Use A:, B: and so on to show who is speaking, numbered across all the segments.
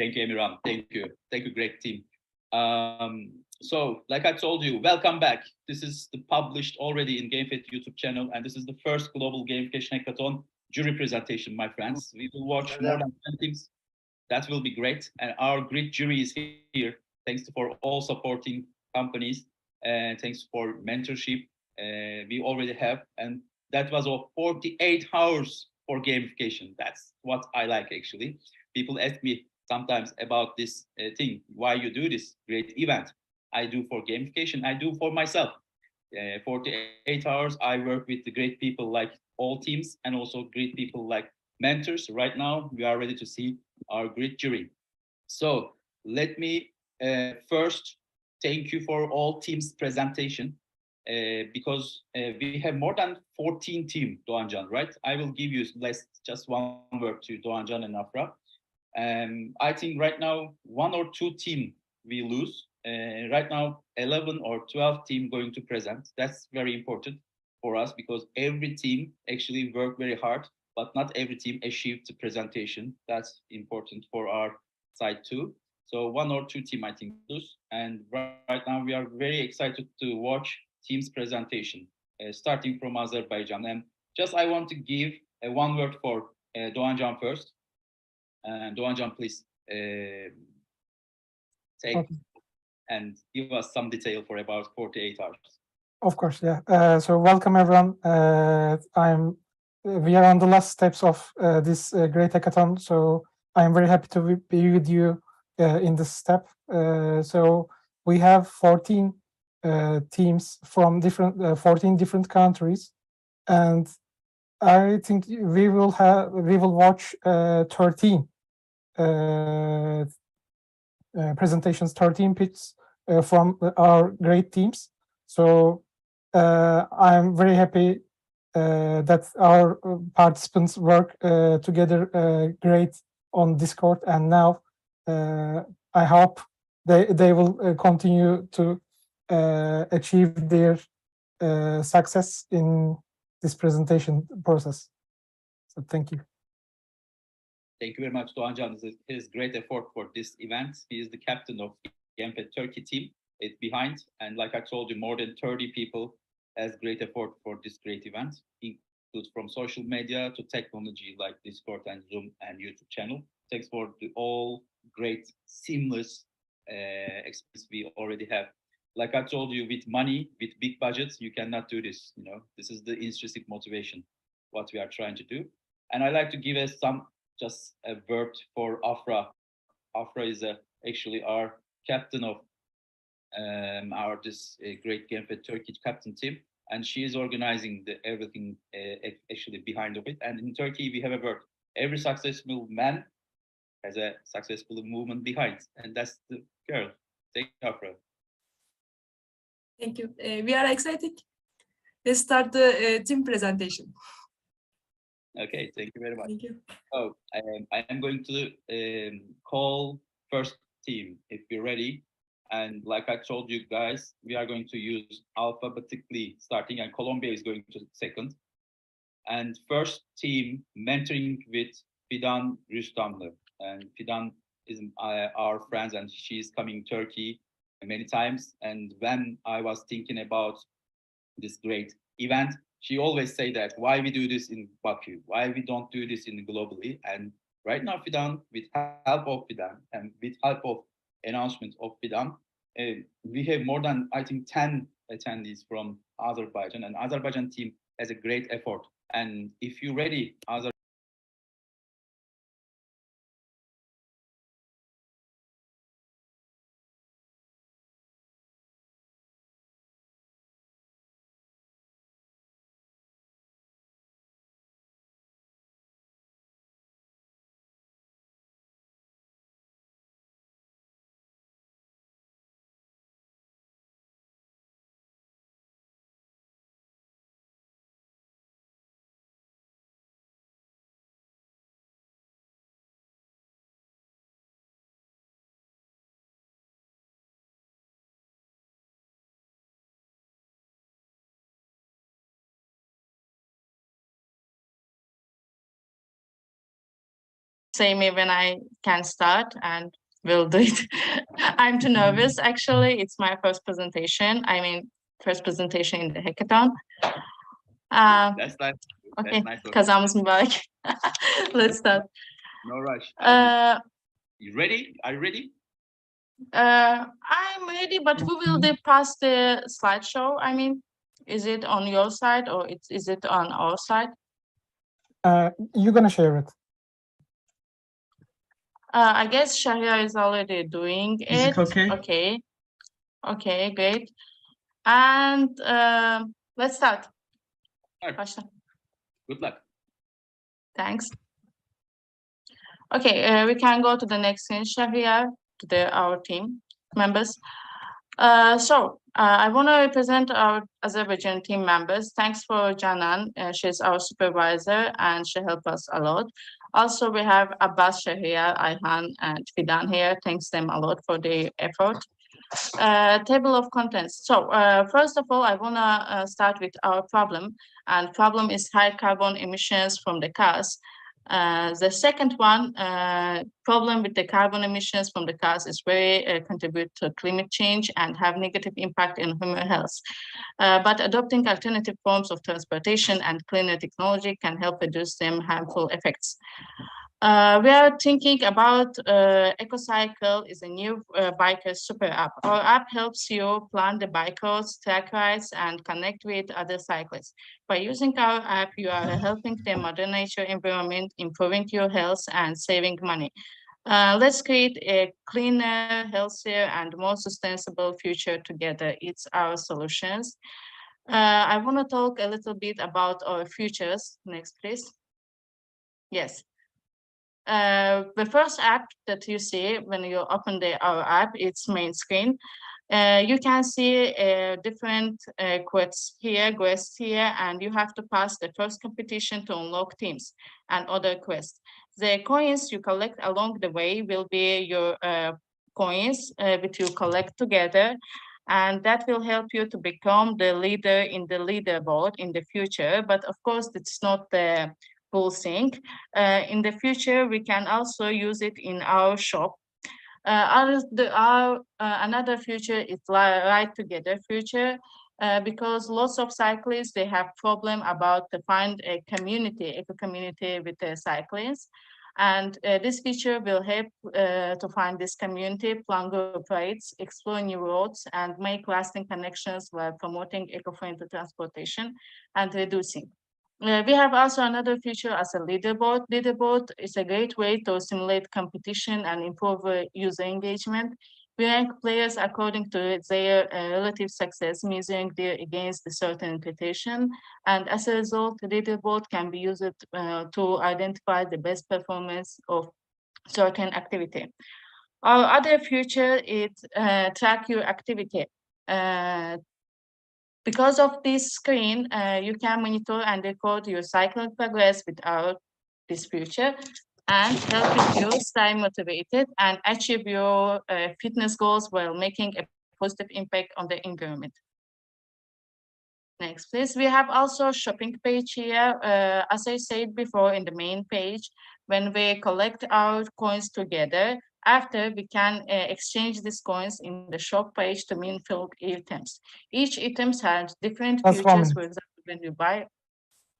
A: Thank you, Emirhan. Thank you. Thank you, great team. So, like I told you, welcome back. This is the published already in GamFed YouTube channel, and this is the first Global Gamification Hackathon jury presentation, my friends. We will watch more than 10 teams. That will be great. And our great jury is here. Thanks for all supporting companies, and thanks for mentorship we already have. And that was of 48 hours for gamification. That's what I like, actually. People ask me sometimes about this thing, why you do this great event. I do for gamification, I do for myself. 48 hours, I work with the great people like all teams and also great people like mentors. Right now, we are ready to see our great jury. So let me first thank you for all teams presentation because we have more than 14 team, Doğancan, right? I will give you just one word to Doğancan and Afra. I think right now, one or two team we lose. Right now, 11 or 12 team going to present. That's very important for us because every team actually worked very hard, but not every team achieved the presentation. That's important for our side too. So one or two team, I think, lose. And right now, we are very excited to watch team's presentation, starting from Azerbaijan. And just I want to give one word for Doğancan first. And Doğancan, please take
B: Okay.
A: and give us some detail for about 48 hours.
B: Of course, yeah. So welcome everyone. We are on the last steps of this great hackathon. So I'm very happy to be with you in this step. So we have 14 teams from 14 different countries, and I think we will watch 13 presentations, 13 pits from our great teams. So I'm very happy that our participants work together great on Discord, and now I hope they will continue to achieve their success in this presentation process. So thank you.
A: Thank you very much, Doğancan. His great effort for this event. He is the captain of GamFed Turkey team. It's behind, and like I told you, more than 30 people has great effort for this great event. Includes from social media to technology like Discord and Zoom and YouTube channel. Thanks for all great seamless experience we already have. Like I told you, with money, with big budgets, you cannot do this. You know, this is the intrinsic motivation, what we are trying to do. And I like to give us just a word for Afra. Afra is actually our captain of our this great GamFed Turkey captain team, and she is organizing everything actually behind of it. And in Turkey, we have a word: every successful man has a successful movement behind, and that's the girl. Thank you, Afra.
C: Thank you. We are excited. Let's start the team presentation.
A: Okay, thank you very much.
C: Thank you.
A: So I am going to call first team if you're ready. And like I told you guys, we are going to use alphabetically starting, and Colombia is going to second. And first team mentoring with Fidan Rüstamlı. And Fidan is our friend, and she's coming Turkey many times. And when I was thinking about this great event, she always say that why we do this in Baku, why we don't do this in globally. And right now, Fidan, with help of Fidan and with help of announcement of Fidan, we have more than, I think, 10 attendees from Azerbaijan, and Azerbaijan team has a great effort. And if you're ready,
D: say me when I can start and we'll do it. I'm too nervous, actually. It's my first presentation. I mean, first presentation in the hackathon.
A: That's nice.
D: Okay,
A: That's nice.
D: kazamız mübarek. Let's start.
A: No rush. You ready? Are you ready?
D: I'm ready, but who will pass the slideshow? I mean, is it on your side or is it on our side?
B: You're gonna share it.
D: I guess Shahia is already doing it.
E: Is it okay?
D: Okay. Okay, great. And let's start.
A: Right.
D: Başla.
A: Good luck.
D: Thanks. Okay, we can go to the next screen, Shahia, to our team members. I want to represent our Azerbaijan team members. Thanks for Canan. She's our supervisor and she helped us a lot. Also, we have Abbas, Shahriar, Ayhan, and Fidan here. Thanks them a lot for their effort. Table of contents. So first of all, I want to start with our problem. And problem is high carbon emissions from the cars. The second one, problem with the carbon emissions from the cars is very contribute to climate change and have negative impact in human health. But adopting alternative forms of transportation and cleaner technology can help reduce them harmful effects. We are thinking about EcoCycle is a new biker super app. Our app helps you plan the bike routes, track rides, and connect with other cyclists. By using our app, you are helping the Mother Nature environment, improving your health, and saving money. Let's create a cleaner, healthier, and more sustainable future together. It's our solutions. I want to talk a little bit about our futures. Next, please. Yes. The first app that you see when you open our app, it's main screen. You can see different quests here, and you have to pass the first competition to unlock teams and other quests. The coins you collect along the way will be your coins which you collect together, and that will help you to become the leader in the leaderboard in the future. But of course, it's not the full thing. In the future, we can also use it in our shop. Another future is Ride Together future, because lots of cyclists, they have problem about to find a eco community with the cyclists. And this feature will help to find this community, plan group rides, explore new roads, and make lasting connections while promoting eco-friendly transportation and reducing. We have also another feature as a leaderboard. Leaderboard is a great way to simulate competition and improve user engagement. We rank players according to their relative success, measuring their against a certain reputation. And as a result, the leaderboard can be used to identify the best performance of certain activity. Our other feature is track your activity. Because of this screen, you can monitor and record your cycling progress without this feature and help you stay motivated and achieve your fitness goals while making a positive impact on the environment. Next, please. We have also a shopping page here. As I said before, in the main page, when we collect our coins together, after we can exchange these coins in the shop page to meaningful items. Each item has different features. For example, when you buy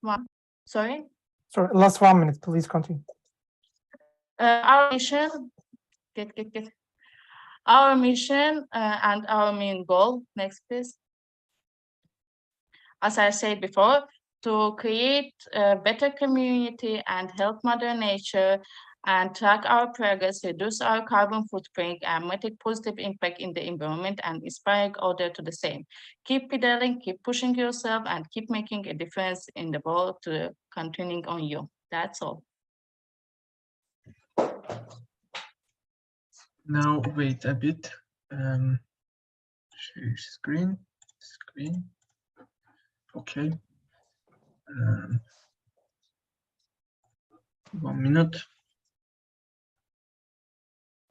D: one, sorry,
B: last 1 minute, please continue.
D: Our mission, our mission and our main goal. Next, please. As I said before, to create a better community and help Mother Nature and track our progress, reduce our carbon footprint, and make a positive impact in the environment and inspire others to the same. Keep pedaling, keep pushing yourself, and keep making a difference in the world to continuing on you. That's all.
E: Now wait a bit. Share screen. Okay. 1 minute.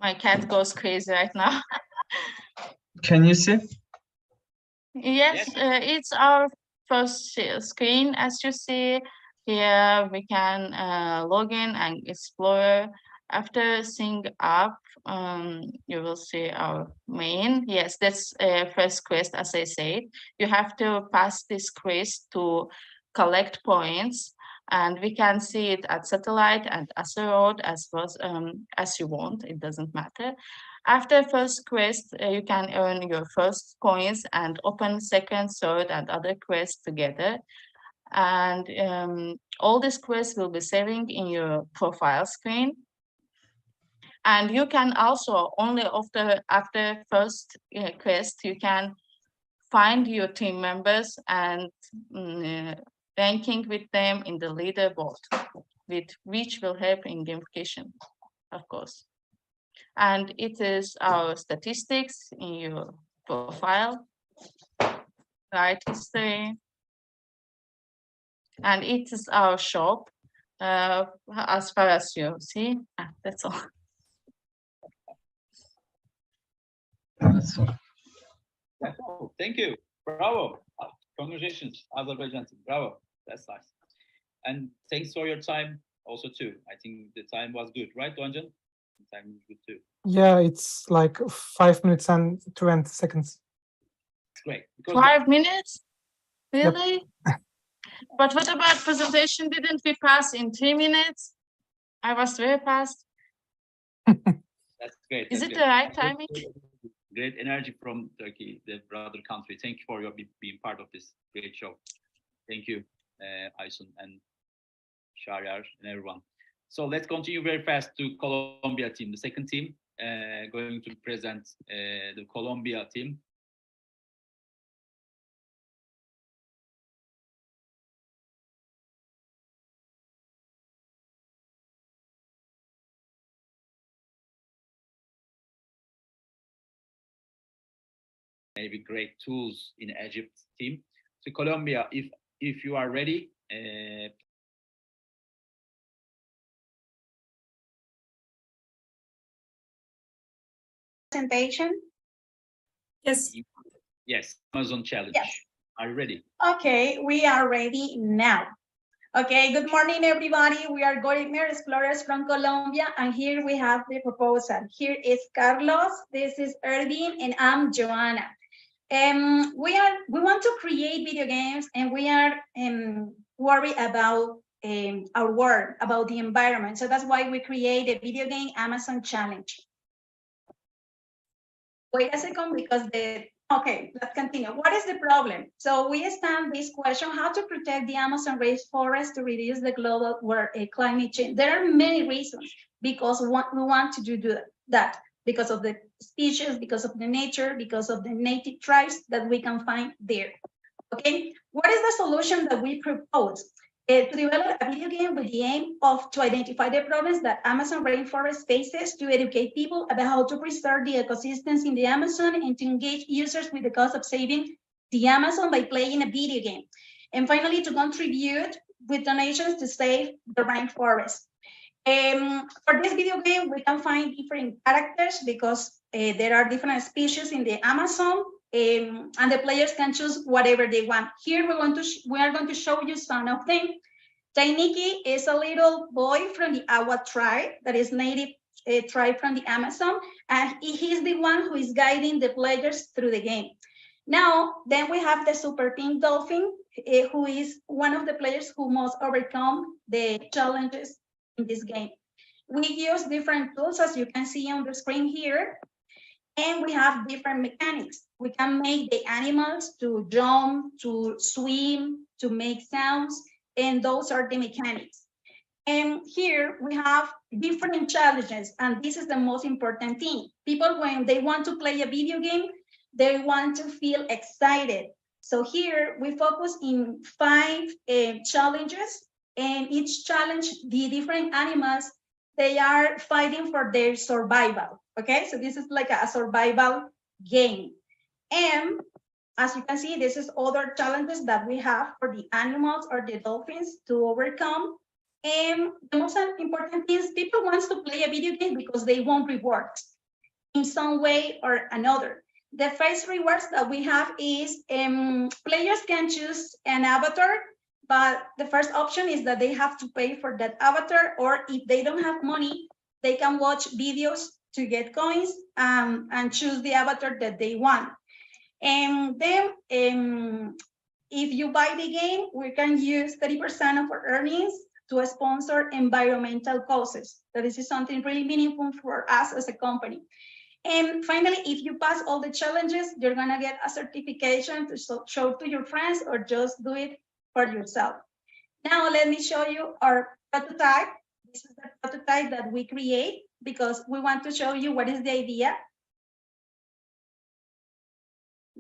D: My cat goes crazy right now.
E: Can you see?
D: Yes, it's our first screen. As you see here, we can log in and explore After seeing up, you will see our main. Yes, that's first quest, as I said. You have to pass this quest to collect points, and we can see it at satellite and asteroid as you want. It doesn't matter. After first quest, you can earn your first coins and open second, third, and other quests together. And all these quests will be saving in your profile screen. And you can also only after first quest, you can find your team members and ranking with them in the leaderboard, which will help in gamification, of course. And it is our statistics in your profile, right history, and it is our shop. As far as you see, that's all.
E: That's all.
A: Oh, thank you. Bravo. Congratulations, Azerbaijan team. Bravo. That's nice. And thanks for your time also too. I think the time was good, right, Donjan? The time was good too.
B: Yeah, it's like 5 minutes and 20 seconds.
A: It's great. Because
D: 5 minutes?
B: Yep.
D: Really? But what about presentation? Didn't we pass in 3 minutes? I was very fast.
A: that's great.
D: Is
A: that's
D: it
A: great.
D: the right timing?
A: Great energy from Turkey, the brother country. Thank you for your being part of this great show. Thank you, Aysun and Shahryar and everyone. So let's continue very fast to Colombia team, the second team, going to present the Colombia team. Maybe great tools in Egypt team. So Colombia, if you are ready,
F: presentation?
C: Yes.
A: yes, Amazon challenge.
F: Yes.
A: Are you ready?
F: Okay, we are ready now. Okay, good morning, everybody. We are Gorimer Explorers from Colombia, and here we have the proposal. Here is Carlos, this is Erwin, and I'm Joanna. We want to create video games, and we are worried about our world, about the environment. So that's why we create a video game Amazon challenge. Wait a second, because okay, let's continue. What is the problem? So we stand this question, how to protect the Amazon rainforest to reduce the global climate change. There are many reasons because we want to do that, because of the species, because of the nature, because of the native tribes that we can find there. Okay, what is the solution that we propose? To develop a video game with the aim of to identify the problems that Amazon rainforest faces, to educate people about how to preserve the ecosystems in the Amazon, and to engage users with the cause of saving the Amazon by playing a video game. And finally, to contribute with donations to save the rainforest. For this video game, we can find different characters because there are different species in the Amazon, and the players can choose whatever they want. Here we are going to show you some of them. Tainiki is a little boy from the Awa tribe, that is native tribe from the Amazon, and he's the one who is guiding the players through the game. Now, then we have the Super Pink Dolphin, who is one of the players who must overcome the challenges in this game. We use different tools, as you can see on the screen here, and we have different mechanics. We can make the animals to jump, to swim, to make sounds, and those are the mechanics. And here we have different challenges, and this is the most important thing. People, when they want to play a video game, they want to feel excited. So here we focus in 5 challenges, and each challenge, the different animals, they are fighting for their survival. Okay, so this is like a survival game. And as you can see, this is other challenges that we have for the animals or the dolphins to overcome. And the most important thing is people want to play a video game because they want rewards in some way or another. The first rewards that we have is players can choose an avatar, but the first option is that they have to pay for that avatar, or if they don't have money, They can watch videos to get coins and choose the avatar that they want. And then if you buy the game, we can use 30% of our earnings to sponsor environmental causes. So this is something really meaningful for us as a company. And finally, if you pass all the challenges, you're gonna get a certification to show to your friends or just do it for yourself. Now, let me show you our prototype. This is the prototype that we create because we want to show you what is the idea.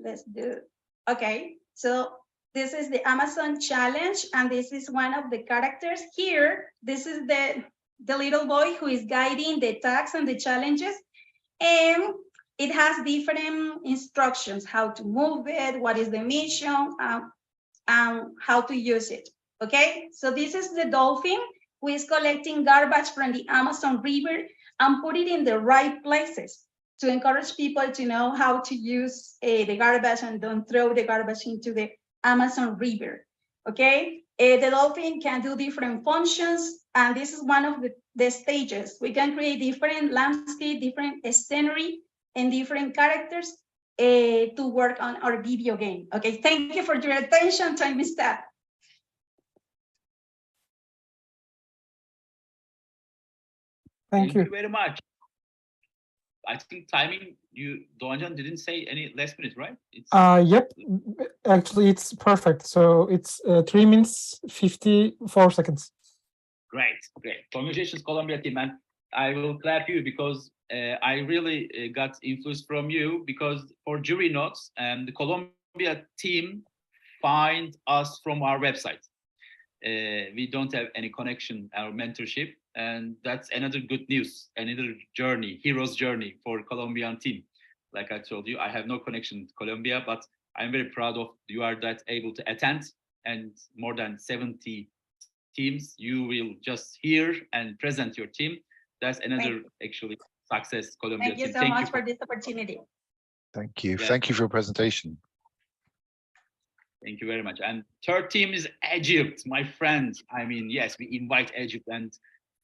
F: Let's do, okay. So this is the Amazon challenge, and this is one of the characters here. This is the little boy who is guiding the tasks and the challenges. And it has different instructions, how to move it, what is the mission, and how to use it, okay? So this is the dolphin who is collecting garbage from the Amazon River and put it in the right places to encourage people to know how to use the garbage and don't throw the garbage into the Amazon River, okay? The dolphin can do different functions, and this is one of the stages. We can create different landscape, different scenery, and different characters to work on our video game. Okay, thank you for your attention. Time is up.
B: Thank you.
A: very much. I think timing, Doğancan didn't say any last minute, right?
B: Yep, actually it's perfect. So it's 3 minutes, 54 seconds.
A: Great. Congratulations, Colombia team. And I will clap you because I really got influence from you, because for jury notes, the Colombia team find us from our website. We don't have any connection, our mentorship, and that's another good news, another journey, hero's journey for Colombian team. Like I told you, I have no connection to Colombia, but I'm very proud of you are that able to attend, and more than 70 teams, you will just hear and present your team. That's another actually success Colombia
F: Thank you
A: team.
F: so much for this opportunity.
G: Thank you.
A: Yeah.
G: Thank you for your presentation.
A: Thank you very much. And third team is Egypt, my friend. I mean, yes, we invite Egypt, and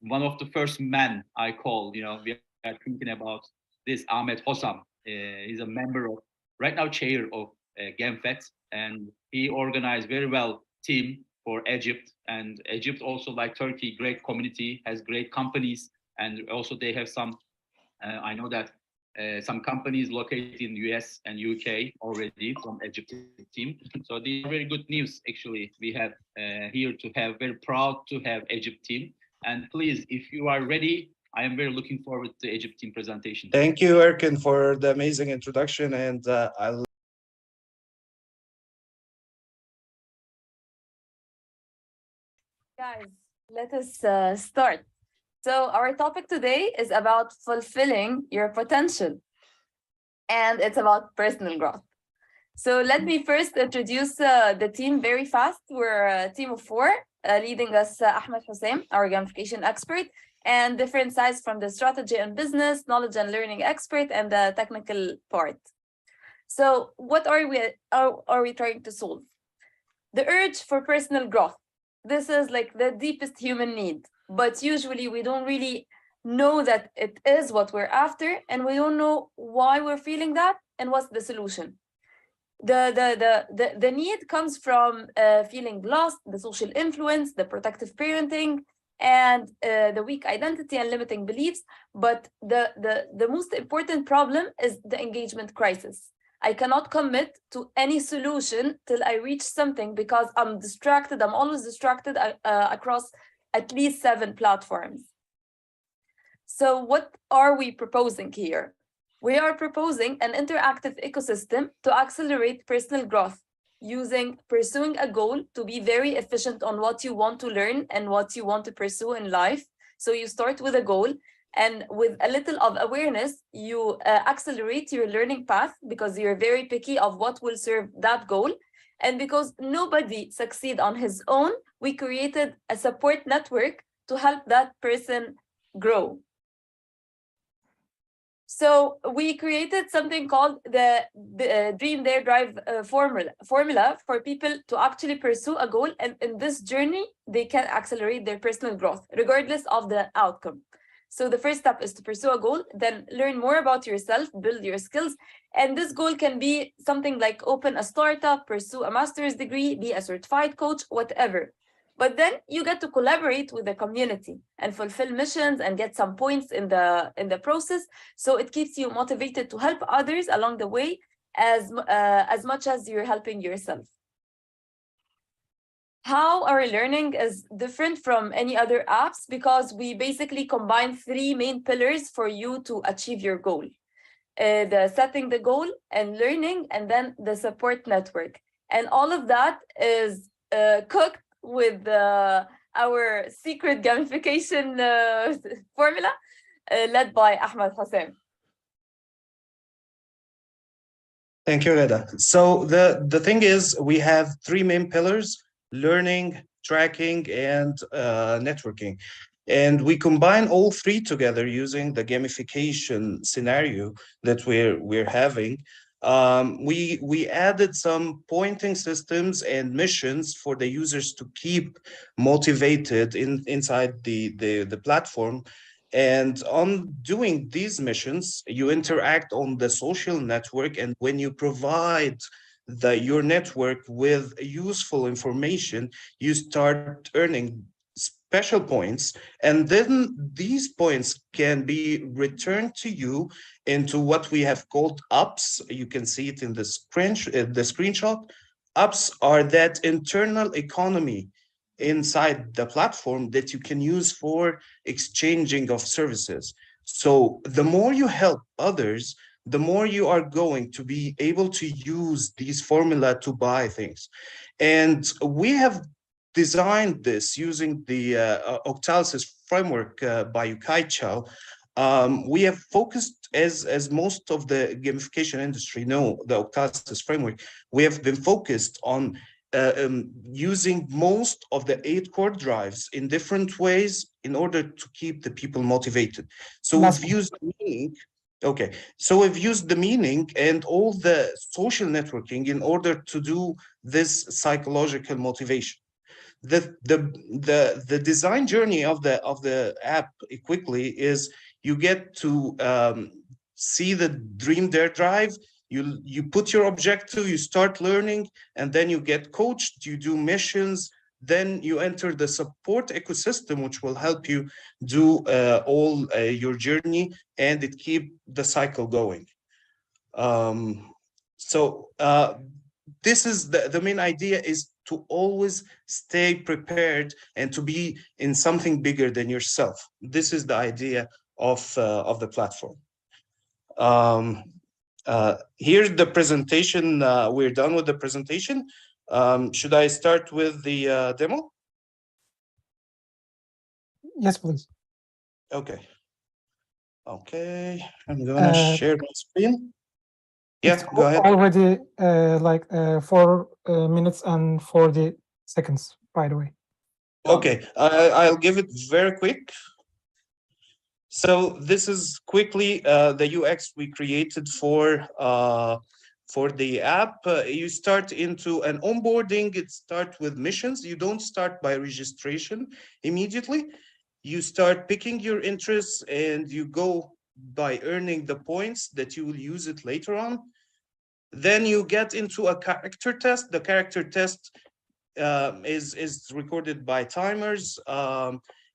A: one of the first men I call, we are thinking about this, Ahmed Hossam. He's a member of, right now, chair of GamFed, and he organized very well team for Egypt. And Egypt also, like Turkey, great community, has great companies, and also they have some, I know that some companies located in US and UK already from Egypt team. So these are very good news, actually, we have here to have, very proud to have Egypt team. And please, if you are ready, I am very looking forward to Egypt team presentation.
H: Thank you, Erkin, for the amazing introduction, and I'll
I: Guys, let us start. So our topic today is about fulfilling your potential, and it's about personal growth. So let me first introduce the team very fast. We're a team of 4, leading us Ahmed Hussein, our gamification expert, and different sides from the strategy and business, knowledge and learning expert, and the technical part. So what are we trying to solve? The urge for personal growth. This is like the deepest human need, but usually we don't really know that it is what we're after, and we don't know why we're feeling that and what's the solution. The need comes from feeling lost, the social influence, the protective parenting, and the weak identity and limiting beliefs. But the most important problem is the engagement crisis. I cannot commit to any solution till I reach something because I'm distracted. I'm always distracted across at least 7 platforms. So what are we proposing here? We are proposing an interactive ecosystem to accelerate personal growth, pursuing a goal to be very efficient on what you want to learn and what you want to pursue in life. So you start with a goal, and with a little of awareness, you accelerate your learning path because you're very picky of what will serve that goal. And because nobody succeeds on his own, we created a support network to help that person grow. So we created something called the Dream Dare Drive formula for people to actually pursue a goal, and in this journey, they can accelerate their personal growth, regardless of the outcome. So the first step is to pursue a goal, then learn more about yourself, build your skills. And this goal can be something like open a startup, pursue a master's degree, be a certified coach, whatever. But then you get to collaborate with the community and fulfill missions and get some points in the process. So it keeps you motivated to help others along the way as much as you're helping yourself. How our learning is different from any other apps, because we basically combine 3 main pillars for you to achieve your goal. The setting the goal and learning, and then the support network. And all of that is cooked with our secret gamification formula led by Ahmed Hossein.
H: Thank you, Reda. So the thing is, we have 3 main pillars: learning, tracking, and networking. And we combine all 3 together using the gamification scenario that we're having. We added some pointing systems and missions for the users to keep motivated inside the platform. And on doing these missions, you interact on the social network, and when you provide your network with useful information, you start earning special points, and then these points can be returned to you into what we have called ups. You can see it in the screenshot. Ups are that internal economy inside the platform that you can use for exchanging of services. So the more you help others, the more you are going to be able to use these formula to buy things. And we have designed this using the Octalysis framework by Yukai Chow. We have focused, as most of the gamification industry know, the Octalysis framework, we have been focused on using most of the 8 core drives in different ways in order to keep the people motivated. So we've used meaning. Okay, so we've used the meaning and all the social networking in order to do this psychological motivation. The design journey of the app quickly is you get to see the dream dare drive. You put your objective, you start learning, and then you get coached, you do missions, then you enter the support ecosystem, which will help you do all your journey, and it keep the cycle going. This is the main idea, is to always stay prepared and to be in something bigger than yourself. This is the idea of the platform. Here's the presentation. We're done with the presentation. Should I start with the demo?
B: Yes, please.
H: Okay. Okay, I'm gonna share my screen. Yeah, go ahead.
B: Already like 4 minutes and 40 seconds, by the way.
H: Okay, I'll give it very quick. So this is quickly the UX we created for the app. You start into an onboarding. It starts with missions. You don't start by registration immediately. You start picking your interests, and you go by earning the points that you will use it later on. Then you get into a character test. The character test is recorded by timers.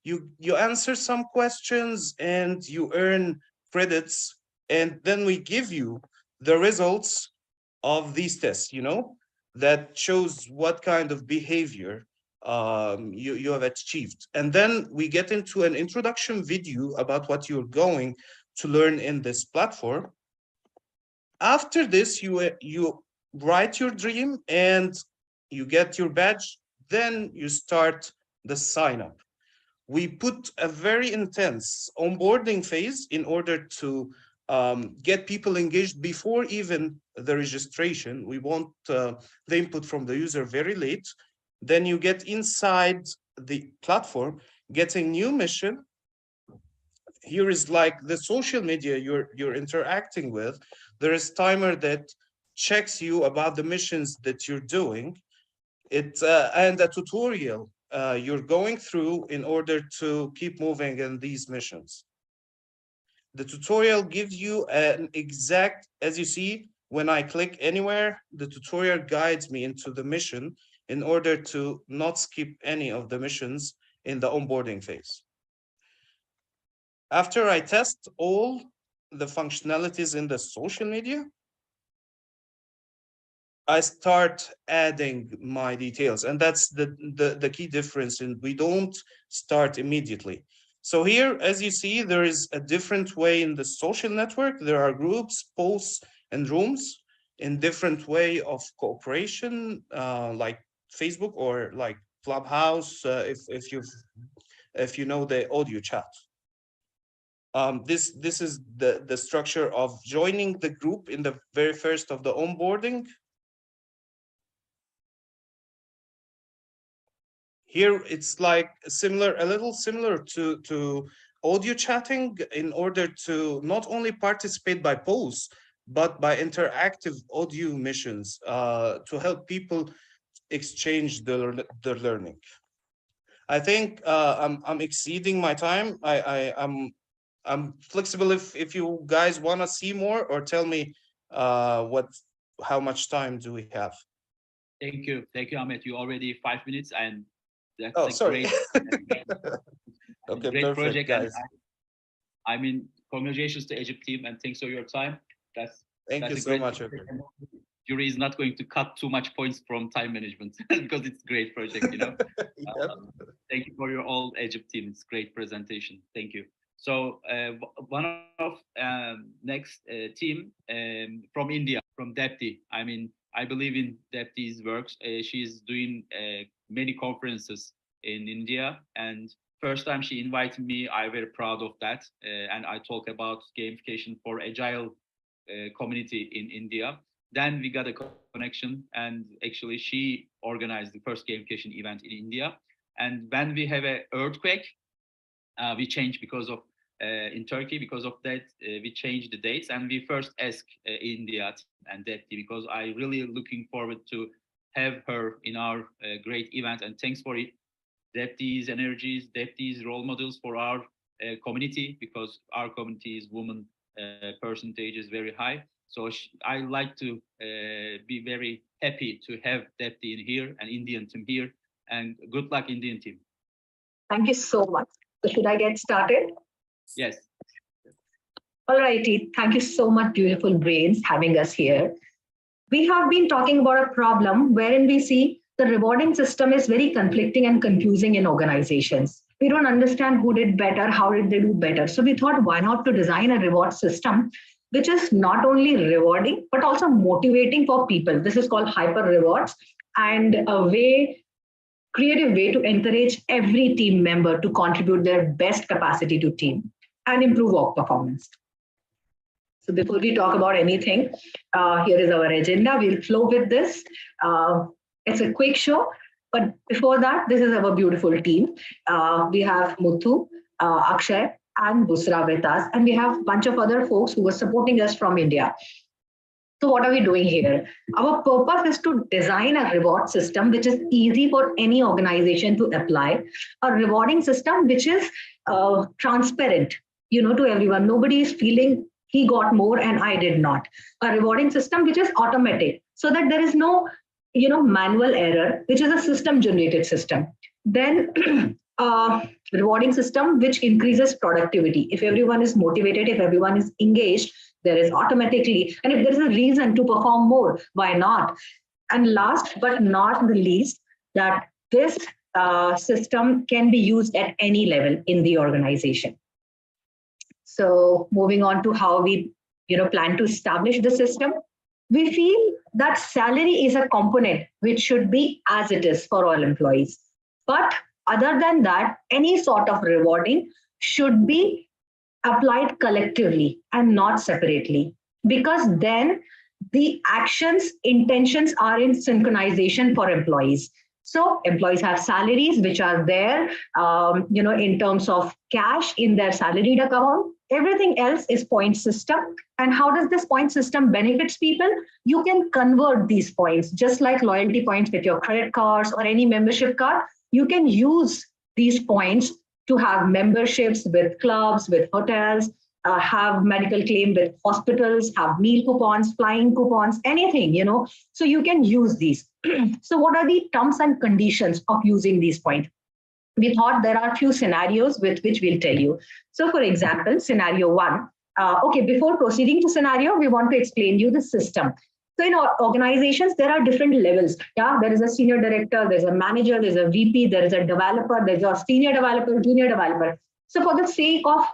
H: You answer some questions and you earn credits, and then we give you the results of these tests, that shows what kind of behavior you have achieved. And then we get into an introduction video about what you're going to learn in this platform. After this, you write your dream and you get your badge. Then you start the sign up. We put a very intense onboarding phase in order to get people engaged before even the registration. We want the input from the user very late. Then you get inside the platform, getting new mission. Here is like the social media you're interacting with. There is timer that checks you about the missions that you're doing. And a tutorial you're going through in order to keep moving in these missions. The tutorial gives you an exact, as you see, when I click anywhere, the tutorial guides me into the mission in order to not skip any of the missions in the onboarding phase. After I test all the functionalities in the social media, I start adding my details, and that's the key difference. And we don't start immediately. So here, as you see, there is a different way in the social network. There are groups, posts, and rooms in different way of cooperation, like Facebook or like Clubhouse, if you know the audio chat. This is the structure of joining the group in the very first of the onboarding. Here, it's like a little similar to audio chatting in order to not only participate by polls, but by interactive audio missions to help people exchange their learning. I think I'm exceeding my time. I'm flexible if you guys want to see more, or tell me how much time do we have?
A: Thank you, Ahmet. You already 5 minutes, and that's
H: Oh,
A: a
H: sorry.
A: great,
H: Okay,
A: great
H: perfect,
A: project.
H: guys.
A: And I mean, congratulations to Egypt team, and thanks for your time.
H: Thank you so much. Okay.
A: Jury is not going to cut too much points from time management because it's a great project, you know.
H: Yep.
A: Thank you for your all Egypt team. It's great presentation. Thank you. So one of next team from India, from Depti. I mean, I believe in Depti's works. She's doing many conferences in India, and first time she invited me, I'm very proud of that. And I talk about gamification for agile community in India. Then we got a connection, and actually she organized the first gamification event in India. And when we have an earthquake, we changed because of in Turkey. Because of that, we changed the dates, and we first asked India and Depti, because I really looking forward to have her in our great event. And thanks for it, Depti's energies, Depti's role models for our community, because our community is woman percentage is very high. So I like to be very happy to have Depti in here and Indian team here. And good luck, Indian team.
J: Thank you so much. So should I get started?
A: Yes.
J: All righty. Thank you so much, beautiful brains, having us here. We have been talking about a problem wherein we see the rewarding system is very conflicting and confusing in organizations. We don't understand who did better, how did they do better. So we thought, why not to design a reward system which is not only rewarding, but also motivating for people. This is called hyper rewards, and a creative way to encourage every team member to contribute their best capacity to team and improve work performance. So before we talk about anything, here is our agenda. We'll flow with this. It's a quick show, but before that, this is our beautiful team. We have Muthu, Akshay, and Busra with us, and we have a bunch of other folks who were supporting us from India. So what are we doing here? Our purpose is to design a reward system which is easy for any organization to apply, a rewarding system which is transparent, to everyone. Nobody is feeling he got more and I did not. A rewarding system which is automatic, so that there is no, manual error, which is a system-generated system. Then rewarding system which increases productivity. If everyone is motivated, if everyone is engaged, there is automatically, and if there is a reason to perform more, why not? And last but not the least, that this system can be used at any level in the organization. So moving on to how we plan to establish the system, we feel that salary is a component which should be as it is for all employees. But other than that, any sort of rewarding should be applied collectively and not separately, because then the actions, intentions are in synchronization for employees. So employees have salaries which are there, in terms of cash in their salaried account. Everything else is point system. And how does this point system benefits people? You can convert these points, just like loyalty points with your credit cards or any membership card. You can use these points to have memberships with clubs, with hotels, have medical claim with hospitals, have meal coupons, flying coupons, anything, so you can use these. So what are the terms and conditions of using these points? We thought there are a few scenarios with which we'll tell you. So for example, scenario one, okay, before proceeding to scenario, we want to explain you the system. So in organizations, there are different levels. Yeah, there is a senior director, there's a manager, there's a VP, there is a developer, there's a senior developer, junior developer. So for the sake of,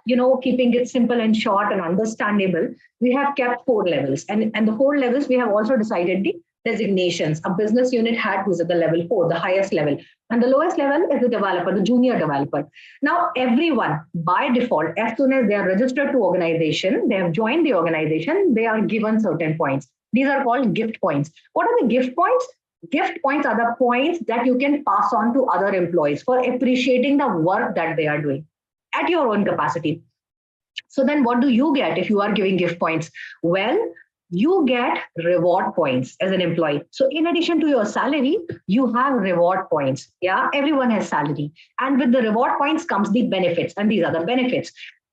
J: keeping it simple and short and understandable, we have kept 4 levels. And the 4 levels, we have also decided the designations. A business unit head who's at the level 4, the highest level. And the lowest level is the developer, the junior developer. Now, everyone by default, as soon as they are registered to organization, they have joined the organization, they are given certain points. These are called gift points. What are the gift points? Gift points are the points that you can pass on to other employees for appreciating the work that they are doing at your own capacity. So then what do you get if you are giving gift points? Well, you get reward points as an employee. So in addition to your salary, you have reward points. Yeah, everyone has salary. And with the reward points comes the benefits, and these are the benefits.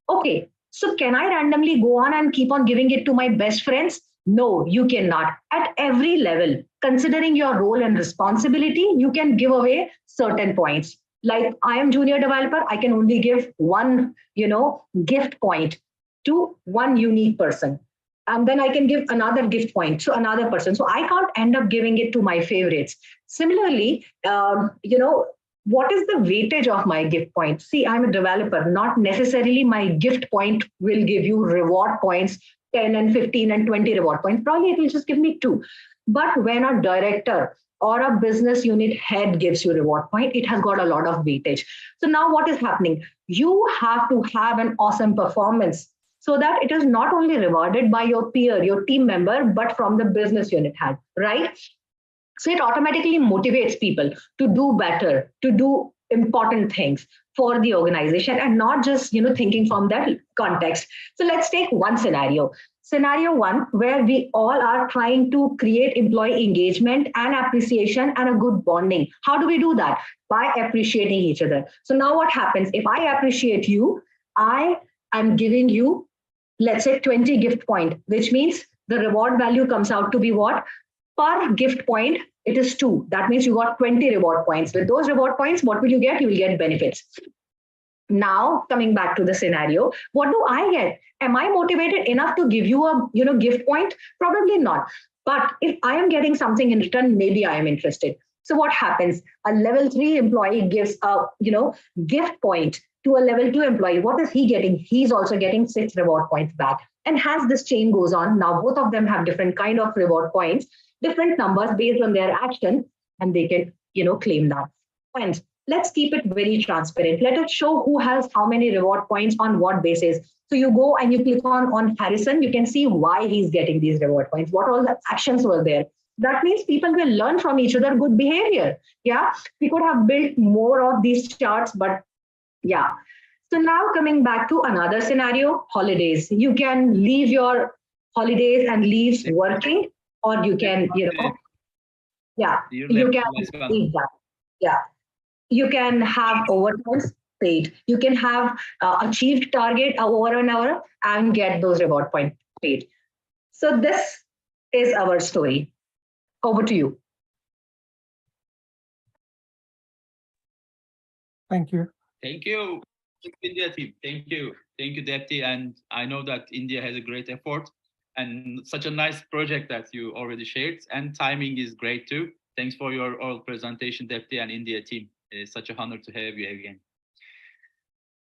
J: Okay, so can I randomly go on and keep on giving it to my best friends? No, you cannot. At every level, considering your role and responsibility, you can give away certain points. Like I am junior developer, I can only give one, gift point to one unique person. And then I can give another gift point to another person. So I can't end up giving it to my favorites. Similarly, what is the weightage of my gift point? See, I'm a developer, not necessarily my gift point will give you reward points, 10 and 15 and 20 reward points. Probably it will just give me 2. But when a director or a business unit head gives you reward point, it has got a lot of weightage. So now what is happening? You have to have an awesome performance so that it is not only rewarded by your peer, your team member, but from the business unit head, right? So it automatically motivates people to do better, to do important things for the organization and not just, thinking from that context. So let's take one scenario. Scenario one, where we all are trying to create employee engagement and appreciation and a good bonding. How do we do that? By appreciating each other. So now what happens? If I appreciate you, I am giving you, let's say 20 gift point, which means the reward value comes out to be what? Per gift point, it is 2. That means you got 20 reward points. With those reward points, what will you get? You will get benefits. Now, coming back to the scenario, what do I get? Am I motivated enough to give you a gift point? Probably not. But if I am getting something in return, maybe I am interested. So what happens? A level 3 employee gives a gift point to a level 2 employee. What is he getting? He's also getting 6 reward points back. And as this chain goes on, now both of them have different kind of reward points, different numbers based on their action, and they can claim that. And let's keep it very transparent. Let us show who has how many reward points on what basis. So you go and you click on Harrison, you can see why he's getting these reward points, what all the actions were there. That means people will learn from each other good behavior. Yeah, we could have built more of these charts, but yeah. So now coming back to another scenario, holidays. You can leave your holidays and leaves working, or you can, you can leave that. Yeah. You can have overtimes paid. You can have achieved target over an hour and get those reward points paid. So this is our story. Over to you.
B: Thank you.
A: Thank you, India team. Thank you, Depti. And I know that India has a great effort and such a nice project that you already shared. And timing is great too. Thanks for your oral presentation, Depti and India team. It's such an honor to have you again.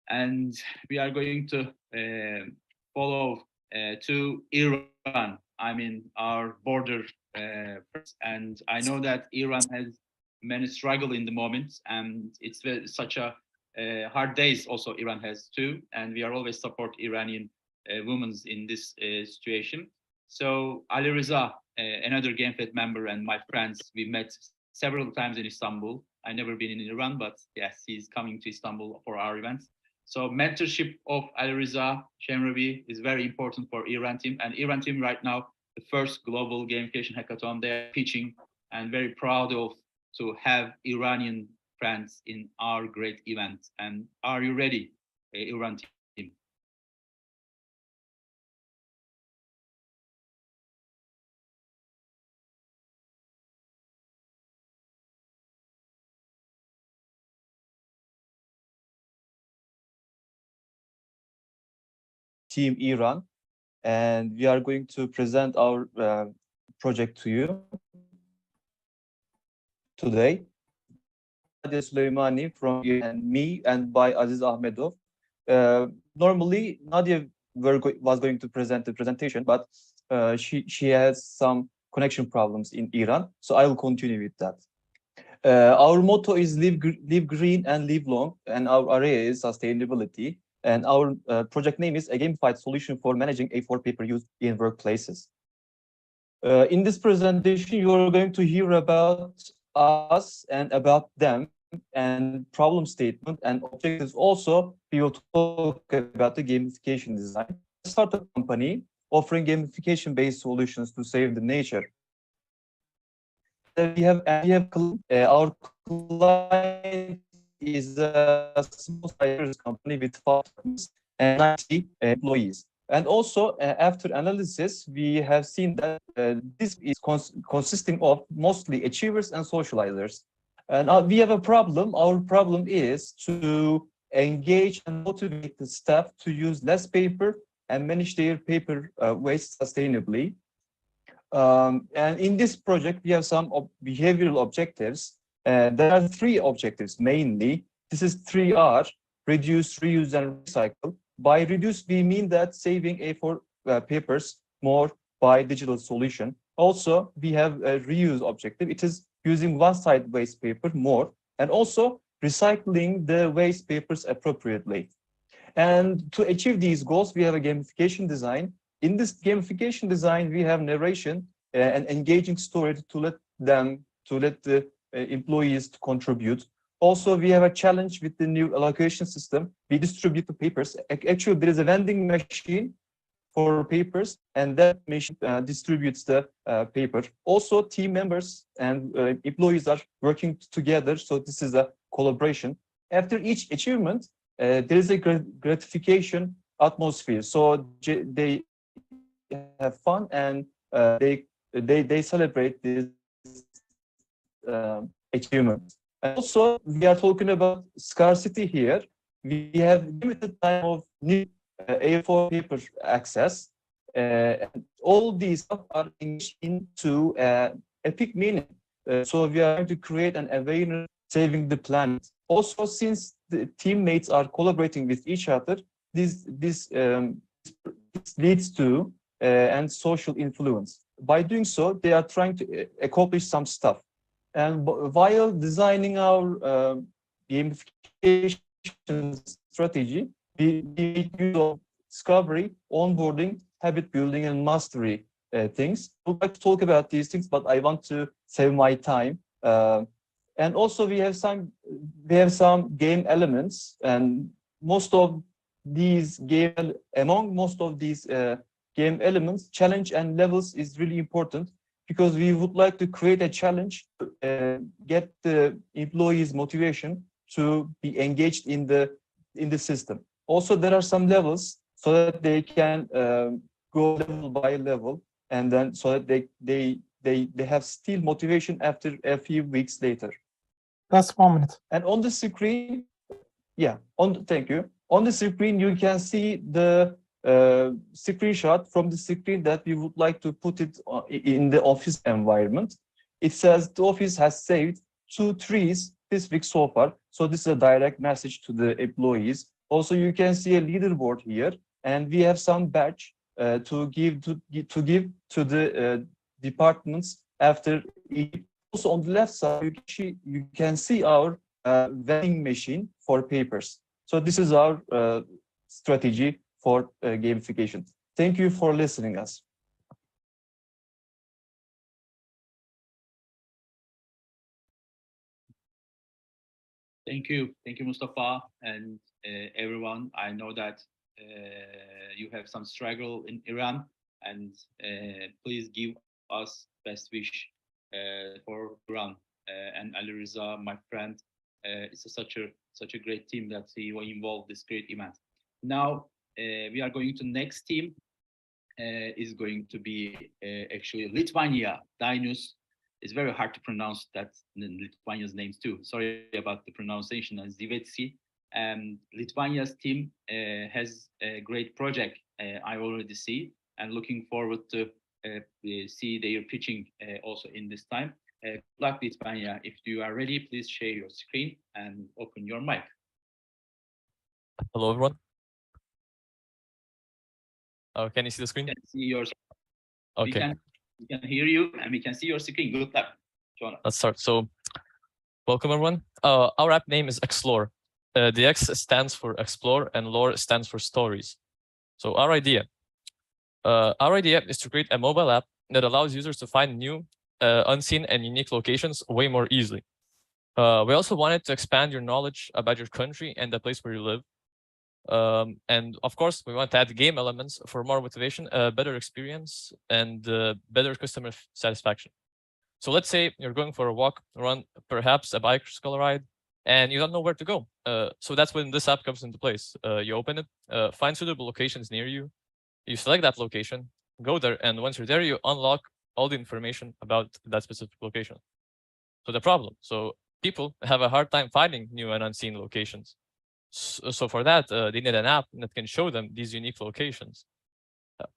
A: And we are going to follow to Iran. I mean, our border. And I know that Iran has many struggle in the moment, and it's such a hard days also Iran has too. And we are always support Iranian women in this situation. So Ali Reza, another GamFed member and my friends, we met several times in Istanbul. I never been in Iran, but yes, he's coming to Istanbul for our events. So mentorship of Ali Reza Shemravi is very important for Iran team. And Iran team right now, the first global gamification hackathon, they're pitching, and very proud of to have Iranian friends in our great event. And are you ready, Iran team?
K: Team Iran, and we are going to present our project to you today. Nadia Suleimani from Iran and me, and by Aziz Ahmedov. Normally, Nadia was going to present the presentation, but she has some connection problems in Iran, so I will continue with that. Our motto is live green and live long, and our area is sustainability. And our project name is a gamified solution for managing A4 paper use in workplaces. In this presentation, you are going to hear about us and about them and problem statement and objectives. Also, we will talk about the gamification design. Startup company offering gamification-based solutions to save the nature. We have our client is a small size company with 5 and 90 employees. And also, after analysis, we have seen that this is consisting of mostly achievers and socializers. And we have a problem. Our problem is to engage and motivate the staff to use less paper and manage their paper waste sustainably. And in this project, we have some behavioral objectives. There are 3 objectives mainly. This is 3R, reduce, reuse, and recycle. By reduce, we mean that saving A4 papers more by digital solution. Also, we have a reuse objective. It is using one-side waste paper more, and also recycling the waste papers appropriately. And to achieve these goals, we have a gamification design. In this gamification design, we have narration and engaging story to let the employees to contribute. Also, we have a challenge with the new allocation system. We distribute the papers. Actually, there is a vending machine for papers, and that machine distributes the paper. Also, team members and employees are working together, so this is a collaboration. After each achievement, there is a gratification atmosphere. So they have fun and they celebrate this achievement. And also, we are talking about scarcity here. We have limited time of new A4 paper access. And all these stuff are into epic meaning. So we are going to create an awareness saving the planet. Also, since the teammates are collaborating with each other, this leads to and social influence. By doing so, they are trying to accomplish some stuff. And while designing our gamification strategy, we make use of discovery, onboarding, habit building, and mastery things. I would like to talk about these things, but I want to save my time. And also, we have some game elements, and most of these game elements, challenge and levels is really important, because we would like to create a challenge to get the employees' motivation to be engaged in the system. Also, there are some levels so that they can go level by level, and then so that they have still motivation after a few weeks later.
B: That's 1 minute.
K: And on the screen, thank you. On the screen, you can see the screenshot from the screen that we would like to put it in the office environment. It says the office has saved 2 trees this week so far. So this is a direct message to the employees. Also, you can see a leaderboard here, and we have some badge to give to the departments after each. Also, on the left side, you can see our vending machine for papers. So this is our strategy for gamification. Thank you for listening us.
A: Thank you, Mustafa, and everyone. I know that you have some struggle in Iran, and please give us best wish for Iran. And Ali Riza, my friend, it's such a great team that he was involved in this great event. Now we are going to next team. Is going to be actually Lithuania. Dainius. It's very hard to pronounce that Lithuania's names too. Sorry about the pronunciation. And Zivetsky And Lithuania's team has a great project I already see, and looking forward to see their pitching also in this time. Good luck, Lithuania. If you are ready, please share your screen and open your mic.
L: Hello, everyone. Can you see the screen?
A: We can see your.
L: Okay.
A: We can hear you and we can see your screen. Good luck, Jonah.
L: Let's start. So, welcome everyone. Our app name is Explore. The X stands for explore and lore stands for stories. So our idea is to create a mobile app that allows users to find new, unseen and unique locations way more easily. We also wanted to expand your knowledge about your country and the place where you live. And of course, we want to add game elements for more motivation, better experience, and better customer satisfaction. So let's say you're going for a walk, run, perhaps a bicycle ride, and you don't know where to go. So that's when this app comes into place. You open it, find suitable locations near you, you select that location, go there, and once you're there, you unlock all the information about that specific location. So the problem, so people have a hard time finding new and unseen locations. So for that, they need an app that can show them these unique locations.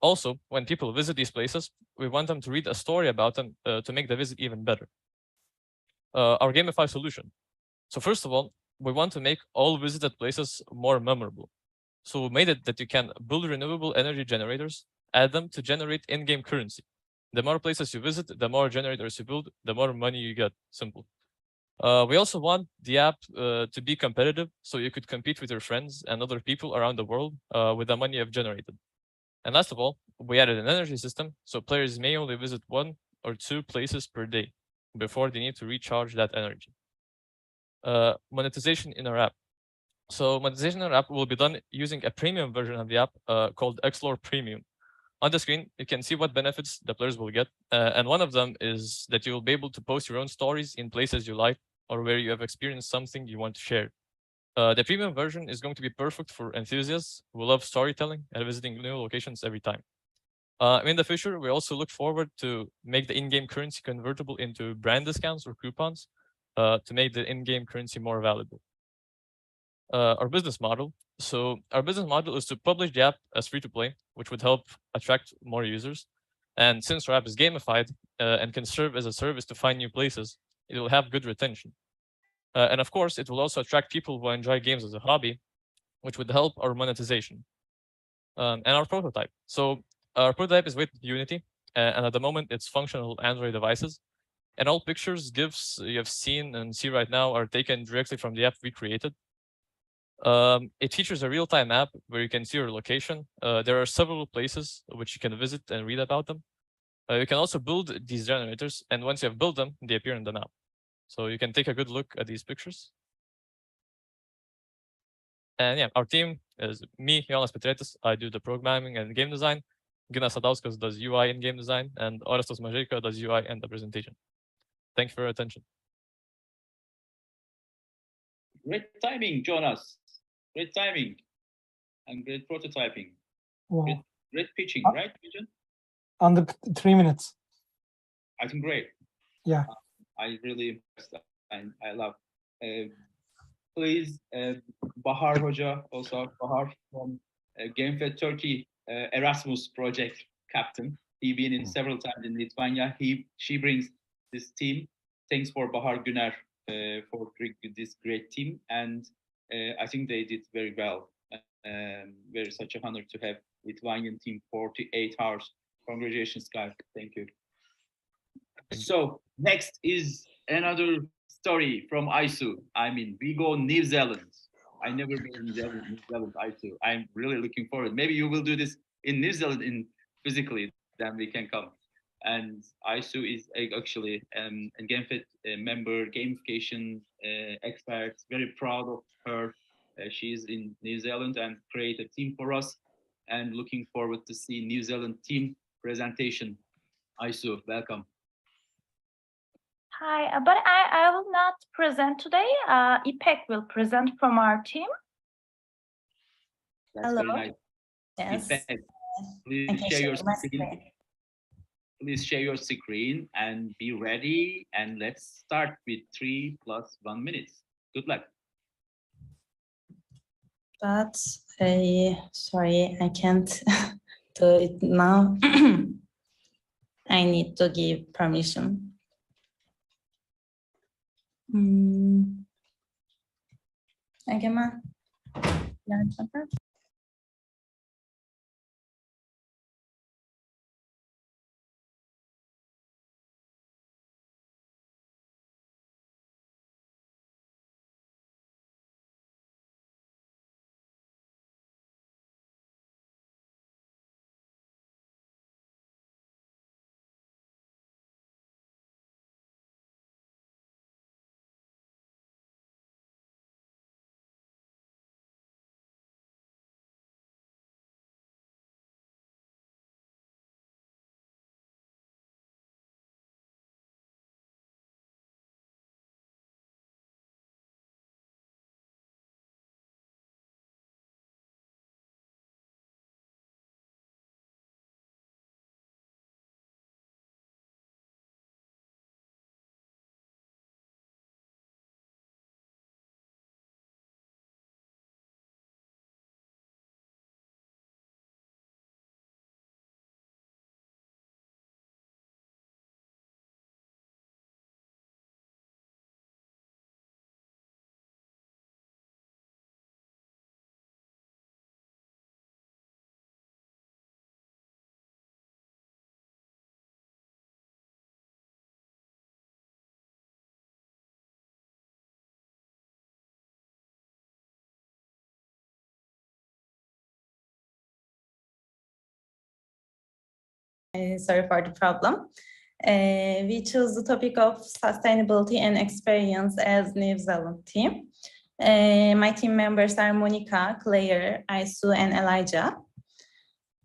L: Also, when people visit these places, we want them to read a story about them to make the visit even better. Our gamified solution. So first of all, we want to make all visited places more memorable. So we made it that you can build renewable energy generators, add them to generate in-game currency. The more places you visit, the more generators you build, the more money you get. Simple. We also want the app to be competitive, so you could compete with your friends and other people around the world with the money you've generated. And last of all, we added an energy system, so players may only visit 1 or 2 places per day before they need to recharge that energy. Monetization in our app. So monetization in our app will be done using a premium version of the app called Explore Premium. On the screen, you can see what benefits the players will get. And one of them is that you will be able to post your own stories in places you like or where you have experienced something you want to share. The premium version is going to be perfect for enthusiasts who love storytelling and visiting new locations every time. In the future, we also look forward to make the in-game currency convertible into brand discounts or coupons to make the in-game currency more valuable. Our business model. So our business model is to publish the app as free-to-play, which would help attract more users. And since our app is gamified and can serve as a service to find new places, it will have good retention. And of course, it will also attract people who enjoy games as a hobby, which would help our monetization. And our prototype. So our prototype is with Unity, and at the moment it's functional Android devices. And all pictures, GIFs you have seen and see right now are taken directly from the app we created. It features a real-time app where you can see your location. There are several places which you can visit and read about them. You can also build these generators, and once you have built them, they appear in the map. So you can take a good look at these pictures. And yeah, our team is me, Jonas Petretis. I do the programming and game design. Gina Sadauskas does UI and game design, and Orestas Mažeika does UI and the presentation. Thank you for your attention.
A: Great timing, Jonas. Great timing and great prototyping.
B: Wow.
A: Great pitching, right, Vision?
B: Under 3 minutes.
A: I think great.
B: Yeah.
A: I really impressed and I love. Please, Bahar Hoca, also Bahar from GamFed Turkey Erasmus project captain. He been in several times in Lithuania. She brings this team. Thanks for Bahar Güner for this great team, and I think they did very well. Very such an honor to have Lithuanian team 48 hours. Congratulations, guys. Thank you. So next is another story from ISU. I mean, we go New Zealand. I never been in New Zealand, ISU. I'm really looking forward. Maybe you will do this in New Zealand in physically, then we can come. And ISU is actually a GamFed member, gamification experts. Very proud of her. She's in New Zealand and create a team for us. And looking forward to see New Zealand team presentation. ISU, welcome.
M: Hi, but I will not present today. Ipek will present from our team.
A: That's
M: Hello.
A: Very nice.
M: Yes.
A: Ipek, please share your screen. Please share your screen and be ready. And let's start with 3 + 1 minutes. Good luck.
N: but sorry, I can't do it now. I need to give permission. Egemen. Sorry for the problem. We chose the topic of sustainability and experience as New Zealand team. My team members are Monica, Claire, Aisu, and Elijah.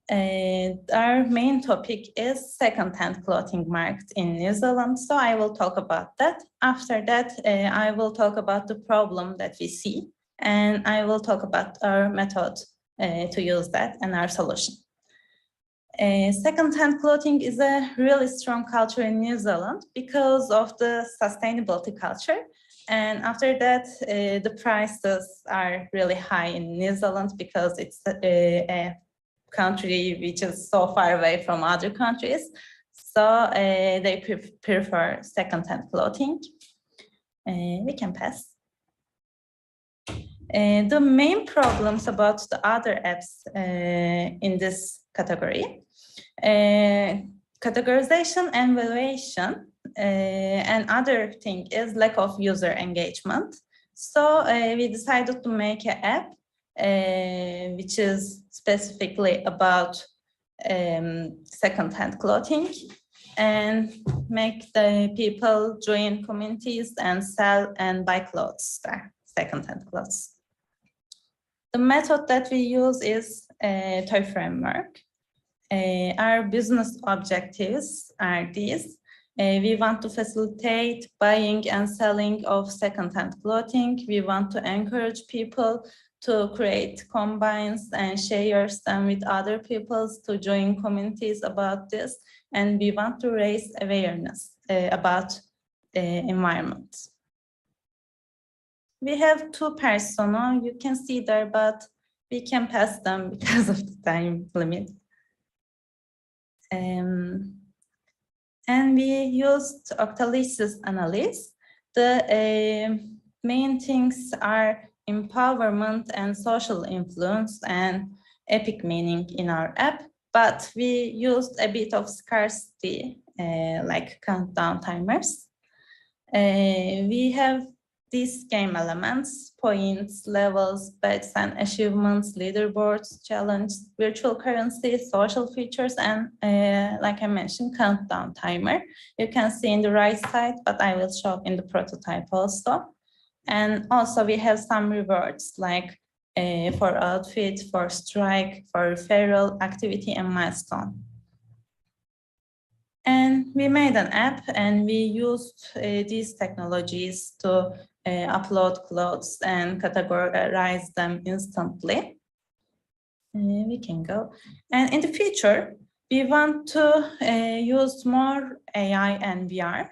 N: Our main topic is second-hand clothing market in New Zealand, so I will talk about that. After that, I will talk about the problem that we see, and I will talk about our method to use that and our solution. Second-hand clothing is a really strong culture in New Zealand because of the sustainability culture. And after that, the prices are really high in New Zealand because it's a country which is so far away from other countries. So they prefer second-hand clothing. We can pass. The main problems about the other apps in this category, categorization and valuation, and other thing is lack of user engagement. So we decided to make an app which is specifically about second-hand clothing and make the people join communities and sell and buy clothes there, second-hand clothes. The method that we use is a toy framework. Our business objectives are these. We want to facilitate buying and selling of second-hand clothing. We want to encourage people to create combines and share them with other people to join communities about this. And we want to raise awareness about the environment. We have two personas, you can see there, but we can pass them because of the time limit. And we used Octalysis analysis. The main things are empowerment and social influence and epic meaning in our app, but we used a bit of scarcity, like countdown timers. We have these game elements, points, levels, badges and achievements, leaderboards, challenge, virtual currency, social features, and like I mentioned, countdown timer. You can see in the right side, but I will show in the prototype also. And also we have some rewards like for outfit, for strike, for referral, activity, and milestone. And we made an app and we used these technologies to upload clothes and categorize them instantly. We can go. And in the future, we want to use more AI and VR.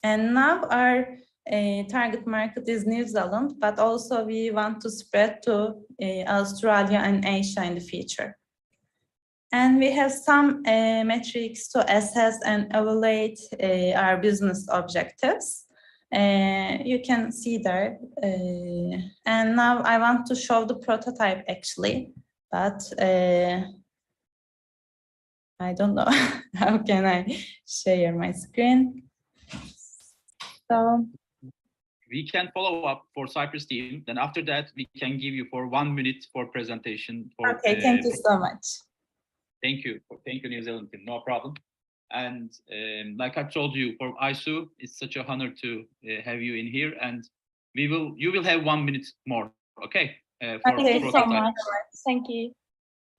N: And now our target market is New Zealand, but also we want to spread to Australia and Asia in the future. And we have some metrics to assess and evaluate our business objectives. You can see there. And now I want to show the prototype actually, but I don't know how can I share my screen. So
A: we can follow up for Cyprus team. Then after that, we can give you for 1 minute for presentation. For,
N: okay, thank you so much.
A: Thank you, New Zealand team. No problem. And like I told you, for ISU, it's such an honor to have you in here. And you will have 1 minute more. Okay.
M: Thank you so much. Thank you.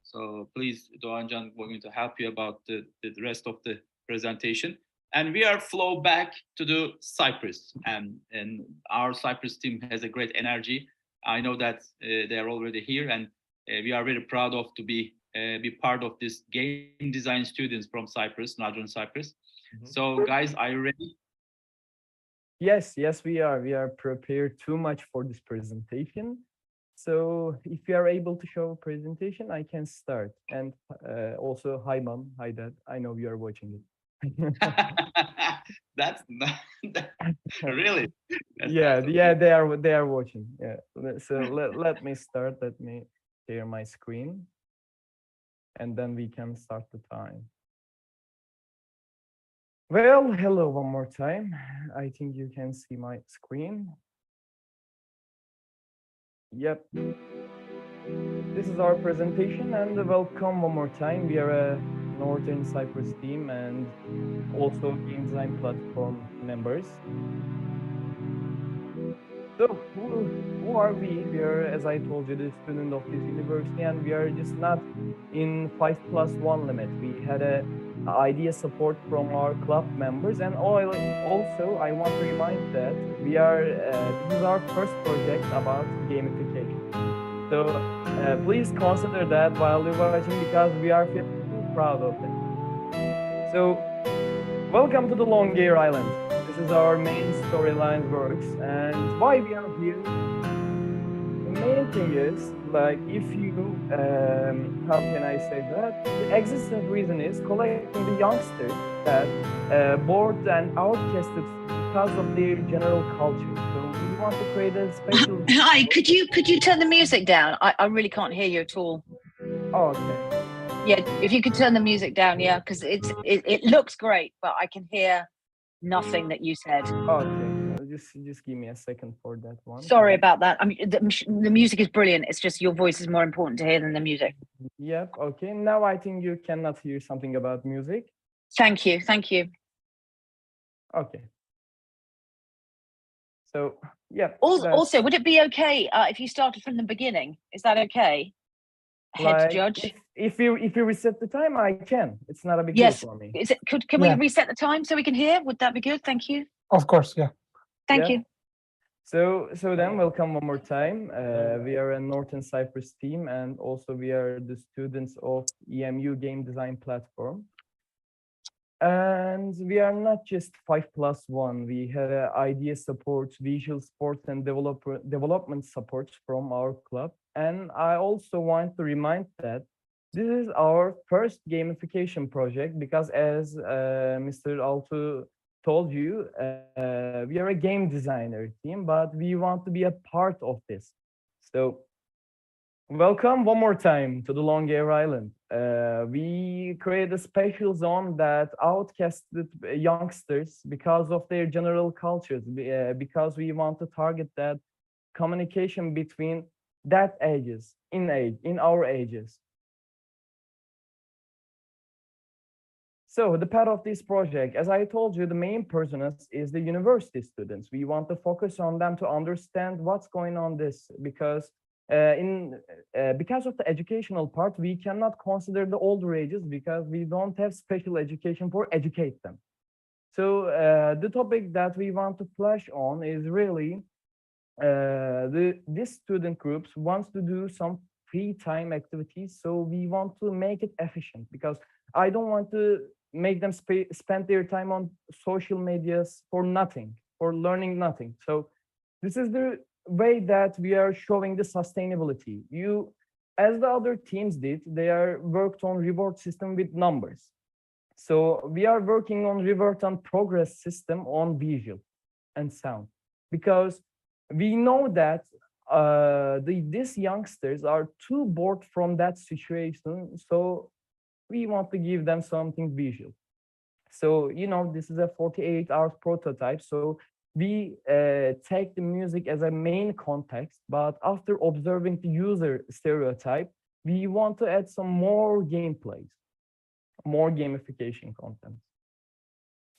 A: So please, Doğancan, we're going to help you about the rest of the presentation. And we are flow back to the Cyprus, and our Cyprus team has a great energy. I know that they are already here, and we are very proud of to be part of this game design students from Cyprus, Northern Cyprus. So guys, are you ready?
O: Yes, we are. We are prepared too much for this presentation. So if you are able to show a presentation, I can start. And also, hi mom, hi dad. I know you are watching it.
A: That's not really.
O: Yeah, they are watching. Yeah. So let me start. Let me share my screen, and then we can start the time. Well, hello one more time. I think you can see my screen. Yep. This is our presentation, and welcome one more time. We are a Northern Cyprus team and also game design platform members. So who are we? We are, as I told you, the student of this university, and we are just not in 5+1 limit. We had a idea support from our club members, and also I want to remind that we are this is our first project about gamification. So please consider that while you're watching, because we are feeling proud of it. So welcome to the Long Air Island. This is our main storyline works, and why we are here. The main thing is, like, if you, how can I say that? The existence reason is collecting the youngsters that bored and outcasted because of their general culture. So we want to create a special.
P: Hi, could you turn the music down? I really can't hear you at all.
O: Oh, okay.
P: Yeah, if you could turn the music down, yeah, because it looks great, but I can hear nothing that you said.
O: Okay, just give me a second for that one.
P: Sorry about that. I mean, the music is brilliant. It's just your voice is more important to hear than the music.
O: Yep. Okay. Now I think you cannot hear something about music.
P: Thank you. Thank you.
O: Okay. So yeah.
P: Also, would it be okay if you started from the beginning? Is that okay? Head judge.
O: If you reset the time, I can. It's not a big deal for me.
P: Can we reset the time so we can hear? Would that be good? Thank you.
B: Of course, yeah.
P: Thank you.
O: So then welcome one more time. We are a Northern Cyprus team, and also we are the students of EMU game design platform. And we are not just 5+1. We have idea support, visual support, and development support from our club. And I also want to remind that this is our first gamification project, because as Mr. Altu told you, we are a game designer team, but we want to be a part of this. So welcome one more time to the Long Air Island. We create a special zone that outcasted youngsters because of their general cultures, because we want to target that communication between that ages, in our ages. So the part of this project, as I told you, the main personas is the university students. We want to focus on them to understand what's going on this, because because of the educational part, we cannot consider the older ages because we don't have special education for educate them. So the topic that we want to flash on is really this student groups wants to do some free time activities. So we want to make it efficient, because I don't want to make them spend their time on social medias for nothing, for learning nothing. So this is the way that we are showing the sustainability. As the other teams did, they are worked on reward system with numbers. So we are working on reward and progress system on visual and sound, because we know that these youngsters are too bored from that situation. So we want to give them something visual. So, this is a 48-hour prototype. So we take the music as a main context, but after observing the user stereotype, we want to add some more gameplays, more gamification content.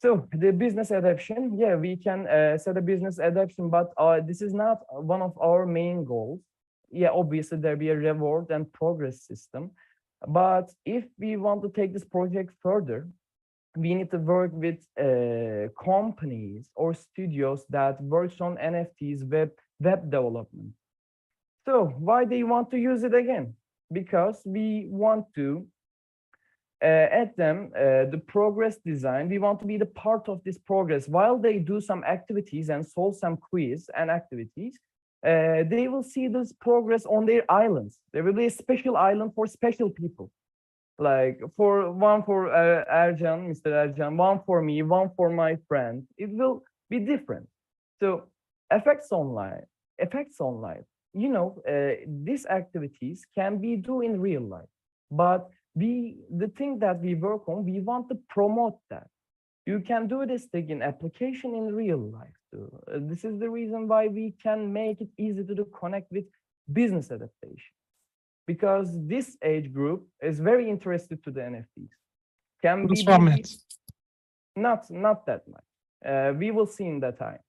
O: So the business adaptation, yeah, we can set a business adaptation, but this is not one of our main goals. Yeah, obviously there'll be a reward and progress system. But if we want to take this project further, we need to work with companies or studios that works on NFTs, web development. So why they want to use it again? Because we want to add them the progress design. We want to be the part of this progress. While they do some activities and solve some quiz and activities, they will see this progress on their islands. There will be a special island for special people. Like one for Ercan, Mr. Ercan, one for me, one for my friend. It will be different. So effects on life. These activities can be do in real life, but the thing that we work on, we want to promote that. You can do this thing in application in real life too. This is the reason why we can make it easy to connect with business adaptation, because this age group is very interested to the NFTs. Can be not that much. We will see in that time.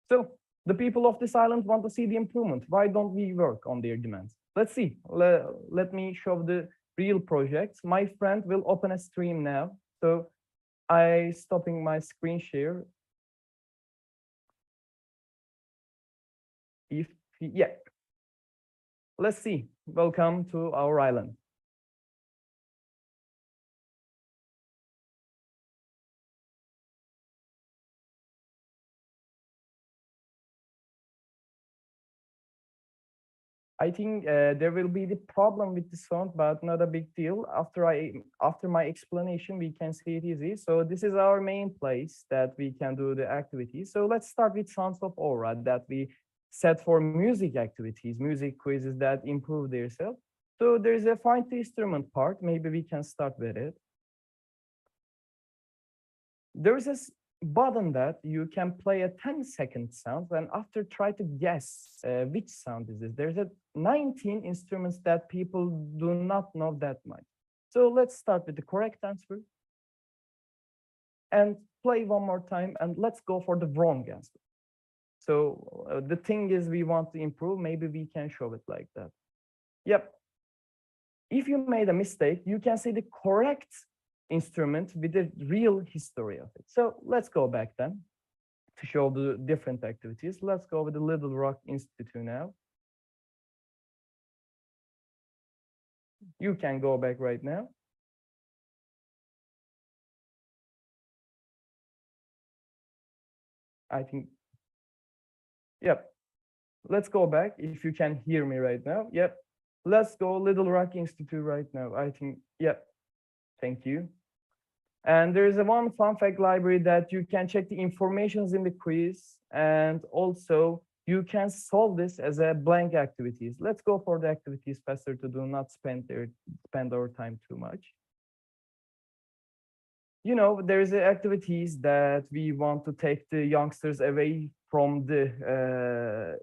O: So the people of this island want to see the improvement. Why don't we work on their demands? Let's see. Let me show the real projects. My friend will open a stream now. So I stopping my screen share. Yeah. Let's see. Welcome to our island. I think there will be the problem with the sound, but not a big deal. After my explanation, we can see it easy. So this is our main place that we can do the activities. So let's start with Sounds of Aura that we set for music activities, music quizzes that improve themselves. So there's a find the instrument part. Maybe we can start with it. There's a button that you can play a 10-second sound and after try to guess which sound is this. There's 19 instruments that people do not know that much. So let's start with the correct answer and play one more time and let's go for the wrong answer. So the thing is we want to improve, maybe we can show it like that. Yep. If you made a mistake, you can see the correct instrument with the real history of it. So let's go back then to show the different activities. Let's go with the Little Rock Institute now. You can go back right now. I think, yep. Let's go back if you can hear me right now. Yep. Let's go Little Rock Institute right now. I think, yep. Thank you. And there is one fun fact library that you can check the informations in the quiz, and also you can solve this as a blank activities. Let's go for the activities faster to do not spend our time too much. You know, there's activities that we want to take the youngsters away from the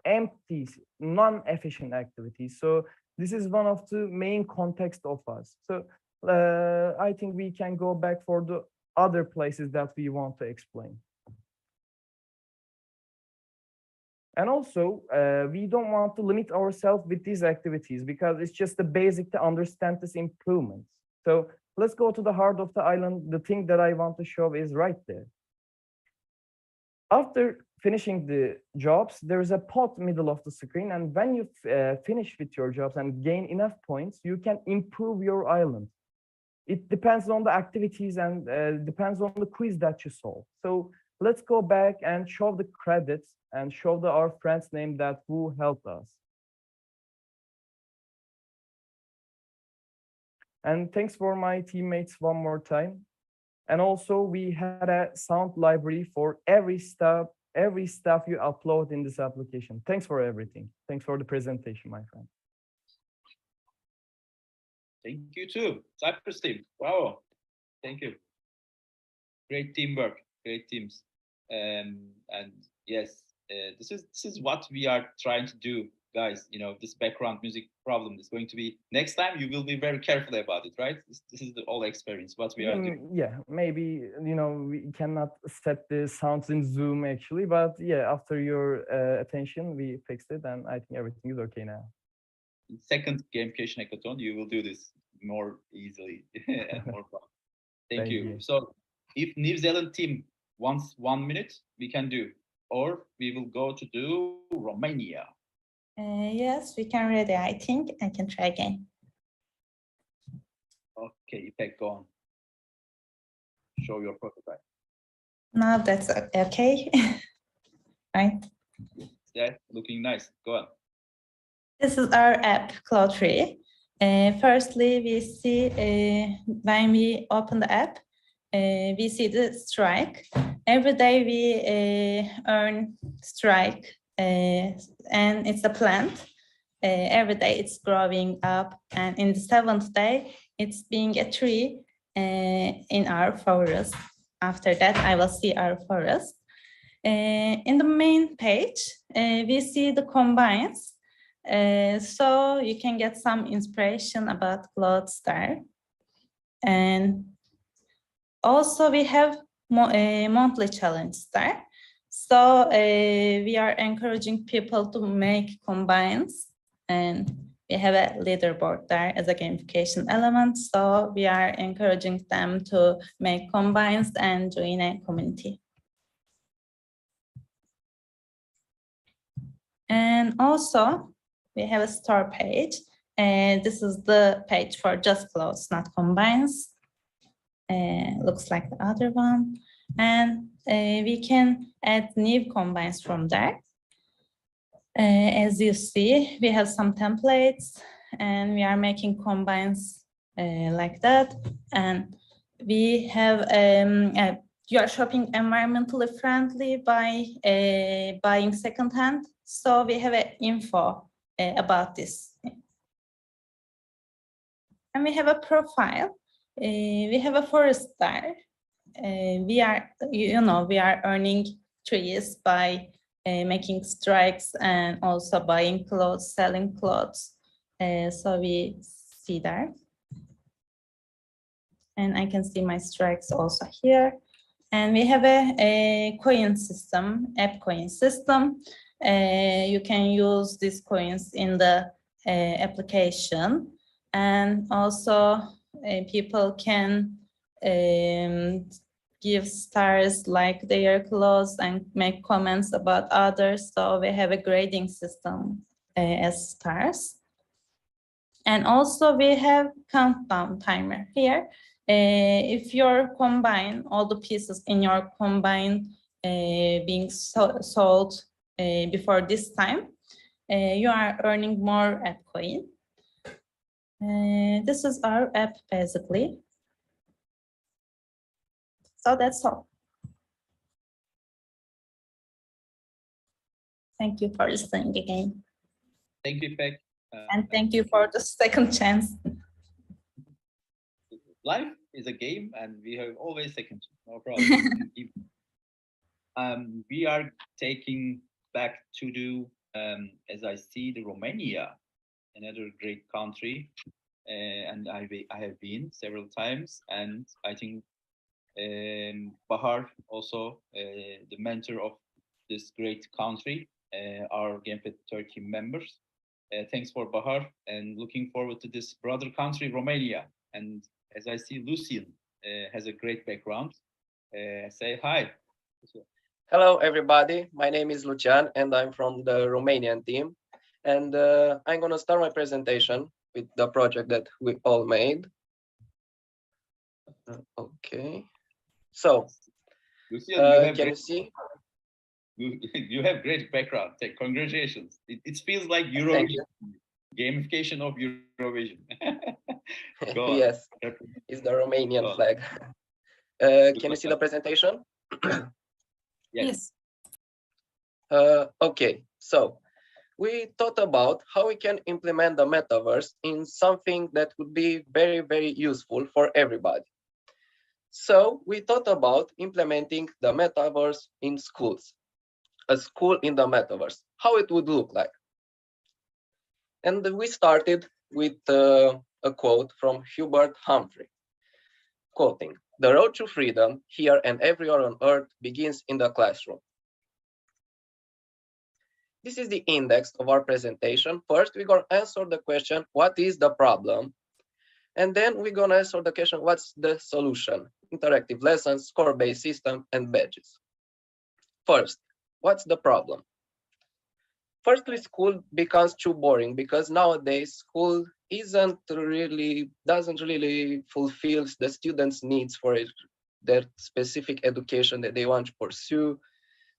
O: empty, non-efficient activities. So this is one of the main context of us. So I think we can go back for the other places that we want to explain. And also, we don't want to limit ourselves with these activities because it's just the basic to understand this improvements. So let's go to the heart of the island. The thing that I want to show is right there. After finishing the jobs, there is a pot middle of the screen. And when you finish with your jobs and gain enough points, you can improve your island. it depends on the activities and depends on the quiz that you solve. So let's go back and show the credits and show our friends' name that who helped us. And thanks for my teammates one more time. And also we had a sound library for every stuff you upload in this application. Thanks for everything. Thanks for the presentation, my friend.
A: Thank you too, Cyprus team. Bravo. Thank you. Great teamwork, great teams. And yes, this is what we are trying to do, guys. You know, this background music problem is going to be next time. You will be very careful about it, right? This is the all experience what we are doing.
O: Yeah, maybe we cannot set the sounds in Zoom actually, but yeah, after your attention, we fixed it, and I think everything is okay now.
A: Second Gamification Hackathon, you will do this more easily and more fun. Thank you. So if New Zealand team wants 1 minute, we can do, or we will go to do Romania.
N: Yes, we can ready. I think I can try again.
A: Okay, Ipek, go on. Show your prototype.
N: Now that's okay. Right.
A: Yeah, looking nice. Go on.
N: This is our app, Cloud3. Firstly, we see when we open the app, we see the strike. Every day we earn strike, and it's a plant. Every day it's growing up, and in the 7th day, it's being a tree in our forest. After that, I will see our forest. In the main page, we see the combines. So you can get some inspiration about clothes there. And also we have a monthly challenge there. So we are encouraging people to make combines, and we have a leaderboard there as a gamification element. So we are encouraging them to make combines and join a community. And also we have a store page, and this is the page for just clothes, not combines. Looks like the other one. And we can add new combines from there. As you see, we have some templates, and we are making combines like that. And we have you are shopping environmentally friendly by buying secondhand. So we have an info about this. And we have a profile. We have a forest there. We are, we are earning trees by making strikes and also buying clothes, selling clothes. So we see there. And I can see my strikes also here. And we have a coin system, app coin system. You can use these coins in the application. And also people can give stars like their clothes and make comments about others. So we have a grading system as stars. And also we have countdown timer here. If your combine, all the pieces in your combine being sold before this time, you are earning more app coin. This is our app basically. So that's all. Thank you for listening again.
A: Thank you, Peg.
N: And thank you for the second chance.
A: Life is a game, and we have always second chance, no problem. We are taking back to do, as I see, the Romania, another great country, and I have been several times, and I think Bahar also, the mentor of this great country, our GamFed Turkey members. Thanks for Bahar, and looking forward to this brother country, Romania. And as I see, Lucian has a great background. Say hi.
Q: Hello, everybody. My name is Lucian, and I'm from the Romanian team. And I'm going to start my presentation with the project that we all made. Okay. So,
A: Lucian, you have
Q: can you
A: great,
Q: see?
A: you have great background. Congratulations. It feels like
Q: Thank
A: Eurovision,
Q: you.
A: gamification of Eurovision. Go on.
Q: Yes, it's the Romanian
A: Go on.
Q: flag. Can you see the presentation?
C: Yes.
Q: Okay, so we thought about how we can implement the metaverse in something that would be very, very useful for everybody. So we thought about implementing the metaverse in schools, a school in the metaverse, how it would look like. And we started with a quote from Hubert Humphrey, quoting, "The road to freedom here and everywhere on earth begins in the classroom." This is the index of our presentation. First, we're going to answer the question, what is the problem? And then we're going to answer the question, what's the solution? Interactive lessons, score-based system, and badges. First, what's the problem? Firstly, school becomes too boring because nowadays school doesn't really fulfill the students' needs for their specific education that they want to pursue.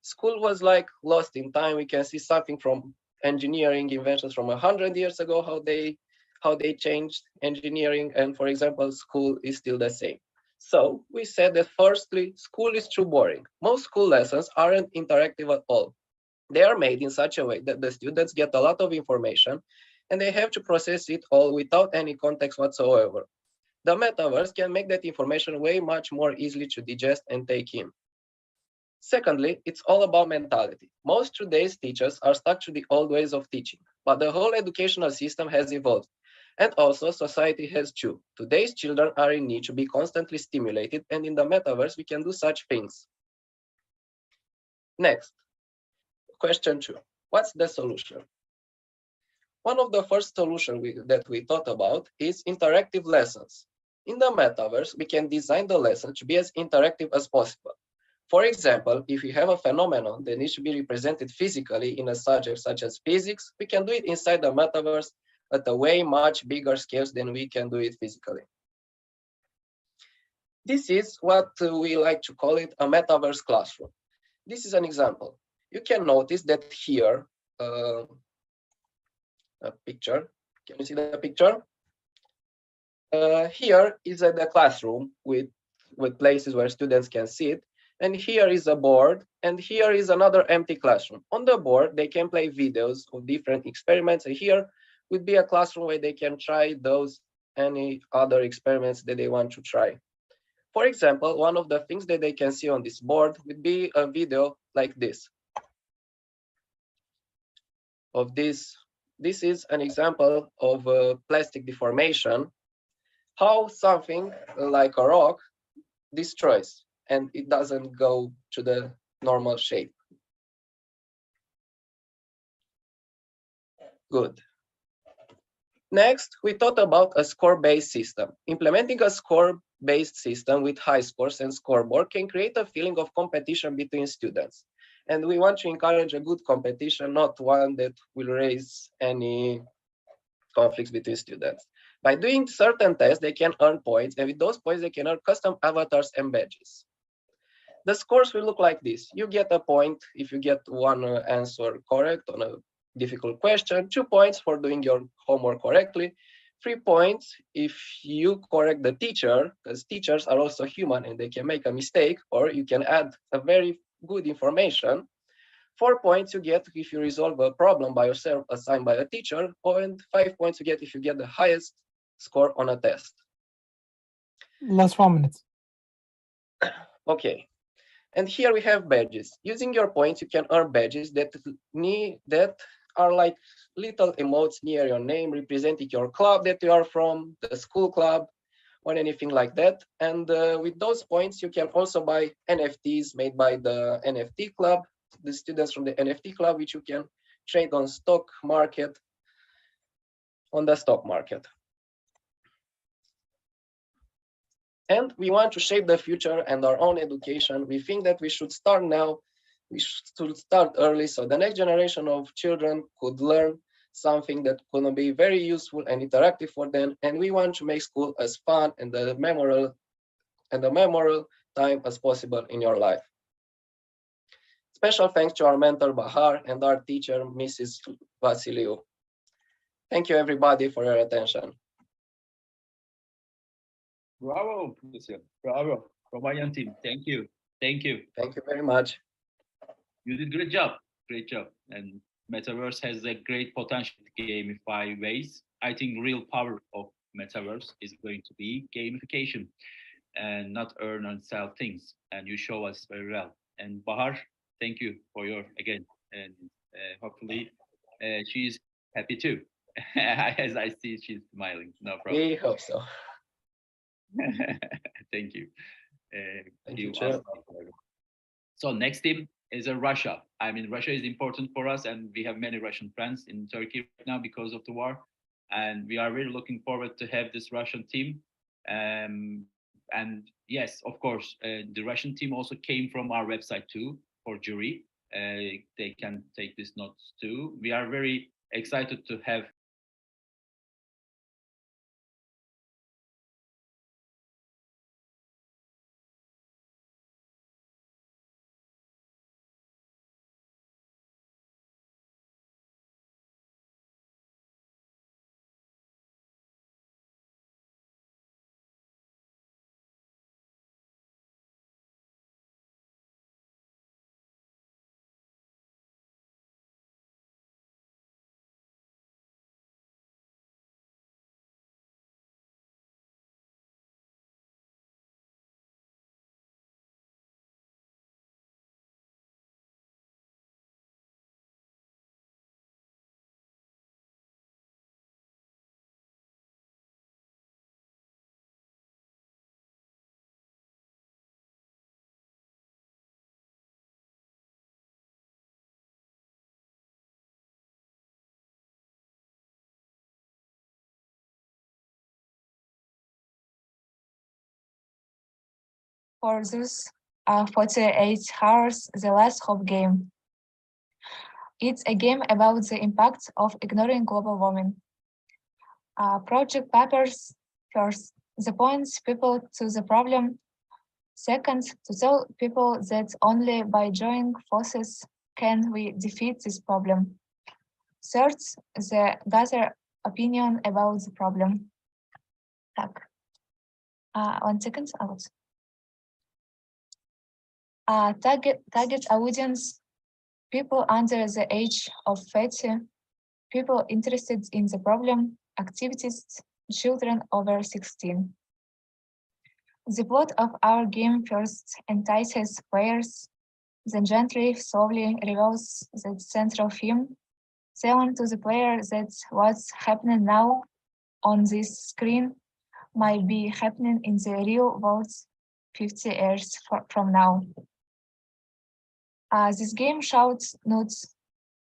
Q: School was like lost in time. We can see something from engineering inventions from 100 years ago, how they changed engineering, and for example, school is still the same. So we said that firstly, school is too boring. Most school lessons aren't interactive at all. They are made in such a way that the students get a lot of information and they have to process it all without any context whatsoever. The metaverse can make that information way much more easily to digest and take in. Secondly, it's all about mentality. Most today's teachers are stuck to the old ways of teaching, but the whole educational system has evolved. And also society has too. Today's children are in need to be constantly stimulated, and in the metaverse, we can do such things. Next, question 2. What's the solution? One of the first solutions that we thought about is interactive lessons. In the metaverse, we can design the lesson to be as interactive as possible. For example, if we have a phenomenon that needs to be represented physically in a subject such as physics, we can do it inside the metaverse at a way much bigger scales than we can do it physically. This is what we like to call it a metaverse classroom. This is an example. You can notice that here, a picture. Can you see the picture? Here is the classroom with places where students can sit. And here is a board, and here is another empty classroom. On the board, they can play videos of different experiments, and here would be a classroom where they can try any other experiments that they want to try. For example, one of the things that they can see on this board would be a video like this. This is an example of plastic deformation, how something like a rock destroys and it doesn't go to the normal shape. Good. Next, we thought about a score-based system. Implementing a score-based system with high scores and scoreboard can create a feeling of competition between students. And we want to encourage a good competition, not one that will raise any conflicts between students. By doing certain tests, they can earn points, and with those points, they can earn custom avatars and badges. The scores will look like this. You get a point if you get one answer correct on a difficult question, 2 points for doing your homework correctly, 3 points if you correct the teacher, because teachers are also human and they can make a mistake, or you can add a very good information. 4 points you get if you resolve a problem by yourself assigned by a teacher, and 5 points you get if you get the highest score on a test.
B: Last 1 minute.
Q: Okay. And here we have badges. Using your points, you can earn badges that are like little emotes near your name, representing your club that you are from, the school club, or anything like that. And with those points, you can also buy NFTs made by the NFT club, the students from the NFT club, which you can trade on the stock market. And we want to shape the future and our own education. We think that we should start now. We should start early so the next generation of children could learn something that could be very useful and interactive for them. And we want to make school as fun and memorable and a memorable time as possible in your life. Special thanks to our mentor Bahar and our teacher Mrs. Vasiliou. Thank you everybody for your attention.
A: Bravo, Lucia. Bravo. Romanian team. Thank you. Thank you.
Q: Thank you very much.
A: You did great job. Great job. And Metaverse has a great potential to gamify ways. I think real power of Metaverse is going to be gamification and not earn and sell things. And you show us very well. And Bahar, thank you for your, again, and hopefully she's happy too. As I see, she's smiling. No problem.
Q: We hope so.
A: Thank you.
Q: Thank you, Chair.
A: So next team is Russia. I mean, Russia is important for us, and we have many Russian friends in Turkey right now because of the war. And we are really looking forward to have this Russian team. And yes, of course, the Russian team also came from our website too for jury. They can take these notes too. We are very excited to have
R: for this 48 hours, the last hope game. It's a game about the impact of ignoring global warming. Project papers, first, the points people to the problem. Second, to tell people that only by joining forces can we defeat this problem. Third, the gather opinion about the problem. Так. 1 second, out. Target audience, people under the age of 30, people interested in the problem, activities, children over 16. The plot of our game first entices players, then gently, slowly reveals the central theme, telling to the player that what's happening now on this screen might be happening in the real world 50 years from now. This game shouts notes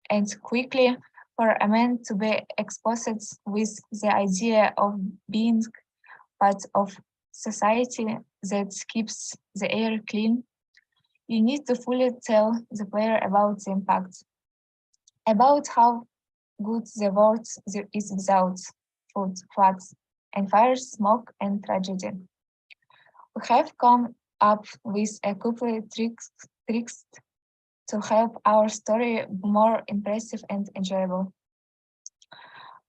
R: and quickly for a man to be exposed with the idea of being part of society that keeps the air clean. You need to fully tell the player about the impact, about how good the world is without food, floods, and fires, smoke, and tragedy. We have come up with a couple of tricks to help our story be more impressive and enjoyable.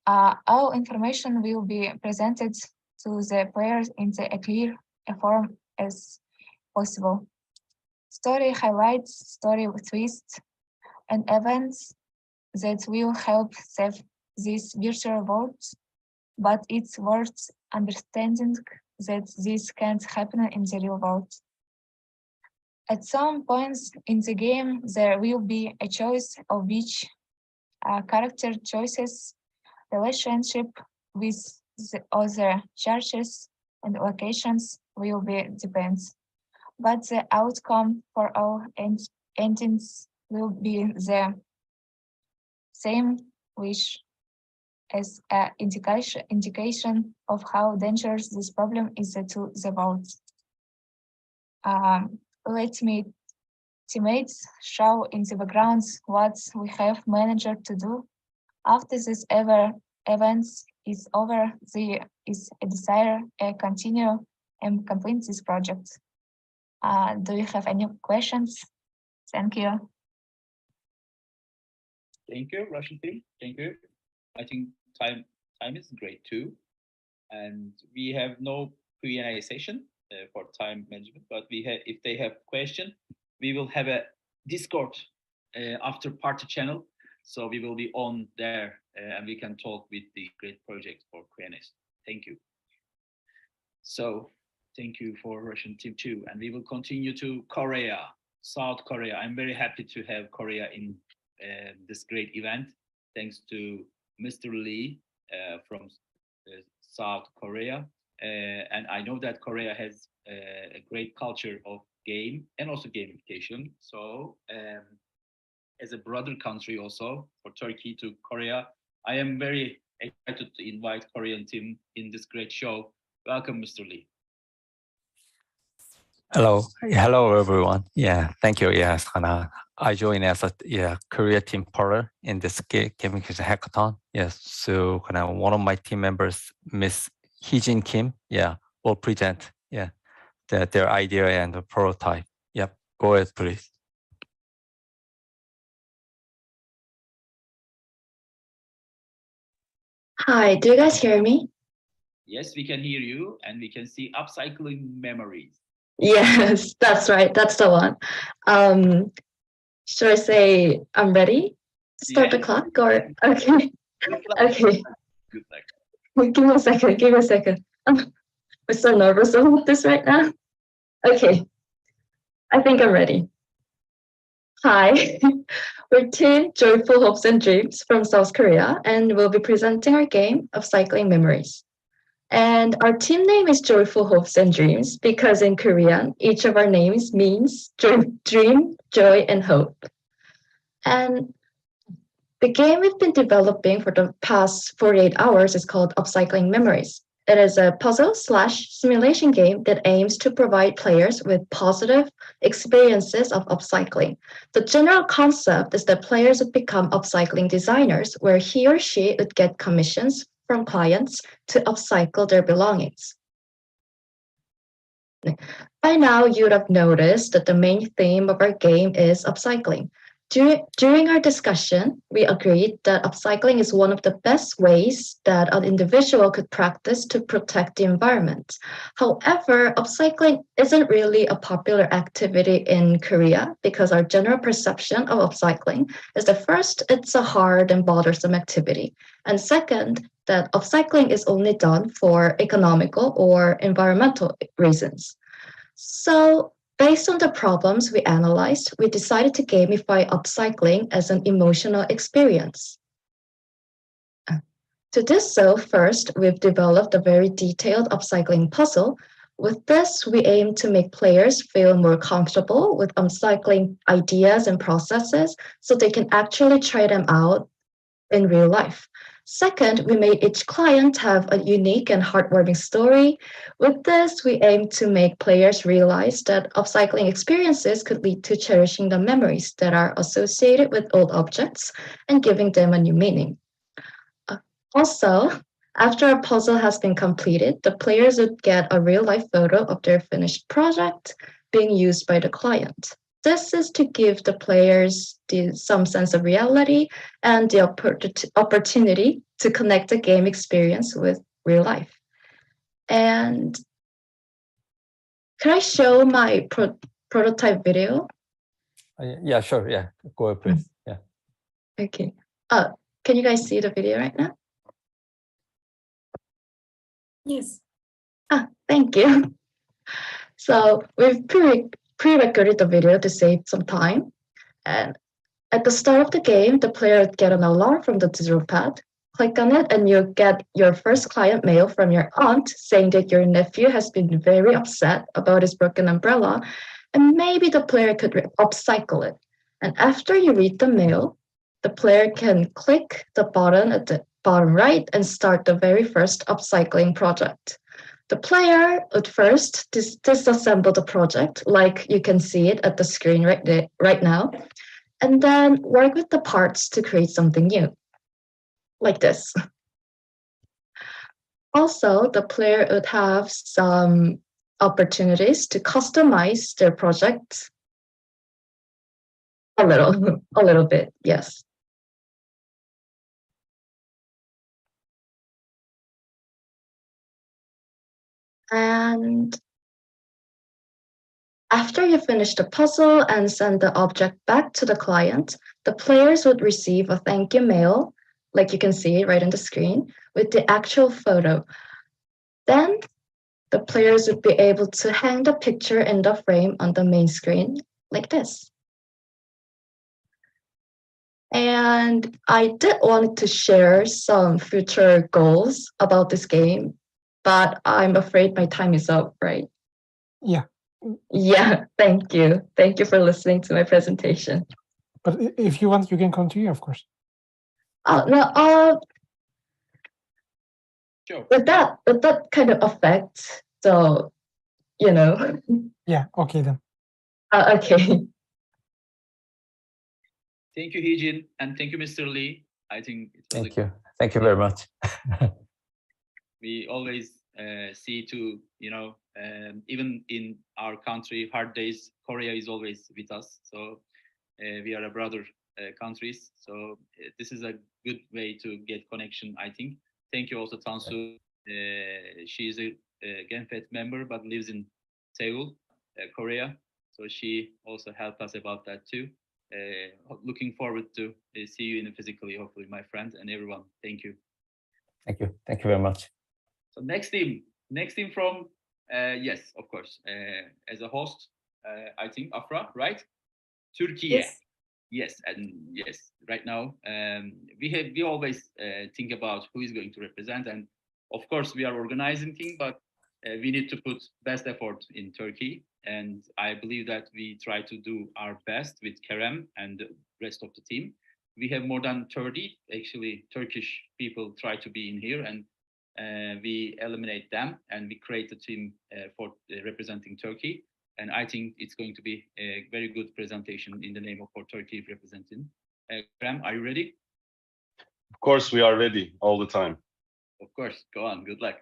R: All information will be presented to the players in a clear form as possible. Story highlights, story twists, and events that will help save this virtual world, but it's worth understanding that this can't happen in the real world. At some points in the game, there will be a choice of which character choices relationship with the other churches and locations will be depends. But the outcome for all endings will be the same, which as an indication of how dangerous this problem is to the world. Let me teammates show in the background what we have managed to do. After this event is over, there is a desire to continue and complete this project. Do you have any questions? Thank you.
A: Thank you, Russian team. Thank you. I think time is great too, and we have no Q&A session for time management. But we have, if they have question, we will have a Discord after party channel, so we will be on there and we can talk with the great project for Q&As. Thank you. So thank you for Russian team too, and we will continue to Korea, South Korea. I'm very happy to have Korea in this great event. Thanks to Mr. Lee from South Korea. And I know that Korea has a great culture of game and also gamification. So as a brother country also for Turkey to Korea, I am very excited to invite Korean team in this great show. Welcome, Mr. Lee.
S: Hello everyone. Yeah, thank you. Yes, I joined as a Korea team partner in this Gamification Hackathon. Yes, so one of my team members, Miss Hee-jin Kim, will present their idea and the prototype. Yep, go ahead, please.
T: Hi, do you guys hear me?
A: Yes, we can hear you and we can see upcycling memories.
T: Yes, that's right. That's the one. Should I say I'm ready to start the clock or okay? Okay.
A: Good luck.
T: Give me a second. Give me a second. I'm so nervous about this right now. Okay. I think I'm ready. Hi, we're Team Joyful Hopes and Dreams from South Korea, and we'll be presenting our game of Cycling Memories. And our team name is Joyful Hopes and Dreams because in Korean, each of our names means dream, joy, and hope. And the game we've been developing for the past 48 hours is called Upcycling Memories. It is a puzzle/simulation game that aims to provide players with positive experiences of upcycling. The general concept is that players would become upcycling designers, where he or she would get commissions from clients to upcycle their belongings. By now, you would have noticed that the main theme of our game is upcycling. During our discussion, we agreed that upcycling is one of the best ways that an individual could practice to protect the environment. However, upcycling isn't really a popular activity in Korea because our general perception of upcycling is that first, it's a hard and bothersome activity, and second, that upcycling is only done for economical or environmental reasons. So, based on the problems we analyzed, we decided to gamify upcycling as an emotional experience. To do so, first, we've developed a very detailed upcycling puzzle. With this, we aim to make players feel more comfortable with upcycling ideas and processes so they can actually try them out in real life. Second, we made each client have a unique and heartwarming story. With this, we aim to make players realize that upcycling experiences could lead to cherishing the memories that are associated with old objects and giving them a new meaning. Also, after a puzzle has been completed, the players would get a real-life photo of their finished project being used by the client. This is to give the players some sense of reality and the opportunity to connect the game experience with real life. And can I show my prototype video?
S: Yeah, sure. Yeah, go ahead, please. Yeah.
T: Okay. Can you guys see the video right now?
C: Yes.
T: Thank you. So we've pre-recorded the video to save some time. And at the start of the game, the player would get an alarm from the digital pad. Click on it and you get your first client mail from your aunt saying that your nephew has been very upset about his broken umbrella and maybe the player could upcycle it. And after you read the mail, the player can click the button at the bottom right and start the very first upcycling project. The player would first disassemble the project, like you can see it at the screen right now, and then work with the parts to create something new, like this. Also, the player would have some opportunities to customize their projects a little, a little bit, yes. And after you finish the puzzle and send the object back to the client, the players would receive a thank you mail, like you can see right on the screen, with the actual photo. Then the players would be able to hang the picture in the frame on the main screen, like this. And I did want to share some future goals about this game, but I'm afraid my time is up, right?
B: Yeah.
T: Yeah, thank you. Thank you for listening to my presentation.
B: But if you want, you can continue, of course.
T: No,
A: Sure.
T: with that kind of effect, so, you know.
B: Yeah, okay then.
T: Okay.
A: Thank you, Heejin, and thank you, Mr. Lee. I think it was
S: Thank you. Thank you very much.
A: we always see to, even in our country, hard days, Korea is always with us. So we are a brother countries. So this is a good way to get connection, I think. Thank you also, Tansu. She is a GamFed member, but lives in Seoul, Korea. So she also helped us about that too. Looking forward to see you in physically, hopefully, my friend and everyone. Thank you.
S: Thank you. Thank you very much.
A: So next team from, yes, of course, as a host, I think Afra, right? Turkey.
I: Yes.
A: Yes, and yes, right now we always think about who is going to represent, and of course we are organizing thing, but we need to put best effort in Turkey, and I believe that we try to do our best with Kerem and the rest of the team. We have more than 30 actually Turkish people try to be in here, and we eliminate them and we create a team for representing Turkey. And I think it's going to be a very good presentation in the name of for Turkey representing. Kerem, are you ready?
U: Of course, we are ready all the time.
A: Of course, go on. Good luck,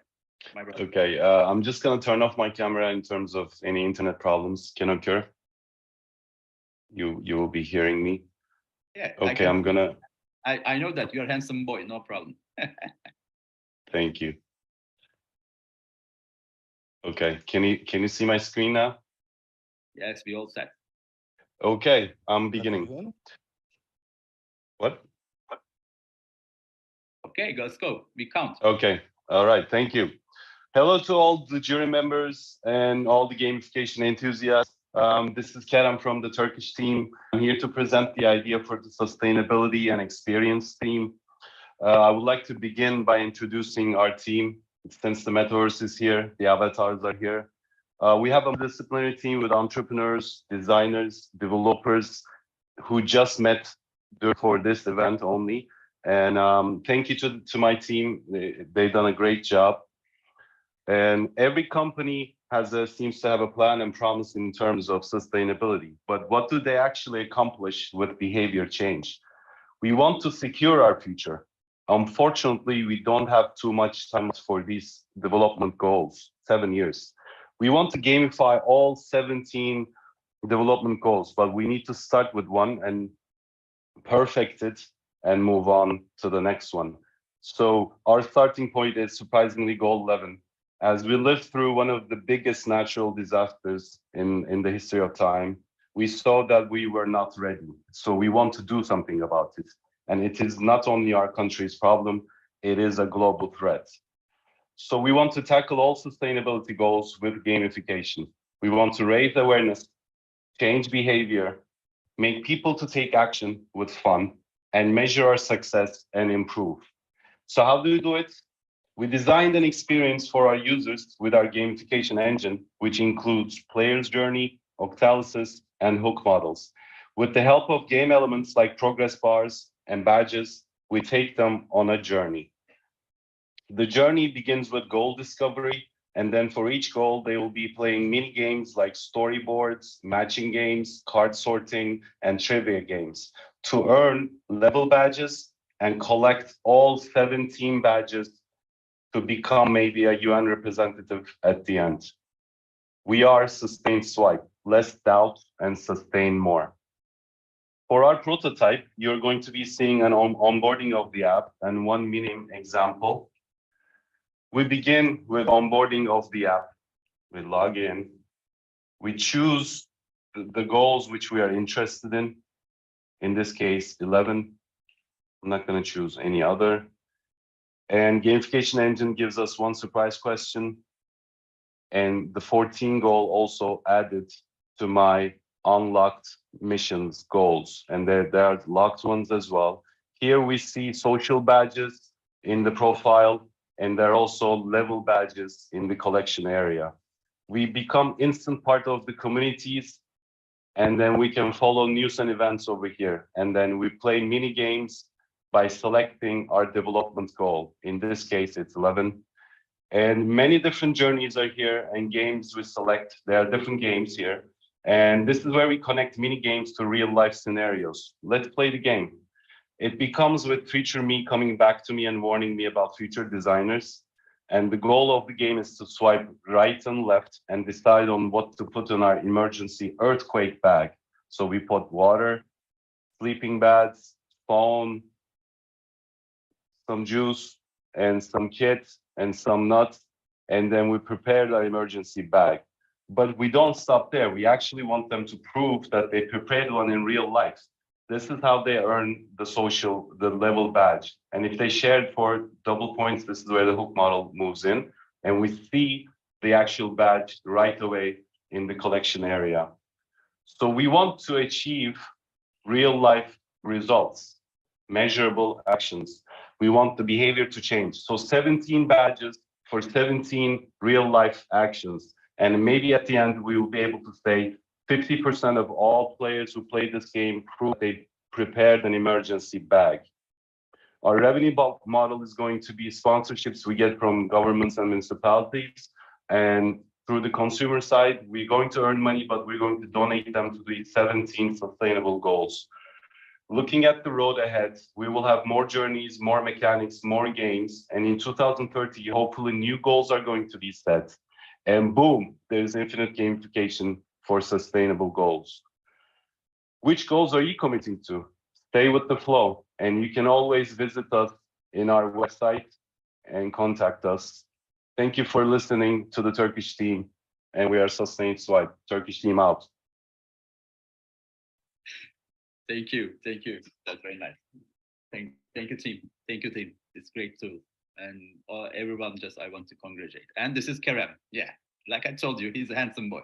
A: my brother.
U: Okay, I'm just gonna turn off my camera in terms of any internet problems can occur. You will be hearing me.
A: Yeah.
U: Okay, I'm gonna.
A: I know that you're a handsome boy. No problem.
U: Thank you. Okay, can you see my screen now?
A: Yes, we all set.
U: Okay, I'm beginning. What?
A: Okay, let's go. We count.
U: Okay, all right, thank you. Hello to all the jury members and all the gamification enthusiasts. This is Kerem from the Turkish team. I'm here to present the idea for the sustainability and experience team. I would like to begin by introducing our team. Since the metaverse is here, the avatars are here. We have a disciplinary team with entrepreneurs, designers, developers who just met for this event only. And thank you to my team. They've done a great job. And every company seems to have a plan and promise in terms of sustainability. But what do they actually accomplish with behavior change? We want to secure our future. Unfortunately, we don't have too much time for these development goals, 7 years. We want to gamify all 17 development goals, but we need to start with one and perfect it and move on to the next one. So our starting point is surprisingly goal 11. As we lived through one of the biggest natural disasters in the history of time, we saw that we were not ready. So we want to do something about it. And it is not only our country's problem, it is a global threat. So we want to tackle all sustainability goals with gamification. We want to raise awareness, change behavior, make people to take action with fun, and measure our success and improve. So how do we do it? We designed an experience for our users with our gamification engine, which includes player's journey, octalysis, and hook models. With the help of game elements like progress bars and badges, we take them on a journey. The journey begins with goal discovery, and then for each goal, they will be playing mini games like storyboards, matching games, card sorting, and trivia games to earn level badges and collect all 17 badges to become maybe a UN representative at the end. We are Sustain Swipe, less doubt and sustain more. For our prototype, you're going to be seeing an onboarding of the app and one mini example. We begin with onboarding of the app. We log in. We choose the goals which we are interested in. In this case, 11. I'm not going to choose any other. And gamification engine gives us one surprise question. And the 14 goal also added to my unlocked missions goals. And there are locked ones as well. Here we see social badges in the profile, and there are also level badges in the collection area. We become instant part of the communities, and then we can follow news and events over here. And then we play mini games by selecting our development goal. In this case, it's 11. And many different journeys are here and games we select. There are different games here. And this is where we connect mini games to real life scenarios. Let's play the game. It becomes with future me coming back to me and warning me about future designers. And the goal of the game is to swipe right and left and decide on what to put in our emergency earthquake bag. So we put water, sleeping bags, phone, some juice, and some kits, and some nuts, and then we prepared our emergency bag. But we don't stop there. We actually want them to prove that they prepared one in real life. This is how they earn the level badge. And if they shared for double points, this is where the hook model moves in. And we see the actual badge right away in the collection area. So we want to achieve real life results, measurable actions. We want the behavior to change. So 17 badges for 17 real life actions. And maybe at the end, we will be able to say 50% of all players who play this game prove they prepared an emergency bag. Our revenue model is going to be sponsorships we get from governments and municipalities. And through the consumer side, we're going to earn money, but we're going to donate them to the 17 sustainable goals. Looking at the road ahead, we will have more journeys, more mechanics, more games. And in 2030, hopefully new goals are going to be set. And boom, there's infinite gamification for sustainable goals. Which goals are you committing to? Stay with the flow. And you can always visit us in our website and contact us. Thank you for listening to the Turkish team. And we are Sustain Swipe. Turkish team out.
A: Thank you. That's very nice. Thank you, team. Thank you, team. It's great too. And everyone, I want to congratulate. And this is Kerem. Yeah, like I told you, he's a handsome boy.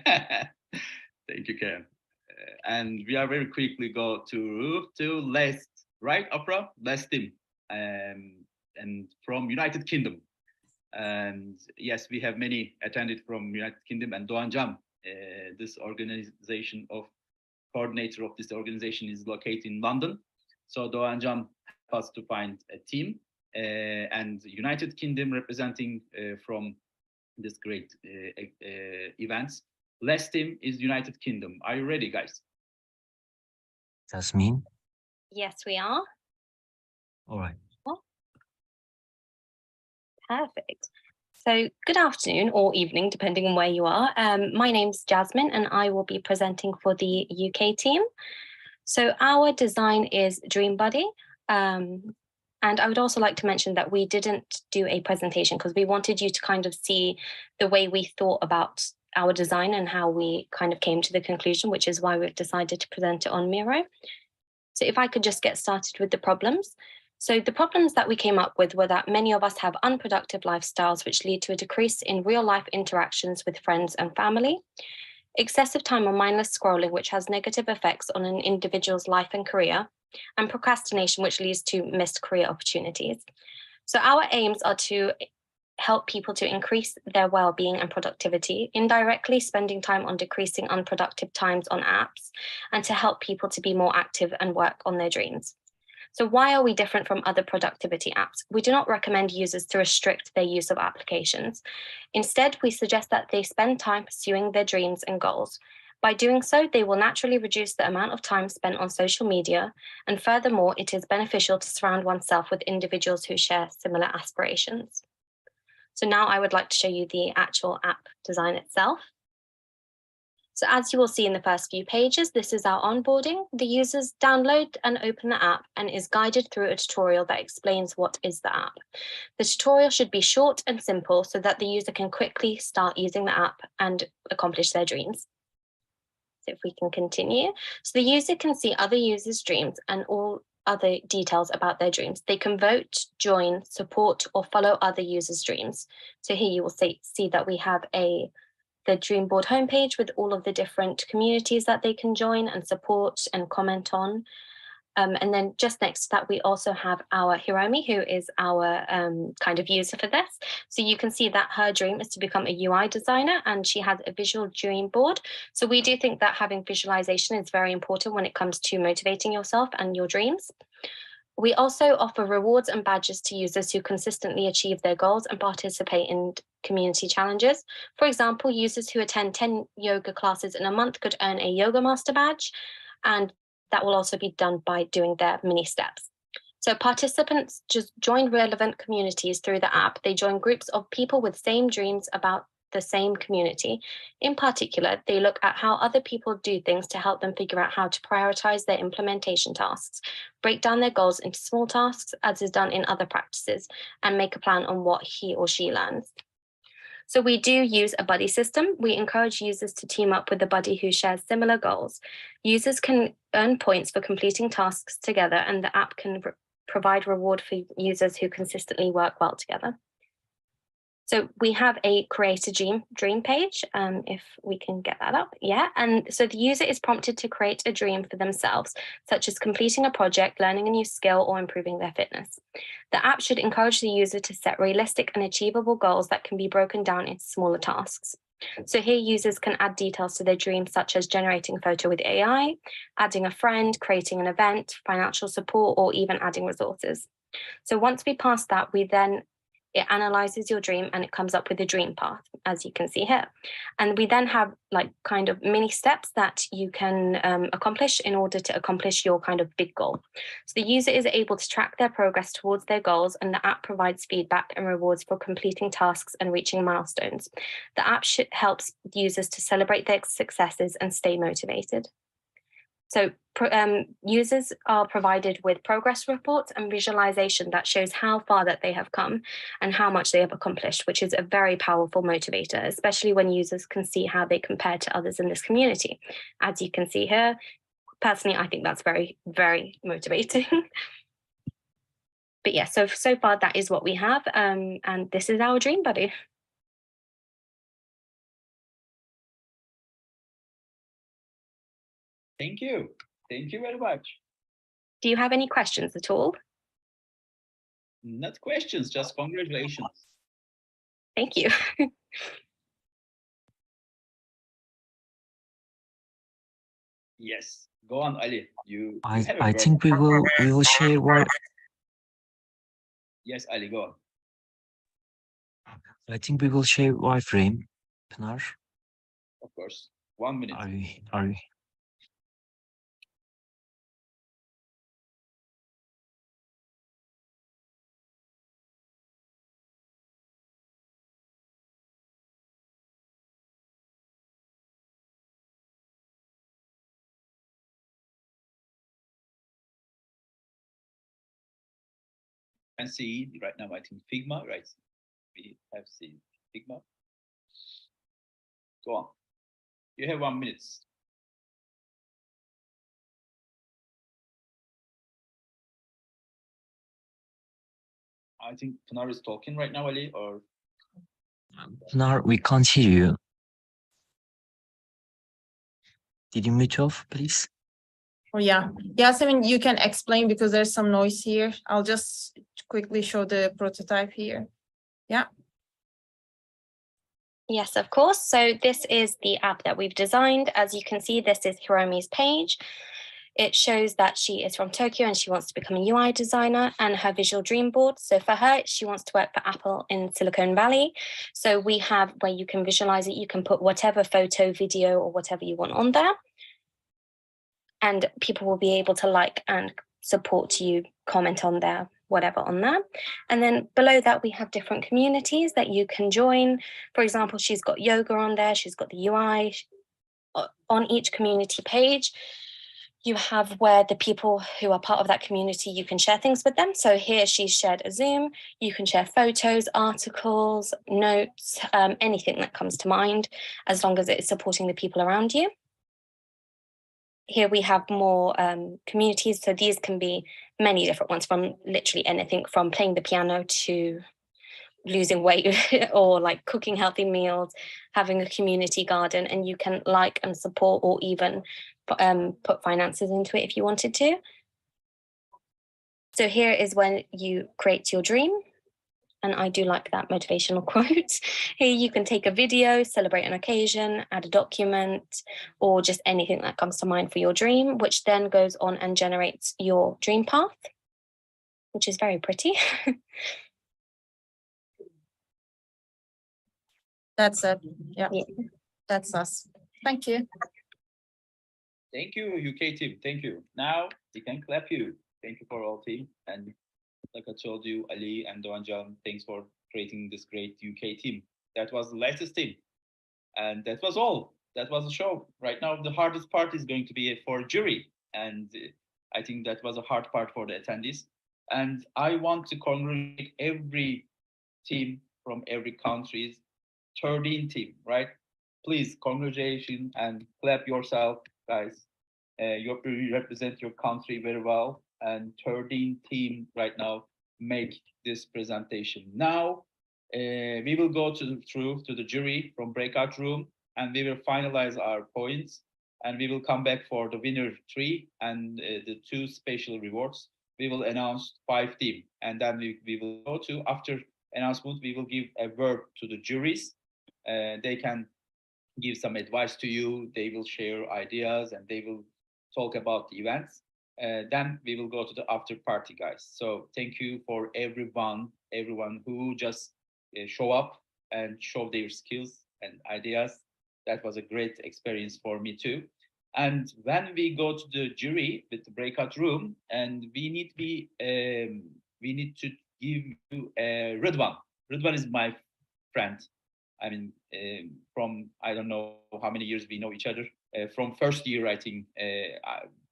A: Thank you, Kerem. And we are very quickly go to last, right, Afra? Last team. And from United Kingdom. And yes, we have many attended from United Kingdom, and Doğan Cam, this organization of coordinator of this organization is located in London. So Doğan Cam helped us to find a team, and United Kingdom representing from this great events. Last team is United Kingdom. Are you ready, guys?
E: Jasmine?
V: Yes, we are.
E: All right.
V: Perfect. So good afternoon or evening, depending on where you are. My name's Jasmine, and I will be presenting for the UK team. So our design is Dream Buddy. And I would also like to mention that we didn't do a presentation because we wanted you to kind of see the way we thought about our design and how we kind of came to the conclusion, which is why we've decided to present it on Miro. So if I could just get started with the problems. So the problems that we came up with were that many of us have unproductive lifestyles, which lead to a decrease in real life interactions with friends and family, excessive time on mindless scrolling, which has negative effects on an individual's life and career, and procrastination, which leads to missed career opportunities. So our aims are to help people to increase their well-being and productivity, indirectly spending time on decreasing unproductive times on apps, and to help people to be more active and work on their dreams. So why are we different from other productivity apps? We do not recommend users to restrict their use of applications. Instead, we suggest that they spend time pursuing their dreams and goals. By doing so, they will naturally reduce the amount of time spent on social media, and furthermore, it is beneficial to surround oneself with individuals who share similar aspirations. So now I would like to show you the actual app design itself. So as you will see in the first few pages, this is our onboarding. The users download and open the app and is guided through a tutorial that explains what is the app. The tutorial should be short and simple so that the user can quickly start using the app and accomplish their dreams. So if we can continue. So the user can see other users' dreams and all other details about their dreams. They can vote, join, support, or follow other users' dreams. So here you will see that we have the dream board homepage with all of the different communities that they can join and support and comment on. And then just next to that, we also have our Hiromi, who is our kind of user for this. So you can see that her dream is to become a UI designer, and she has a visual dream board. So we do think that having visualization is very important when it comes to motivating yourself and your dreams. We also offer rewards and badges to users who consistently achieve their goals and participate in community challenges. For example, users who attend 10 yoga classes in a month could earn a Yoga Master badge, and that will also be done by doing their mini steps. So participants just join relevant communities through the app. They join groups of people with same dreams about the same community. In particular, they look at how other people do things to help them figure out how to prioritize their implementation tasks, break down their goals into small tasks, as is done in other practices, and make a plan on what he or she learns. So we do use a buddy system. We encourage users to team up with a buddy who shares similar goals. Users can earn points for completing tasks together, and the app can provide reward for users who consistently work well together. So we have a create a dream page, if we can get that up. Yeah, and so the user is prompted to create a dream for themselves, such as completing a project, learning a new skill, or improving their fitness. The app should encourage the user to set realistic and achievable goals that can be broken down into smaller tasks. So here users can add details to their dreams, such as generating a photo with AI, adding a friend, creating an event, financial support, or even adding resources. So once we pass that, it analyzes your dream and it comes up with a dream path, as you can see here. And we then have like kind of mini steps that you can accomplish in order to accomplish your kind of big goal. So the user is able to track their progress towards their goals, and the app provides feedback and rewards for completing tasks and reaching milestones. The app helps users to celebrate their successes and stay motivated. So users are provided with progress reports and visualization that shows how far that they have come and how much they have accomplished, which is a very powerful motivator, especially when users can see how they compare to others in this community. As you can see here, personally, I think that's very, very motivating. But yeah, so far that is what we have, and this is our dream buddy.
A: Thank you. Thank you very much.
V: Do you have any questions at all?
A: Not questions, just congratulations.
V: Thank you.
A: Yes, go on, Ali. You
E: I
A: have a word.
E: think we will share what
A: Yes, Ali, go on.
E: I think we will share wireframe, Pınar.
A: Of course. 1 minute.
E: Are we?
A: Can see right now, I think Figma, right? We have seen Figma. Go on. You have 1 minute. I think Pınar is talking right now, Ali, or?
E: Pınar, we can't hear you. Did you mute off, please?
D: Oh, yeah. Yasemin, you can explain because there's some noise here. I'll just quickly show the prototype here. Yeah.
V: Yes, of course. So this is the app that we've designed. As you can see, this is Hiromi's page. It shows that she is from Tokyo and she wants to become a UI designer, and her visual dream board. So for her, she wants to work for Apple in Silicon Valley. So we have where you can visualize it. You can put whatever photo, video, or whatever you want on there. And people will be able to like and support you, comment on there, whatever on there. And then below that, we have different communities that you can join. For example, she's got yoga on there. She's got the UI on each community page, you have where the people who are part of that community, you can share things with them. So here she's shared a Zoom, you can share photos, articles, notes, anything that comes to mind, as long as it's supporting the people around you. Here we have more communities. So these can be many different ones, from literally anything from playing the piano to losing weight or like cooking healthy meals, having a community garden, and you can like and support or even put finances into it if you wanted to. So here is when you create your dream. And I do like that motivational quote. Here you can take a video, celebrate an occasion, add a document, or just anything that comes to mind for your dream, which then goes on and generates your dream path, which is very pretty.
D: That's it. Yeah, that's us. Thank you.
A: Thank you, UK team. Thank you. Now we can clap you. Thank you for all team. And like I told you, Ali and Doğancan, thanks for creating this great UK team. That was the latest team. And that was all. That was the show. Right now, the hardest part is going to be for jury. And I think that was a hard part for the attendees. And I want to congratulate every team from every country's 13 team, right? Please, congratulations and clap yourself, guys. You represent your country very well. And 13 team right now make this presentation. Now, we will go through to the jury from breakout room, and we will finalize our points, and we will come back for the winner 3 and the 2 special rewards. We will announce 5 team, and then we will go to, after announcement, we will give a word to the juries. They can give some advice to you, they will share ideas, and they will talk about the events. Then we will go to the after party, guys. So thank you for everyone who just show up and show their skills and ideas. That was a great experience for me too. And when we go to the jury with the breakout room, and we need to give you Ridwan. Ridwan is my friend. I mean, from I don't know how many years we know each other. From first year, I think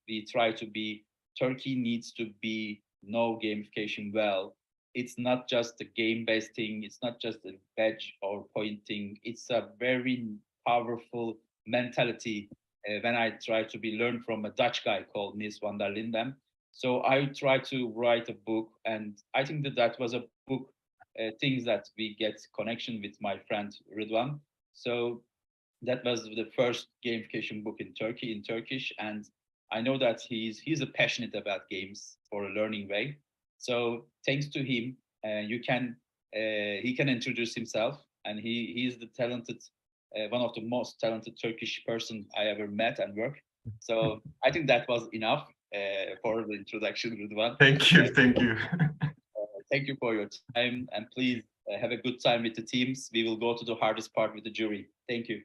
A: we try to be. Turkey needs to be know gamification well. It's not just a game-based thing. It's not just a badge or point thing. It's a very powerful mentality. When I try to be learned from a Dutch guy called Niels van der Linden. So I try to write a book, and I think that was a book, things that we get connection with my friend Ridwan. So that was the first gamification book in Turkey, in Turkish, and I know that he's a passionate about games for a learning way. So thanks to him, he can introduce himself, and he is the talented, one of the most talented Turkish person I ever met and worked. So I think that was enough for the introduction, Ridwan.
U: Thank you, thank you.
A: Thank you for your time, and please have a good time with the teams. We will go to the hardest part with the jury. Thank you.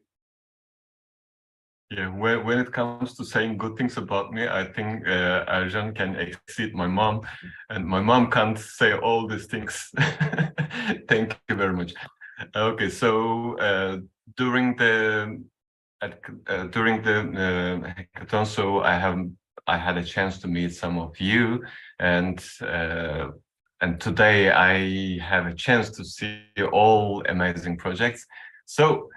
U: Yeah, when it comes to saying good things about me, I think Ercan can exceed my mom, and my mom can't say all these things. Thank you very much. Okay, so during the hackathon, so I had a chance to meet some of you, and today I have a chance to see all amazing projects. So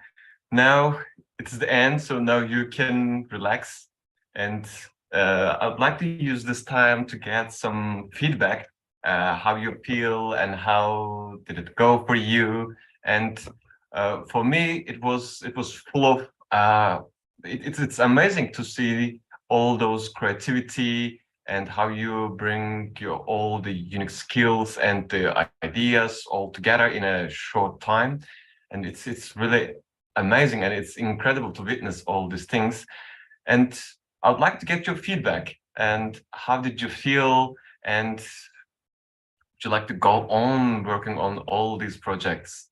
U: now it's the end, so now you can relax, and I'd like to use this time to get some feedback, how you feel and how did it go for you. And for me, it was full of it's amazing to see all those creativity and how you bring all the unique skills and the ideas all together in a short time, and it's really amazing, and it's incredible to witness all these things. And I'd like to get your feedback, and how did you feel, and would you like to go on working on all these projects?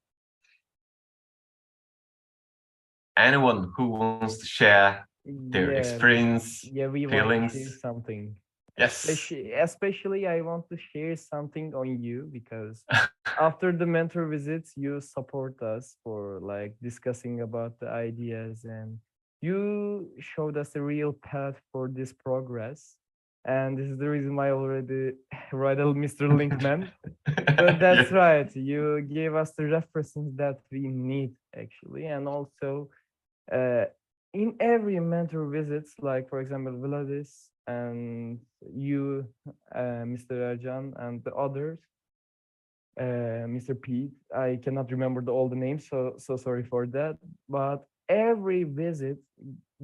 U: Anyone who wants to share their experience,
O: we
U: feelings?
O: want to share something.
U: Yes.
O: Especially I want to share something on you, because after the mentor visits, you support us for like discussing about the ideas, and You showed us a real path for this progress. And this is the reason why I already write Mr. Linkman. So that's right. You gave us the references that we need actually. And also in every mentor visits, like for example, Vladis and you, Mr. Ercan and the others, Mr. Pete, I cannot remember all the names, so sorry for that. But every visit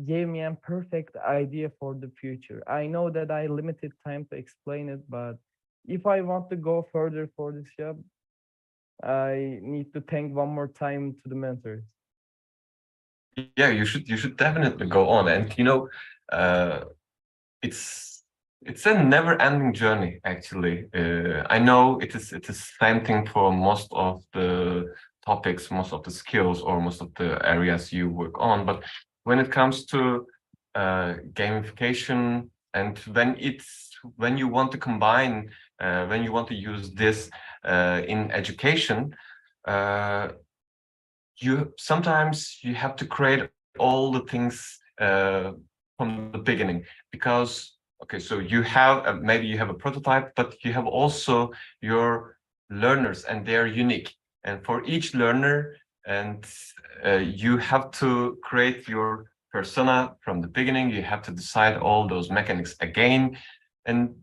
O: gave me a perfect idea for the future. I know that I limited time to explain it, but if I want to go further for this job, I need to thank one more time to the mentors.
F: Yeah, you should definitely go on. And you know, it's a never-ending journey. Actually, I know it is same thing for most of the topics, most of the skills, or most of the areas you work on. But when it comes to gamification, and when you want to combine, when you want to use this in education, sometimes you have to create all the things from the beginning, because okay, so you have maybe you have a prototype, but you have also your learners, and they are unique, and for each learner, and you have to create your persona from the beginning. You have to decide all those mechanics again, and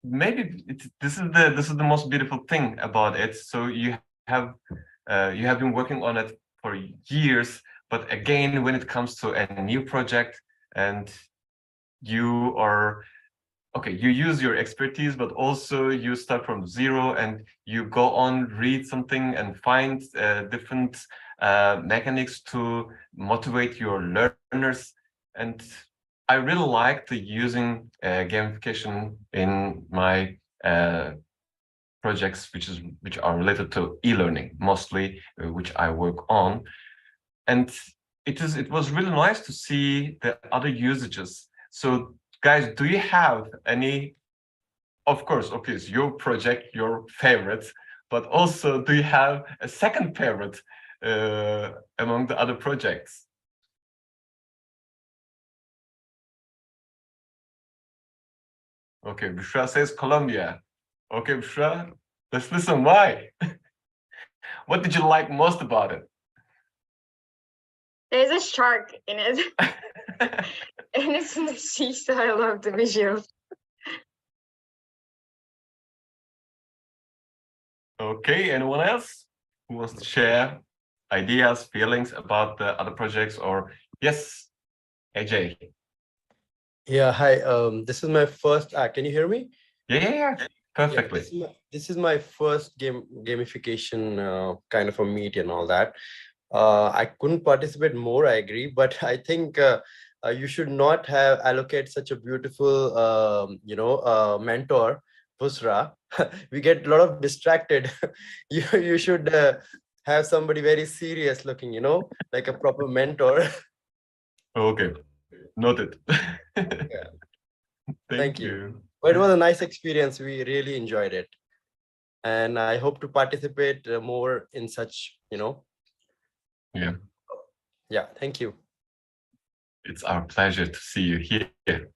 F: maybe this is the most beautiful thing about it. So you have been working on it for years, but again, when it comes to a new project, and you are okay, you use your expertise, but also you start from zero, and you go on, read something, and find different mechanics to motivate your learners. And I really like the using gamification in my projects, which are related to e-learning mostly, which I work on. And it was really nice to see the other usages. So guys, do you have any, of course, okay, it's your project, your favorite, but also do you have a second favorite among the other projects? Okay, Bushra says Colombia. Okay, Bushra, let's listen. Why? What did you like most about it?
G: There's a shark in it. And it's in the sea, so I love the visual.
F: Okay, anyone else who wants to share ideas, feelings about the other projects? Or yes, AJ.
W: Yeah, hi. This is my first. Can you hear me?
F: Yeah, perfectly.
W: Yeah, this is my first gamification kind of a meet and all that. I couldn't participate more, I agree, but I think you should not have allocate such a beautiful, mentor, Busra. We get a lot of distracted. You should have somebody very serious looking, like a proper mentor.
F: Okay, noted.
W: Yeah.
F: Thank you.
W: But it was a nice experience. We really enjoyed it. And I hope to participate more in such,
F: Yeah.
W: Yeah, thank you.
F: It's our pleasure to see you here.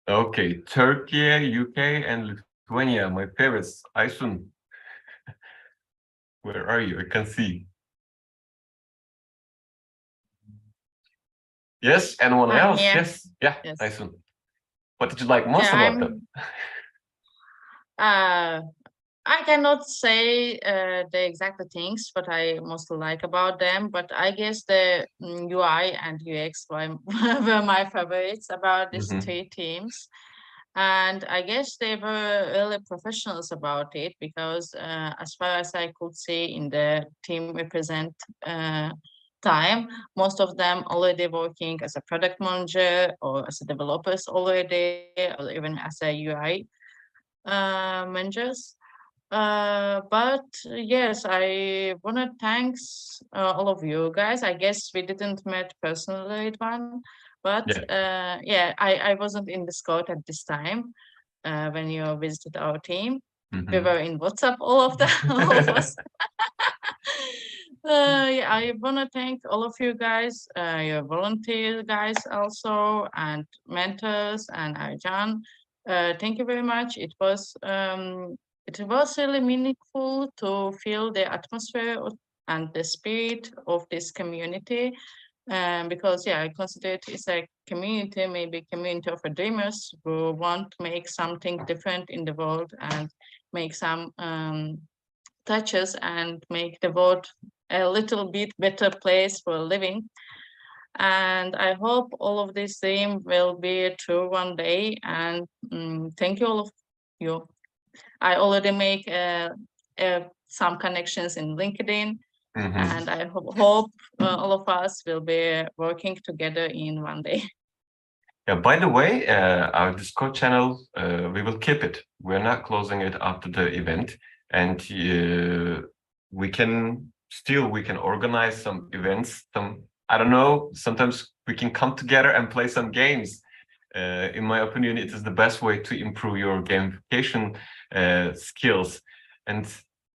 F: Okay, Turkey, UK, and Lithuania, my favorites. Aysun, where are you? I can see. Yes, anyone else?
D: here.
F: Yes, yeah,
D: Yes.
F: Aysun. What did you like most
D: Yeah,
F: about them?
D: I cannot say the exact things what I most like about them, but I guess the UI and UX were my favorites about these three teams. And I guess they were really professionals about it, because as far as I could see in the team represent time, most of them already working as a product manager or as a developers already, or even as a UI managers. But yes, I want to thanks all of you guys. I guess we didn't met personally at one, but yeah, I wasn't in Discord at this time when you visited our team. We were in WhatsApp, all of us. Yeah, I want to thank all of you guys, your volunteer guys also, and mentors, and Arjan. Thank you very much. It was really meaningful to feel the atmosphere and the spirit of this community. Because yeah, I consider it is a community, maybe community of dreamers who want to make something different in the world and make some touches and make the world a little bit better place for living. And I hope all of this theme will be true one day. And thank you all of you. I already make some connections in LinkedIn, and I hope all of us will be working together in one day.
F: Yeah, by the way, our Discord channel, we will keep it. We're not closing it after the event. And we can organize some events. I don't know, sometimes we can come together and play some games. In my opinion, it is the best way to improve your gamification skills. And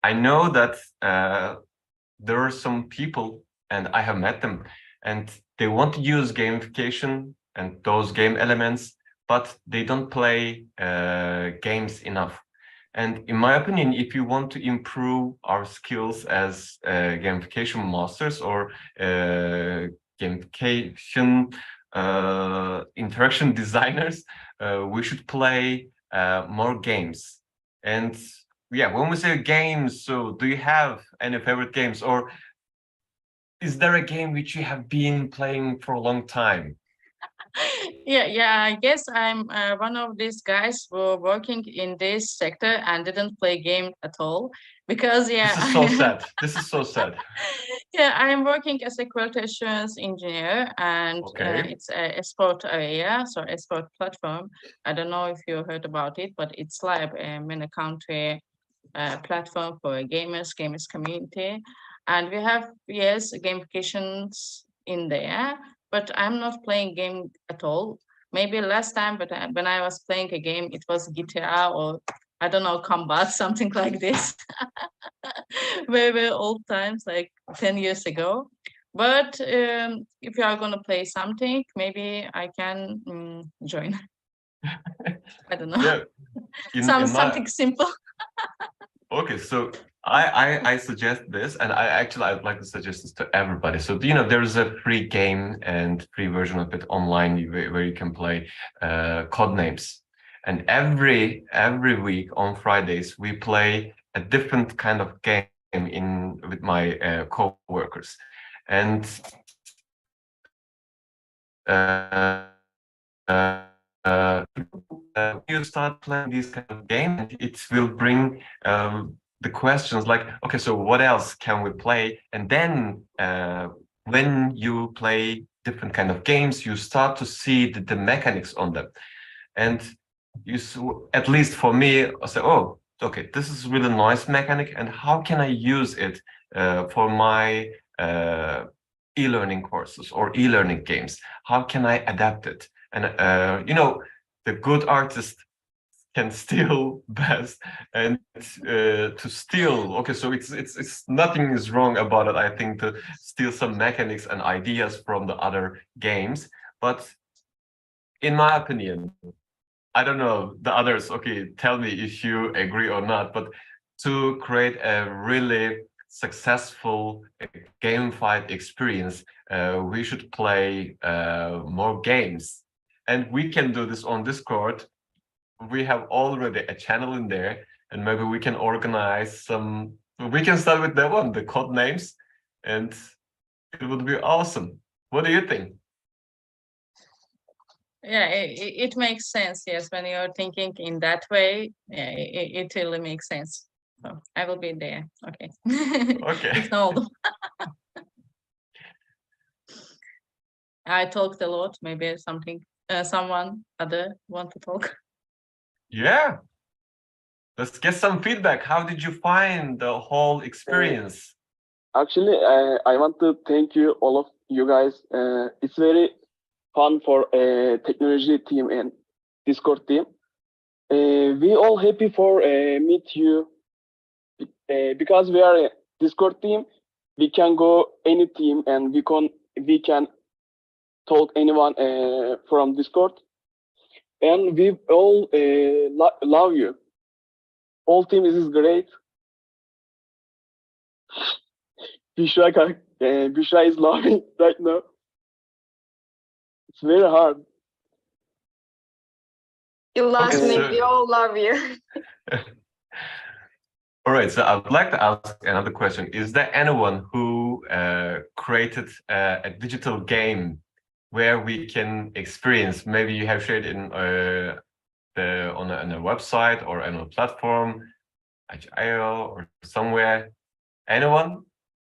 F: I know that there are some people, and I have met them, and they want to use gamification and those game elements, but they don't play games enough. And in my opinion, if you want to improve our skills as gamification masters or gamification interaction designers, we should play more games. And yeah, when we say games, so do you have any favorite games, or is there a game which you have been playing for a long time?
D: Yeah, I guess I'm one of these guys who are working in this sector and didn't play game at all, because yeah.
F: This is so sad. This is so sad.
D: Yeah, I'm working as a quality assurance engineer, and it's a sport area, so a sport platform. I don't know if you heard about it, but it's like a many country platform for gamers community, and we have gamifications in there. But I'm not playing game at all. Maybe last time, but when I was playing a game, it was GTA or I don't know, combat, something like this. Very old times, like 10 years ago. But if you are going to play something, maybe I can join. I don't know.
F: Yeah,
D: something simple.
F: Okay, so I suggest this, and I'd like to suggest this to everybody. So there's a free game and free version of it online where you can play Codenames, and every week on Fridays we play a different kind of game with my co-workers, and you start playing these kind of games, it will bring the questions like, okay, so what else can we play? And then when you play different kind of games, you start to see the mechanics on them. And at least for me, I say, oh, okay, this is really nice mechanic, and how can I use it for my e-learning courses or e-learning games? How can I adapt it? And the good artist can steal best, and to steal. Okay, so it's nothing is wrong about it. I think to steal some mechanics and ideas from the other games, but in my opinion, I don't know the others. Okay, tell me if you agree or not. But to create a really successful gamified experience, we should play more games. And we can do this on Discord. We have already a channel in there, and maybe we can organize some. We can start with that one, the code names, and it would be awesome. What do you think?
D: Yeah, it makes sense. Yes, when you're thinking in that way, yeah, it really makes sense. So I will be there. Okay.
F: Okay.
D: If not, I talked a lot. Maybe someone other want to talk.
F: Yeah. Let's get some feedback. How did you find the whole experience?
H: Actually, I want to thank you, all of you guys. It's very fun for a technology team and Discord team. We all happy for meet you because we are a Discord team. we can go any team and we can talk anyone from Discord, and we all love you. All team is great. Büşra is laughing right now. It's very hard.
G: You lost
F: Okay,
G: me.
F: so-
G: We all love you.
F: All right, so I would like to ask another question. Is there anyone who created a digital game where we can experience? Maybe you have shared in on a website or on a platform, IO or somewhere. Anyone?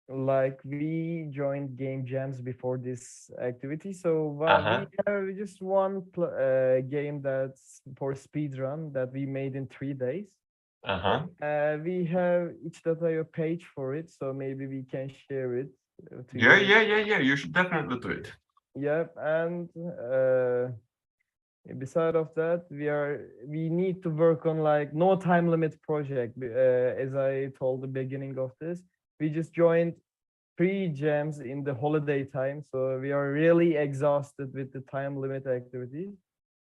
O: Like we joined game jams before this activity, so we have just one game that's for speedrun that we made in 3 days. We have itch.io page for it, so maybe we can share it.
F: Yeah. You should definitely do it.
O: Yep, and beside of that, we need to work on like no time limit project. As I told the beginning of this, we just joined 3 jams in the holiday time, so we are really exhausted with the time limit activities.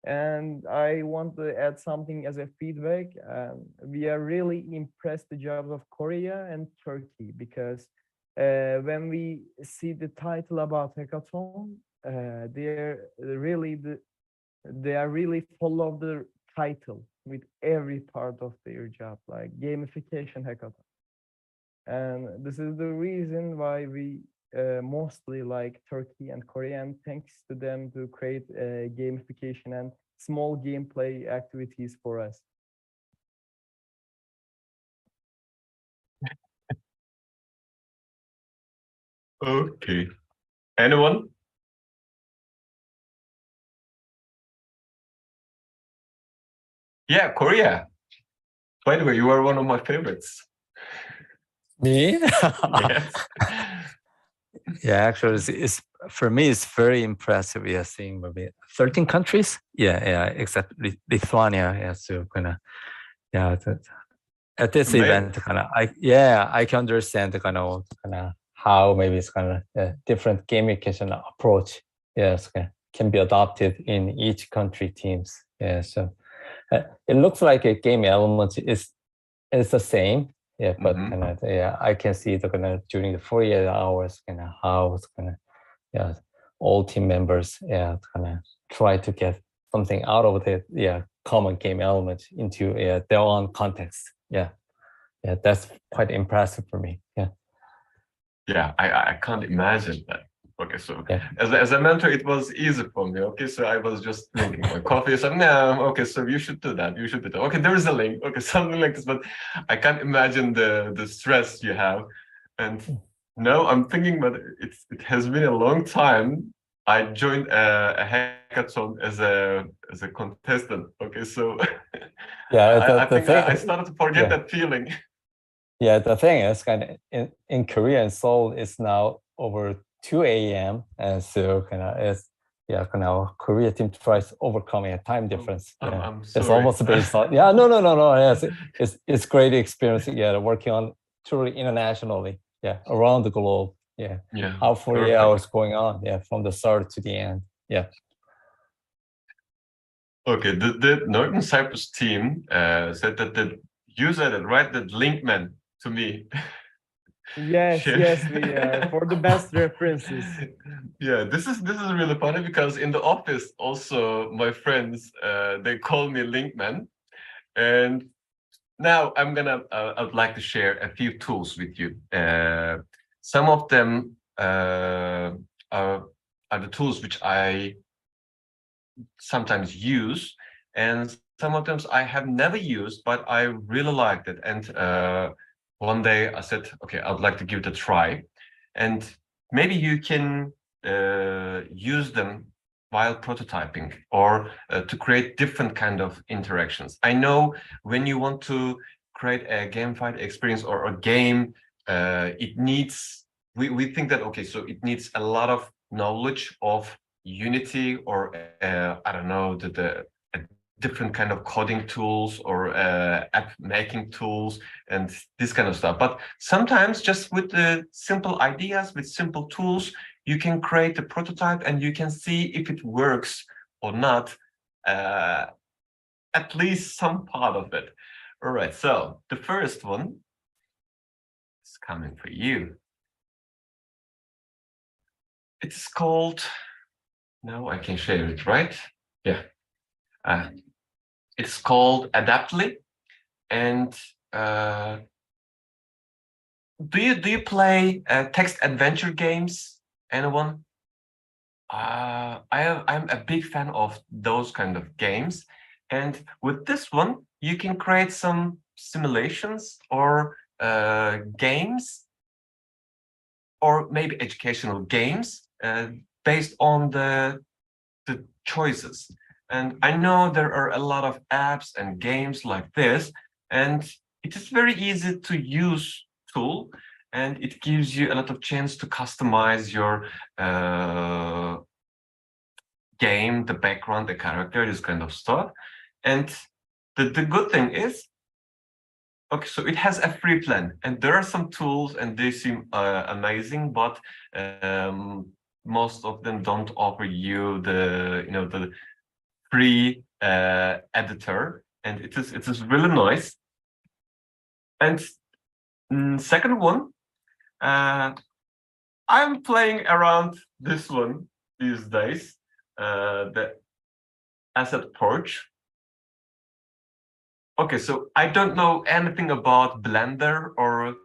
O: And I want to add something as a feedback. We are really impressed the jobs of Korea and Turkey, because when we see the title about hackathon, they are really follow the title with every part of their job, like gamification hackathon. And this is the reason why we mostly like Turkey and Korea, and thanks to them to create gamification and small gameplay activities for us.
F: Okay. Anyone? Yeah, Korea. By the way, you are one of my favorites.
S: Me?
F: Yes.
S: Yeah, actually, it's for me, it's very impressive. Yeah, seeing maybe 13 countries. Yeah, except Lithuania. Yeah, so at this event, I can understand how maybe it's different gamification approach. Yes, can be adopted in each country teams. Yeah, so it looks like a game element is the same. Yeah, but I can see during the 48 hours how it's all team members try to get something out of the common game element into their own context. Yeah, that's quite impressive for me.
F: Yeah, I can't imagine that. Okay, so as a mentor, it was easy for me. Okay, so I was just drinking my coffee. So no, okay, so you should do that. You should do that. Okay, there is a link. Okay, something like this, but I can't imagine the stress you have. And no, I'm thinking, but it has been a long time. I joined a hackathon as a contestant. Okay, so I think I started to forget that feeling.
S: Yeah, the thing is in Korea and Seoul, it's now over 2 a.m. and so Korea team tries overcoming a time difference.
F: I'm
S: it's
F: sorry.
S: almost based on no. Yes, it's great experience. Yeah, working on truly internationally. Yeah, around the globe. Yeah. How 48 hours going on? Yeah, from the start to the end. Yeah.
F: Okay, the Northern Cyprus team said that the user that write the linkman to me.
O: Yes, we are for the best references.
F: Yeah, this is really funny because in the office also my friends they call me Linkman, and now I'd like to share a few tools with you. Some of them are the tools which I sometimes use, and some of them I have never used, but I really liked it. And one day I said, okay, I'd like to give it a try. And maybe you can use them while prototyping or to create different kind of interactions. I know when you want to create a gamified experience or a game, it needs, we think that, okay, so it needs a lot of knowledge of Unity or I don't know, the different kind of coding tools or app making tools and this kind of stuff. But sometimes just with the simple ideas, with simple tools, you can create a prototype and you can see if it works or not, at least some part of it. All right, so the first one is coming for you. It's called, now I can share it, right? Yeah. It's called Adaptly. And do you play text adventure games? Anyone? I'm a big fan of those kind of games. And with this one, you can create some simulations or games, or maybe educational games based on the choices. And I know there are a lot of apps and games like this, and it is very easy to use tool, and it gives you a lot of chance to customize your game, the background, the character, this kind of stuff. And the good thing is, okay, so it has a free plan, and there are some tools, and they seem amazing, but most of them don't offer you the free editor, and it is really nice. And second one, I'm playing around this one these days, the Asset Porch. Okay, so I don't know anything about Blender or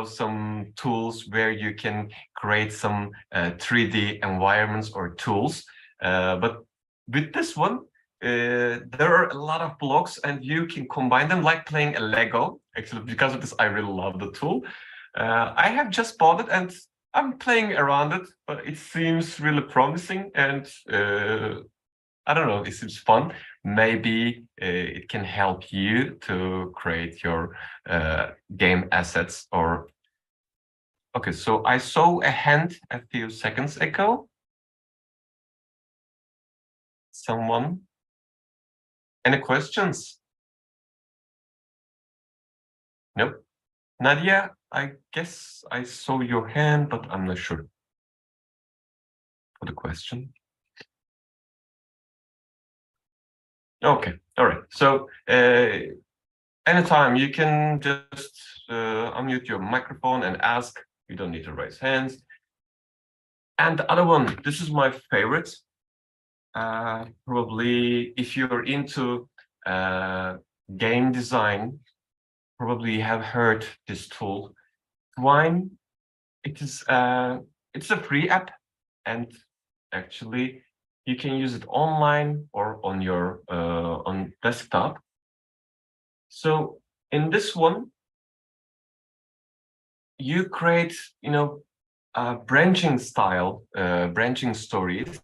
F: some tools where you can create some 3D environments or tools, but with this one, there are a lot of blocks and you can combine them like playing a Lego. Actually, because of this, I really love the tool. I have just bought it and I'm playing around it, but it seems really promising, and I don't know, it seems fun. Maybe it can help you to create your game assets. Or okay, so I saw a hand a few seconds ago. Someone? Any questions? Nope. Nadia, I guess I saw your hand, but I'm not sure for the question. Okay, all right. So anytime you can just unmute your microphone and ask. You don't need to raise hands. And the other one, this is my favorite. Probably if you're into game design, probably you have heard this tool. Twine, it's a free app, and actually you can use it online or on your on desktop. So in this one, you create branching style, branching stories,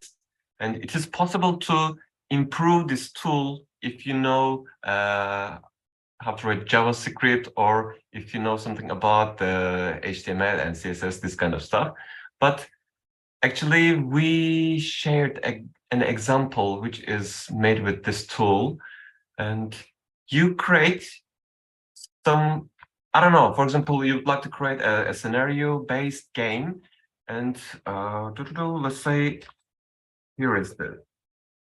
F: and it is possible to improve this tool if you know how to write JavaScript, or if you know something about the HTML and CSS, this kind of stuff. But actually, we shared an example which is made with this tool, and you create some, I don't know, for example, you'd like to create a scenario-based game, and let's say here is the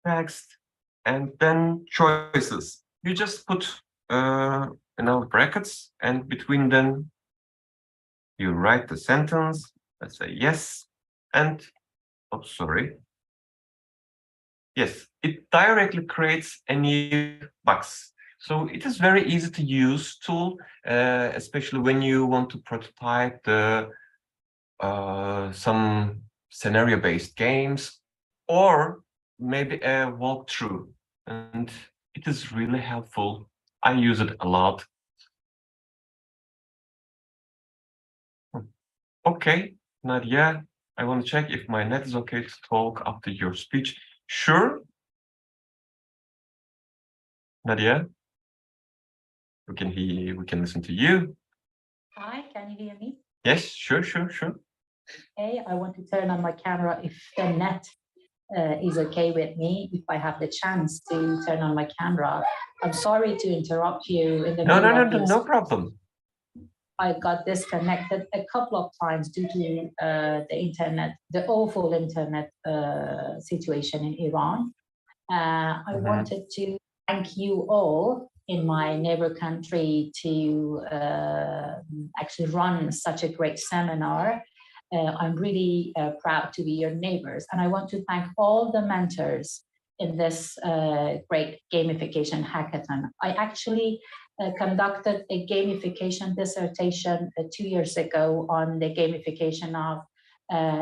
F: text, and then choices. You just put brackets, and between them you write the sentence. Let's say yes, and sorry. Yes, it directly creates a new box. So it is very easy to use tool, especially when you want to prototype the some scenario-based games, or maybe a walkthrough, and it is really helpful. I use it a lot. Okay, Nadia, I want to check if my net is okay to talk after your speech. Sure. Nadia, we can hear, we can listen to you.
J: Hi, can you hear me?
F: Yes, sure.
J: Okay, I want to turn on my camera if the net is okay with me if I have the chance to turn on my camera. I'm sorry to interrupt you in the middle of your
F: No problem.
J: I got disconnected a couple of times due to the internet, the awful internet situation in Iran. I wanted to thank you all in my neighbor country to actually run such a great seminar. I'm really proud to be your neighbors. And I want to thank all the mentors in this great gamification hackathon. I actually conducted a gamification dissertation 2 years ago on the gamification of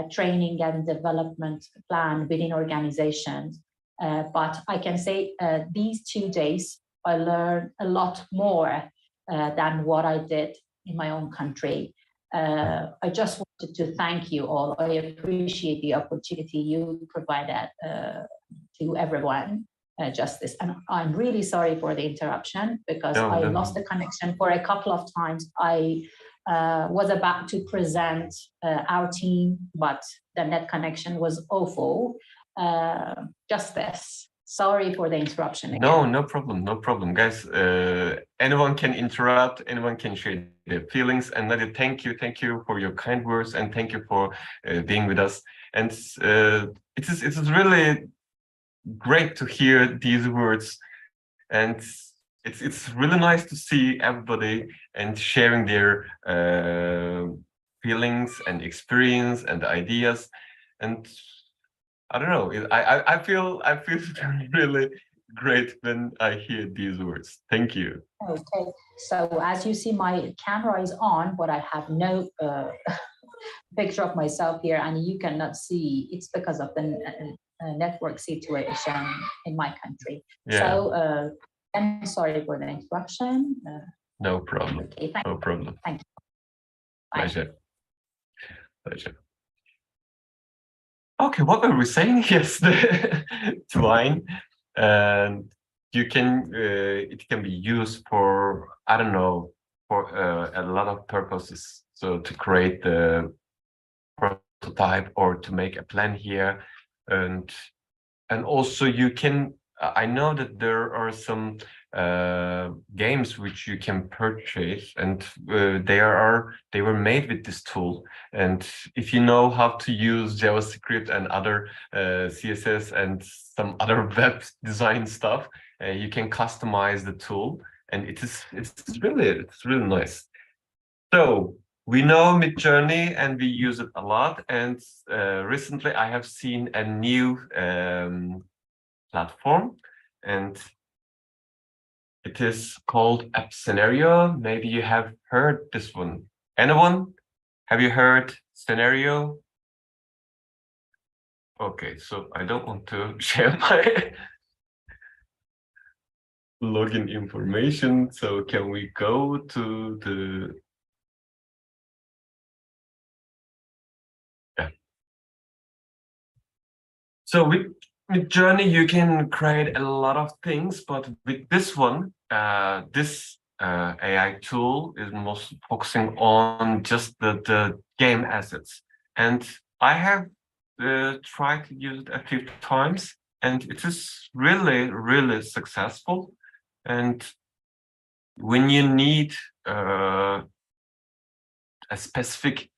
J: training and development plan within organizations. But I can say these 2 days, I learned a lot more than what I did in my own country. I just wanted to thank you all. I appreciate the opportunity you provided to everyone. Justice, and I'm really sorry for the interruption because I lost the connection for a couple of times. I was about to present our team, but the net connection was awful. Justice, sorry for the interruption again.
F: No problem, guys. Anyone can interrupt, anyone can share their feelings. And Nadia, thank you for your kind words, and thank you for being with us. And it is really great to hear these words, and it's really nice to see everybody and sharing their feelings and experience and ideas. And I don't know, I feel really great when I hear these words. Thank you.
J: Okay, so as you see, my camera is on, but I have no picture of myself here, and you cannot see. It's because of the network situation in my country.
F: Yeah.
J: So I'm sorry for the interruption.
F: No problem.
J: Okay,
F: no problem.
J: Thank you.
F: Pleasure. Okay, what were we saying? Yes, the twine, and you can it can be used for, I don't know, for a lot of purposes. So to create the prototype or to make a plan here, and also you can. I know that there are some games which you can purchase, and they were made with this tool. And if you know how to use JavaScript and other CSS and some other web design stuff, you can customize the tool, and it's really nice. So we know Midjourney and we use it a lot. And recently I have seen a new platform, and it is called App Scenario. Maybe you have heard this one. Anyone? Have you heard Scenario? Okay, so I don't want to share my login information. So can we go to the... Yeah. So with Midjourney, you can create a lot of things, but with this one, this AI tool is most focusing on just the game assets. And I have tried to use it a few times, and it is really successful. And when you need a specific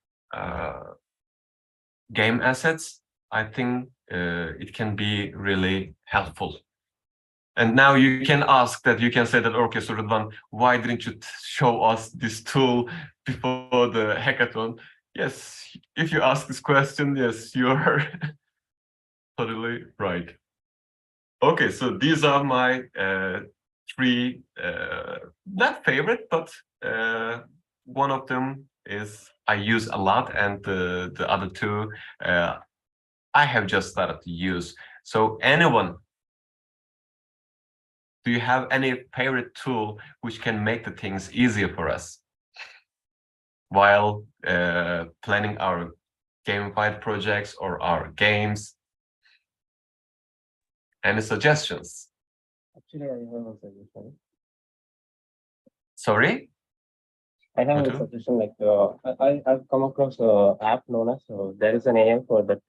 F: game assets, I think it can be really helpful. And now you can ask that, you can say that, okay, so Rıdvan, why didn't you show us this tool before the hackathon? Yes, if you ask this question, yes, you are totally right. Okay, so these are my three, not favorite, but one of them is I use a lot, and the other two I have just started to use. So anyone, do you have any favorite tool which can make the things easier for us while planning our gamified projects or our games? Any suggestions?
O: Actually, I have a suggestion.
F: Sorry?
O: I have a suggestion. Like I've come across an app known as there is an AI for that.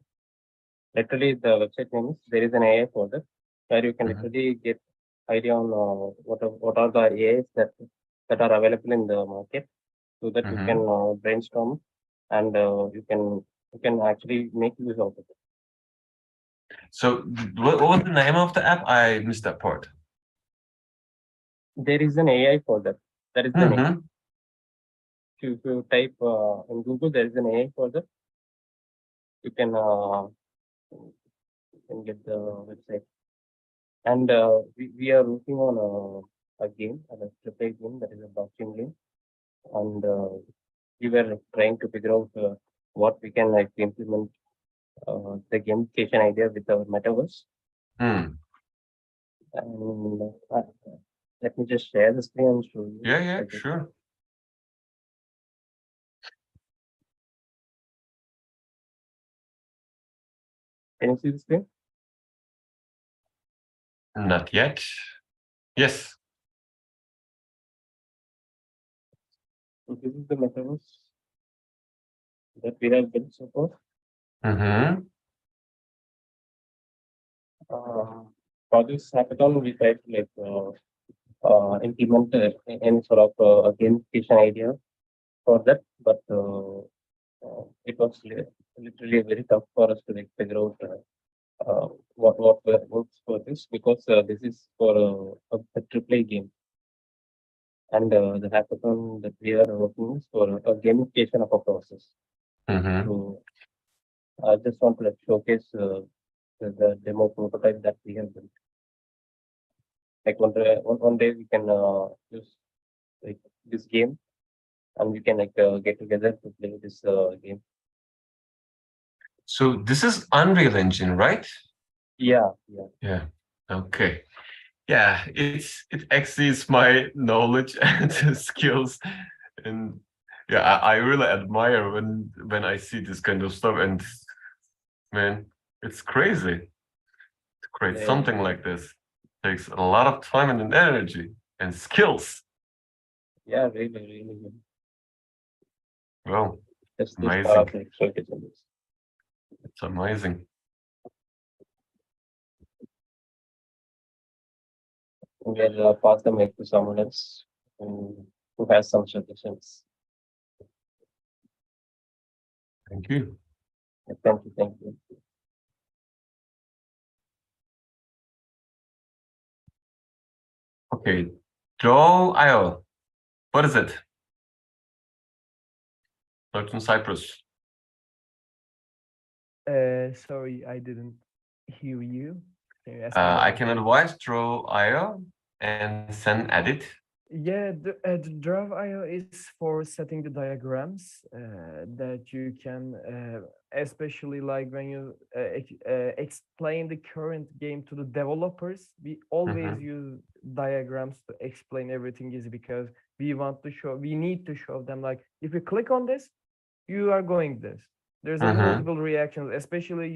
K: Literally, the website name is, there is an AI folder where you can literally get idea on what are the AIs that are available in the market, so that you can brainstorm and you can actually make use of it.
F: So what was the name of the app? I missed that part.
K: There is an AI folder. That is the name. If you type in Google, there is an AI folder. You can get the website. And we are working on a game, a triple game, that is a blockchain game. And we were trying to figure out what we can like implement the gamification idea with our metaverse. And let me just share the screen and show you.
F: Yeah, sure.
K: Can you see the screen?
F: Not yet. Yes.
K: So this is the metaverse that we have built so far. For this hackathon, we tried to like implement any sort of a gamification idea for that, but it was literally very tough for us to like figure out what works for this, because this is for a AAA game, and the hackathon that we are working is for a gamification of a process. So I just want to like showcase the demo prototype that we have built. Like one day we can use like this game, and we can like get together to play this game.
F: So this is Unreal Engine, right?
K: Yeah.
F: Okay. Yeah, it exceeds my knowledge and skills, and yeah, I really admire when I see this kind of stuff, and man, it's crazy to create something like this. It takes a lot of time and energy and skills.
K: Yeah, really good.
F: Wow,
K: That's
F: amazing. It's amazing.
K: We'll pass the mic to someone else who has some suggestions.
F: Thank you.
K: Thank you.
F: Okay, Draw.io. What is it? Not from Cyprus.
O: Sorry, I didn't hear you. Can you ask
F: I can advise Draw.io and send edit.
O: Yeah, the Draw.io is for setting the diagrams that you can, especially like when you explain the current game to the developers. We always use diagrams to explain everything, is because we need to show them, like, if you click on this, you are going this. There's multiple reactions, especially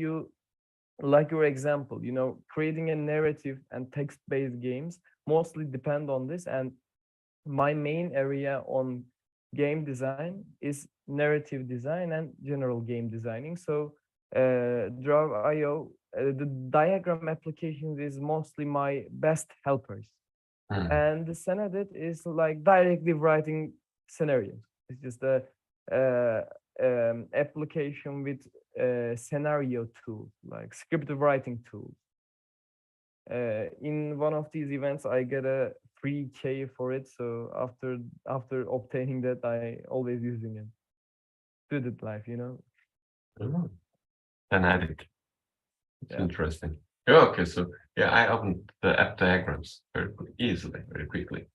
O: like your example, creating a narrative and text-based games mostly depend on this. And my main area on game design is narrative design and general game designing. So Draw.io, the diagram applications is mostly my best helpers. And the Senedit is like directly writing scenarios. It's just a application with scenario tools, like script writing tools. In one of these events, I get a free K for it. So after obtaining that, I always using it. Student life,
F: An edit. It's interesting. Okay, so yeah, I opened the app diagrams very quickly.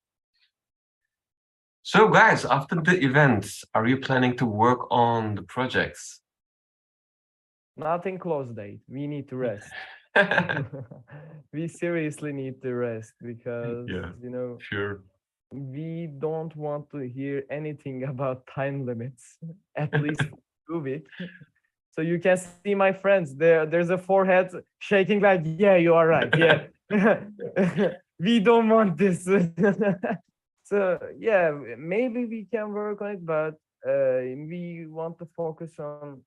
F: So guys, after the events, are you planning to work on the projects?
O: Nothing close date. We need to rest. We seriously need to rest because
F: sure,
O: we don't want to hear anything about time limits, at least for 2 weeks. So you can see my friends there's a forehead shaking like, yeah, you are right. Yeah. We don't want this. So yeah, maybe we can work on it, but we want to focus on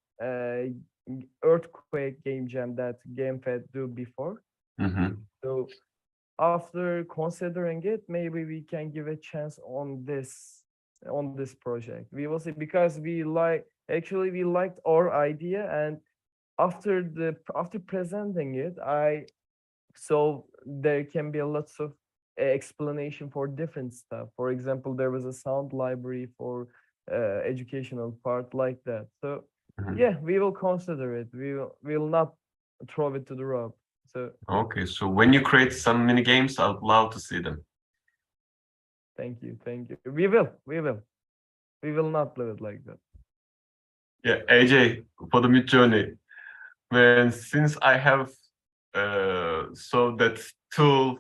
O: earthquake game jam that GamFed do before. So after considering it, maybe we can give a chance on this project. We will see, because we liked our idea, and after presenting it, I saw there can be lots of explanation for different stuff. For example, there was a sound library for educational part like that. So yeah, we will consider it. We will not throw it to the rope. So
F: okay, so when you create some mini games, I'd love to see them.
O: thank you. We will not leave it like that.
F: Yeah, AJ, for the Mid Journey, when since I have so that tool,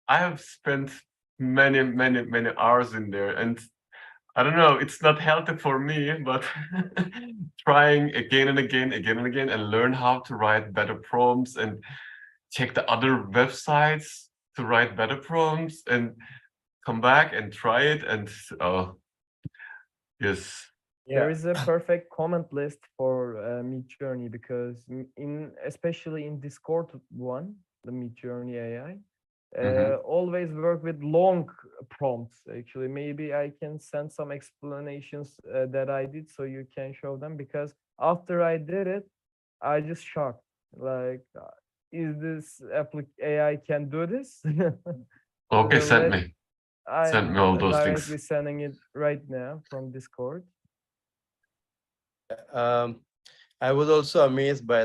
F: I have spent many hours in there, and I don't know, it's not healthy for me, but trying again and again and learn how to write better prompts and check the other websites to write better prompts and come back and try it, and yes.
O: There is a perfect comment list for Midjourney, because especially in Discord one, the Midjourney AI, always work with long prompts. Actually, maybe I can send some explanations that I did so you can show them, because after I did it, I just shocked. Like, is this AI can do this?
F: Okay,
O: So
F: send me all those
O: directly
F: things.
O: sending it right now from Discord.
W: I was also amazed by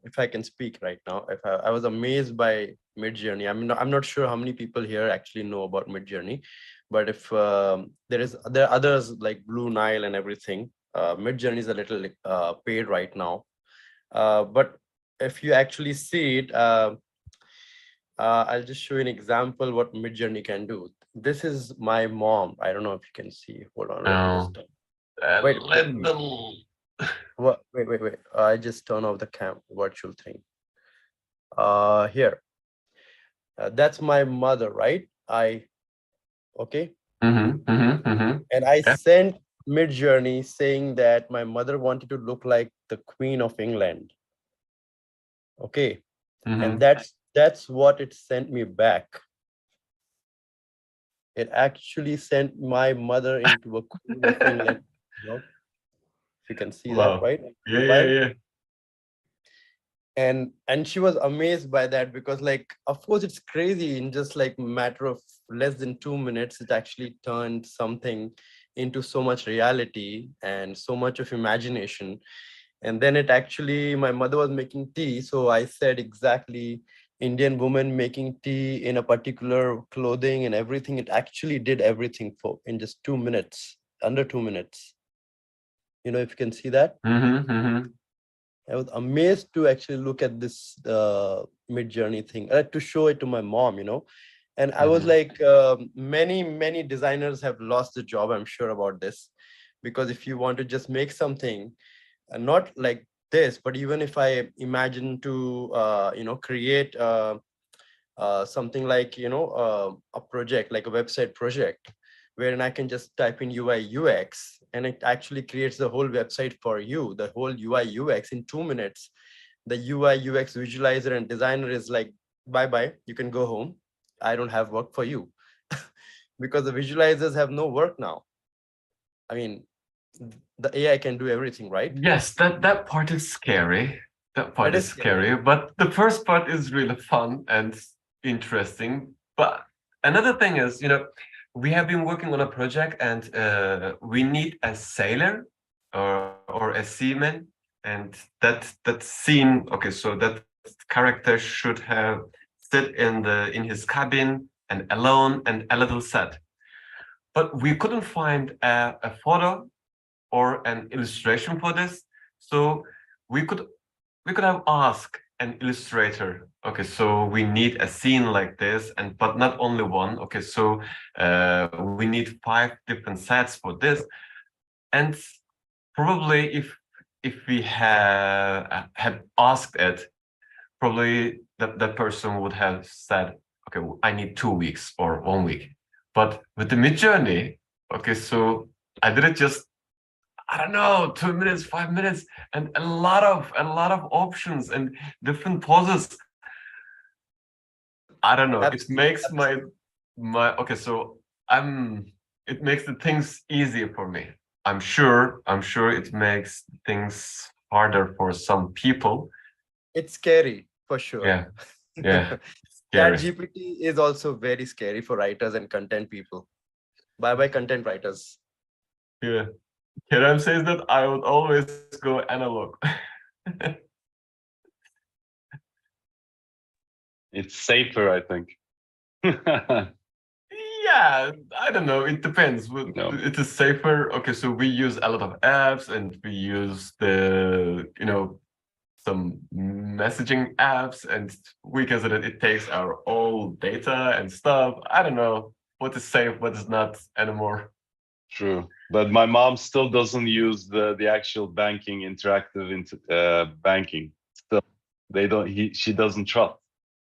W: if I can speak right now, I was amazed by Midjourney. I'm not sure how many people here actually know about Midjourney, but if there are others like Blue Nile and everything, Midjourney is a little paid right now. But if you actually see it, I'll just show you an example what Midjourney can do. This is my mom. I don't know if you can see. Hold on. Wait. Wait. I just turn off the virtual thing. Here. That's my mother, right? Okay. And I sent Midjourney saying that my mother wanted to look like the Queen of England. Okay. And that's what it sent me back. It actually sent my mother into a Queen of England. If you can see that, right?
F: Yeah.
W: And she was amazed by that, because like, of course, it's crazy. In just like matter of less than 2 minutes, it actually turned something into so much reality and so much of imagination. And then it actually, my mother was making tea, so I said exactly Indian woman making tea in a particular clothing and everything. It actually did everything in just 2 minutes, under 2 minutes. You know, if you can see that. I was amazed to actually look at this Midjourney thing. I had to show it to my mom, you know. And I was like, many designers have lost the job, I'm sure about this. Because if you want to just make something, not like this, but even if I imagine to, create something like, a project, like a website project, wherein I can just type in UI UX and it actually creates the whole website for you, the whole UI UX in 2 minutes. The UI UX visualizer and designer is like, bye-bye, you can go home. I don't have work for you. Because the visualizers have no work now. I mean, the AI can do everything, right?
F: Yes, that part is scary. That part is scary, but the first part is really fun and interesting. But another thing is, we have been working on a project, and we need a sailor or a seaman, and that scene. Okay, so that character should have sit in his cabin and alone and a little sad. But we couldn't find a photo or an illustration for this, so we could have asked an illustrator. Okay, so we need a scene like this, but not only one. Okay, so we need 5 different sets for this, and probably if we had asked it, probably that person would have said, okay, I need 2 weeks or 1 week. But with the Midjourney, okay, so I did it just I don't know, 2 minutes, 5 minutes, and a lot of options and different poses. I don't know. It makes my okay. So it makes the things easier for me. I'm sure it makes things harder for some people.
W: It's scary for sure.
F: Yeah. Scary.
W: ChatGPT is also very scary for writers and content people. Bye content writers.
F: Yeah. Kerem says that I would always go analog.
U: It's safer, I think.
F: Yeah, I don't know. It depends. It is safer. Okay, so we use a lot of apps, and we use some messaging apps, and we consider it takes our all data and stuff. I don't know what is safe, what is not anymore.
U: True, but my mom still doesn't use the actual banking interactive banking. Still, she doesn't trust.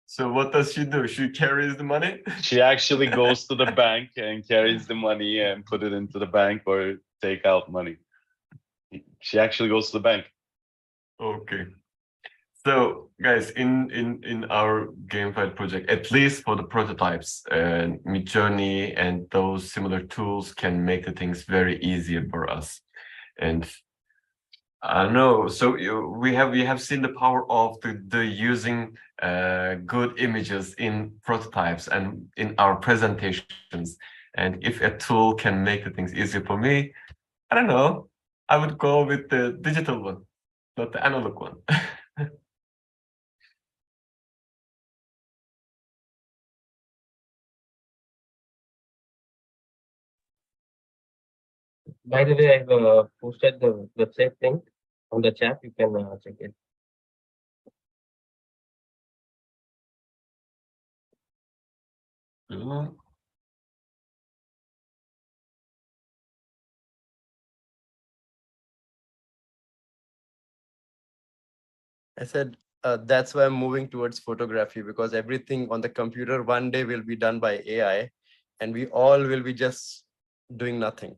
F: So what does she do? She carries the money?
U: She actually goes to the bank and carries the money and put it into the bank or take out money. She actually goes to the bank.
F: Okay. So guys, in our GamFed project, at least for the prototypes, Midjourney and those similar tools can make the things very easier for us. And I don't know. So we have seen the power of the using good images in prototypes and in our presentations. And if a tool can make the things easier for me, I don't know. I would go with the digital one, not the analog one.
K: By the way, I've posted the website link on the chat. You can check it.
W: I said that's why I'm moving towards photography, because everything on the computer one day will be done by AI, and we all will be just doing nothing.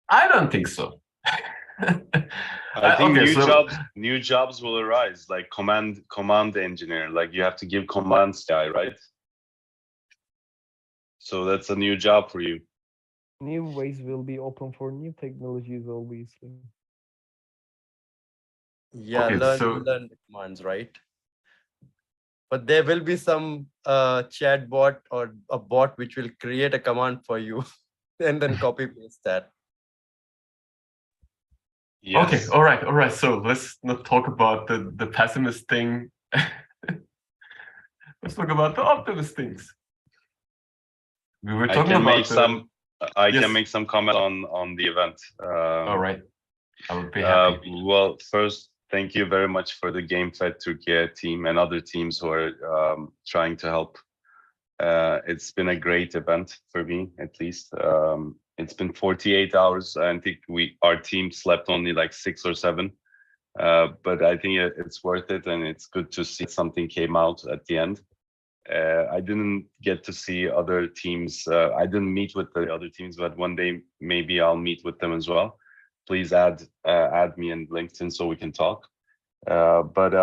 F: I don't think so.
U: I think new jobs will arise, like command engineer. Like you have to give commands to AI, right? So that's a new job for you.
O: New ways will be open for new technologies, obviously.
W: Yeah,
F: Okay,
W: learn the commands, right? But there will be some chat bot or a bot which will create a command for you and then copy paste that.
U: Yes.
F: Okay, all right. So let's not talk about the pessimist thing. Let's talk about the optimist things. We were talking about
U: I can make some comment on the event.
F: All right, I would be happy.
U: Well, first, thank you very much for the GamFedturkey team and other teams who are trying to help. It's been a great event for me, at least. It's been 48 hours. I think our team slept only like 6 or 7. But I think it's worth it, and it's good to see something came out at the end. I didn't get to see other teams. I didn't meet with the other teams, but one day maybe I'll meet with them as well. Please add me in LinkedIn so we can talk. But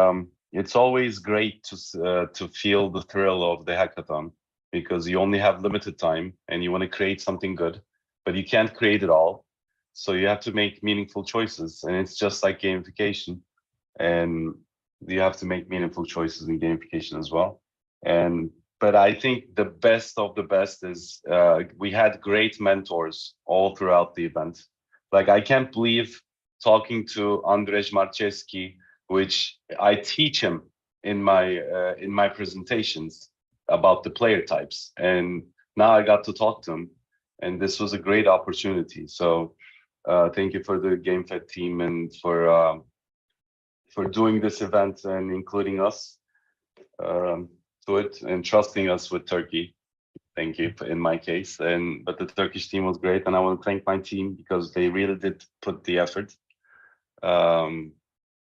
U: it's always great to feel the thrill of the hackathon, because you only have limited time and you want to create something good, but you can't create it all. So you have to make meaningful choices, and it's just like gamification, and you have to make meaningful choices in gamification as well. But I think the best of the best is we had great mentors all throughout the event. Like, I can't believe talking to Andrzej Marczewski, which I teach him in my presentations about the player types, and now I got to talk to him, and this was a great opportunity. So thank you for the GamFed team and for doing this event and including us to it and trusting us with Turkey. Thank you in my case. But the Turkish team was great, and I want to thank my team because they really did put the effort.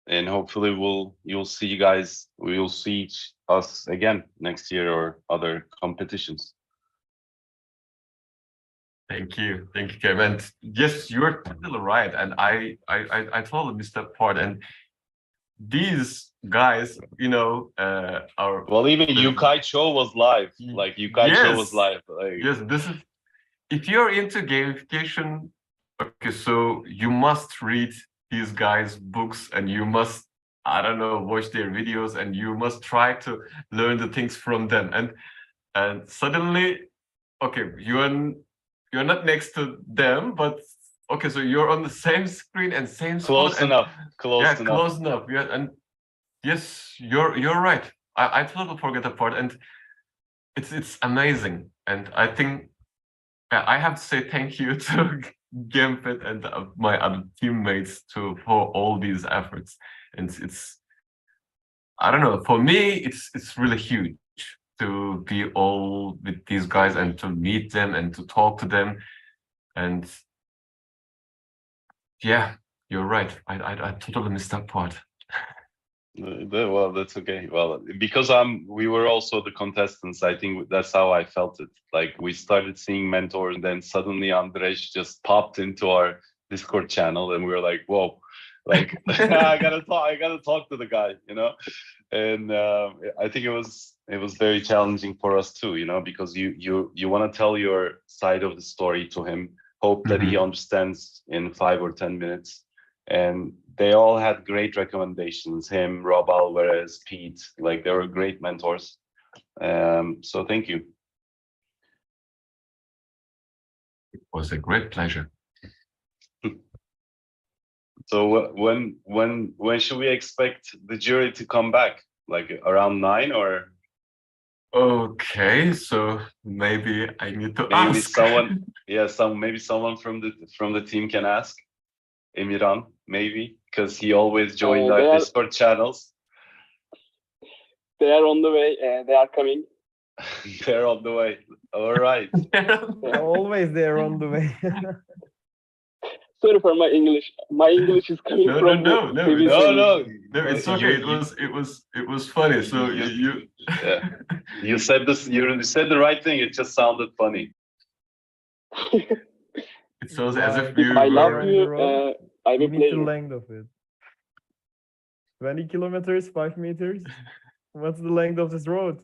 U: And hopefully you'll see you guys. We will see us again next year or other competitions.
F: Thank you, Kevin. And yes, you're totally right, and I totally missed that part. And these guys, you know, are
U: well, even Yukai Cho was live. Like Yukai Cho was live. Like,
F: yes, this is if you're into gamification. Okay, so you must read these guys' books, and you must, I don't know, watch their videos, and you must try to learn the things from them. And suddenly, okay, you're not next to them, but okay, so you're on the same screen and same
U: close
F: spot.
U: enough.
F: Yeah, close enough. Yeah, and yes, you're right. I totally forget that part, and it's amazing. And I think I have to say thank you to GamFed and my other teammates for all these efforts. And it's I don't know, for me it's really huge to be all with these guys and to meet them and to talk to them. And yeah, you're right. I totally missed that part.
U: Well, that's okay. Well, because we were also the contestants. I think that's how I felt it. Like we started seeing mentors, and then suddenly Andrej just popped into our Discord channel, and we were like, "Whoa!" Like I gotta talk to the guy, you know. And I think it was very challenging for us too, you know, because you want to tell your side of the story to him, hope that he understands in 5 or 10 minutes. And they all had great recommendations. Him, Rob Alvarez, Pete, like they were great mentors. So thank you.
F: It was a great pleasure.
U: So when should we expect the jury to come back? Like around 9 or?
F: Okay, so maybe I need to
U: maybe
F: ask.
U: someone, yeah, maybe someone from the team can ask. Emirhan, maybe, because he always joined our Discord channels.
H: They are on the way. They are coming.
U: They're on the way. All right.
O: Always they're on the way.
H: Sorry for my English. My English is coming from
F: No, it's okay. It was funny. So
U: yeah. You said this. You said the right thing. It just sounded funny.
F: It sounds as if you
H: I love
F: were.
H: you. I will play
O: the
H: you.
O: length of it. 20 kilometers, 5 meters. What's the length of this road?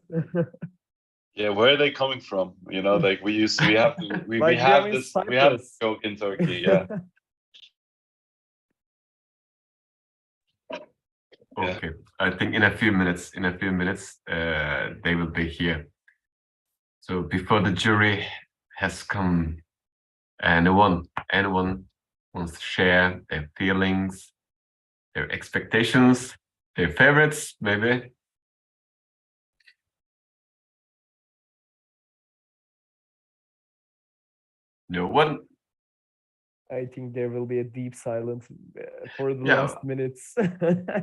U: Yeah, where are they coming from? You know, like we have
O: Like
U: we have this joke in Turkey. Yeah.
F: Okay, I think in a few minutes, they will be here. So before the jury has come, anyone wants to share their feelings, their expectations, their favorites, maybe? No one?
O: I think there will be a deep silence for the
F: Yeah.
O: last minutes.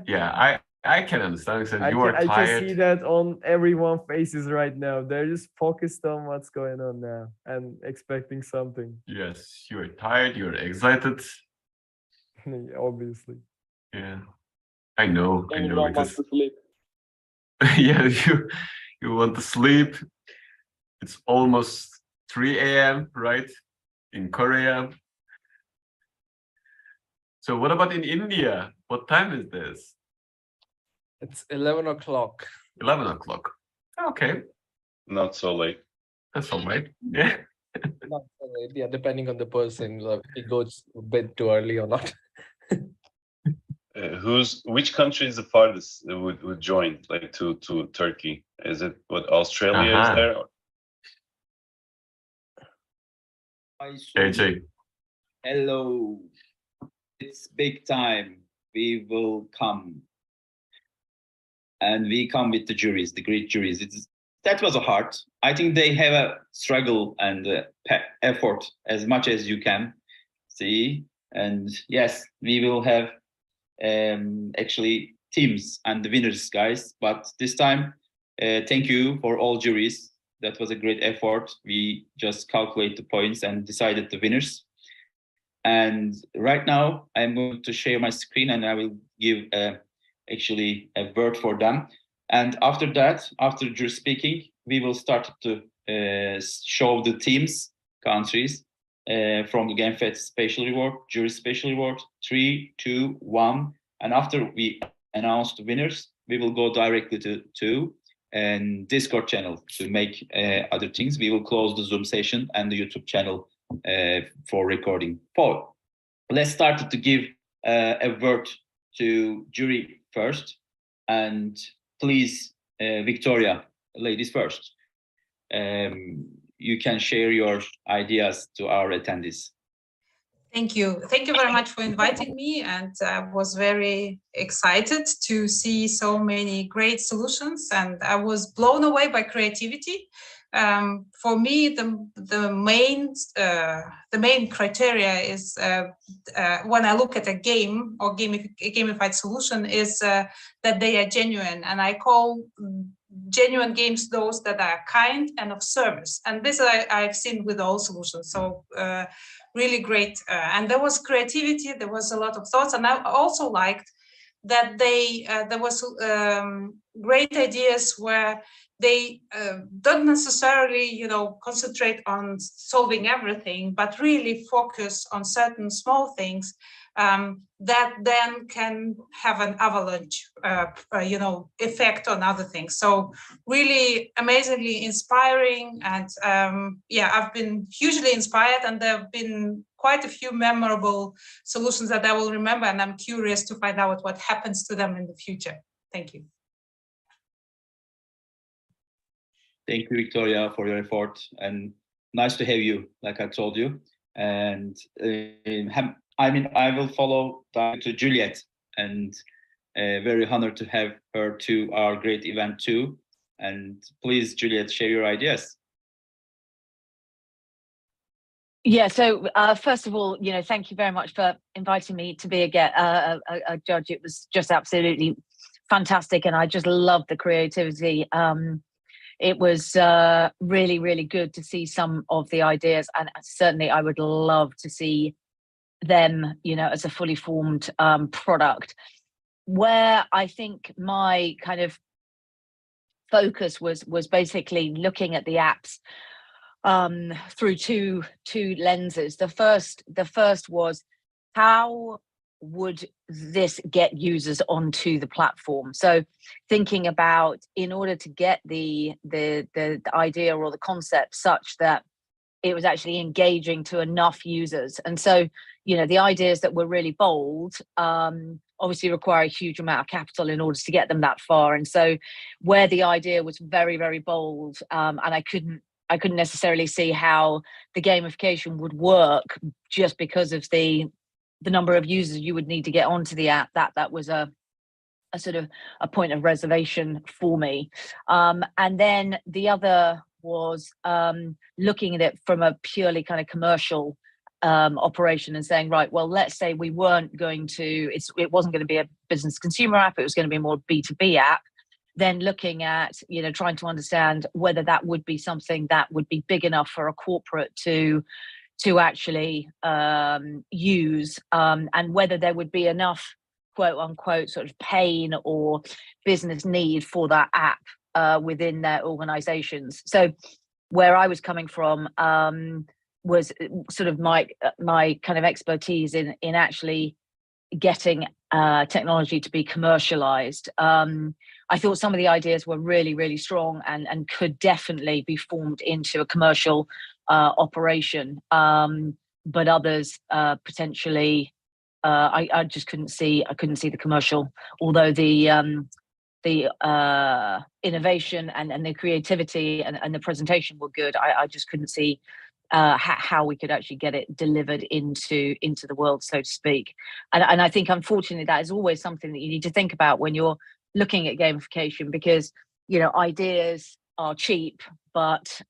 F: Yeah, I can understand because you are
O: I
F: tired.
O: can see that on everyone's faces right now. They're just focused on what's going on now and expecting something.
F: Yes, you are tired, you're excited.
O: Obviously.
F: Yeah, I know.
H: Everyone wants to sleep.
F: Yeah, you want to sleep. It's almost 3 a.m., right? In Korea. So what about in India? What time is this?
L: It's 11 o'clock.
F: 11 o'clock. Okay.
U: Not so late.
F: That's all right. Yeah.
L: Not so late, yeah, depending on the person, if it goes a bit too early or not.
U: Which country is the farthest would join, like to Turkey? Is it what Australia is there?
F: AJ.
A: Hello. It's big time. We will come. And we come with the juries, the great juries. That was a hard. I think they have a struggle and effort as much as you can see. And yes, we will have actually teams and the winners, guys. But this time, thank you for all juries. That was a great effort. We just calculate the points and decided the winners. And right now, I'm going to share my screen and I will give actually a word for them. And after that, after jury speaking, we will start to show the teams, countries, from the GamFed special reward, jury special reward. 3, 2, 1. And after we announce the winners, we will go directly to and Discord channel to make other things. We will close the Zoom session and the YouTube channel for recording. Paul, let's start to give a word to jury first, and please, Victoria, ladies first. You can share your ideas to our attendees.
M: Thank you. Thank you very much for inviting me, and I was very excited to see so many great solutions, and I was blown away by creativity. For me, the main criteria is when I look at a game or gamified solution is that they are genuine, and I call genuine games those that are kind and of service, and this I've seen with all solutions. So really great, and there was creativity, there was a lot of thoughts, and I also liked that there was great ideas where they don't necessarily, concentrate on solving everything, but really focus on certain small things that then can have an avalanche, effect on other things. So really amazingly inspiring, and yeah, I've been hugely inspired, and there have been quite a few memorable solutions that I will remember, and I'm curious to find out what happens to them in the future. Thank you.
A: Thank you, Victoria, for your effort, and nice to have you, like I told you. And I will follow to Juliet, and very honored to have her to our great event too. And please, Juliet, share your ideas.
N: Yeah, so first of all, thank you very much for inviting me to be a judge. It was just absolutely fantastic, and I just loved the creativity. It was really, really good to see some of the ideas, and certainly I would love to see them, as a fully formed product. Where I think my kind of focus was basically looking at the apps through two lenses. The first was, how would this get users onto the platform? So thinking about, in order to get the idea or the concept such that it was actually engaging to enough users. And so, the ideas that were really bold obviously require a huge amount of capital in order to get them that far. And so where the idea was very, very bold, and I couldn't necessarily see how the gamification would work just because of the number of users you would need to get onto the app, that was a sort of a point of reservation for me. And then the other was looking at it from a purely kind of commercial operation and saying, right, well, let's say we weren't going to, it wasn't going to be a business consumer app, it was going to be more B2B app. Then looking at, trying to understand whether that would be something that would be big enough for a corporate to actually use, and whether there would be enough quote unquote sort of pain or business need for that app within their organizations. So where I was coming from was sort of my kind of expertise in actually getting technology to be commercialized. I thought some of the ideas were really, really strong and could definitely be formed into a commercial operation, but others potentially I just couldn't see the commercial, although the innovation and the creativity and the presentation were good. I just couldn't see how we could actually get it delivered into the world, so to speak. And I think, unfortunately, that is always something that you need to think about when you're looking at gamification, because ideas are cheap, but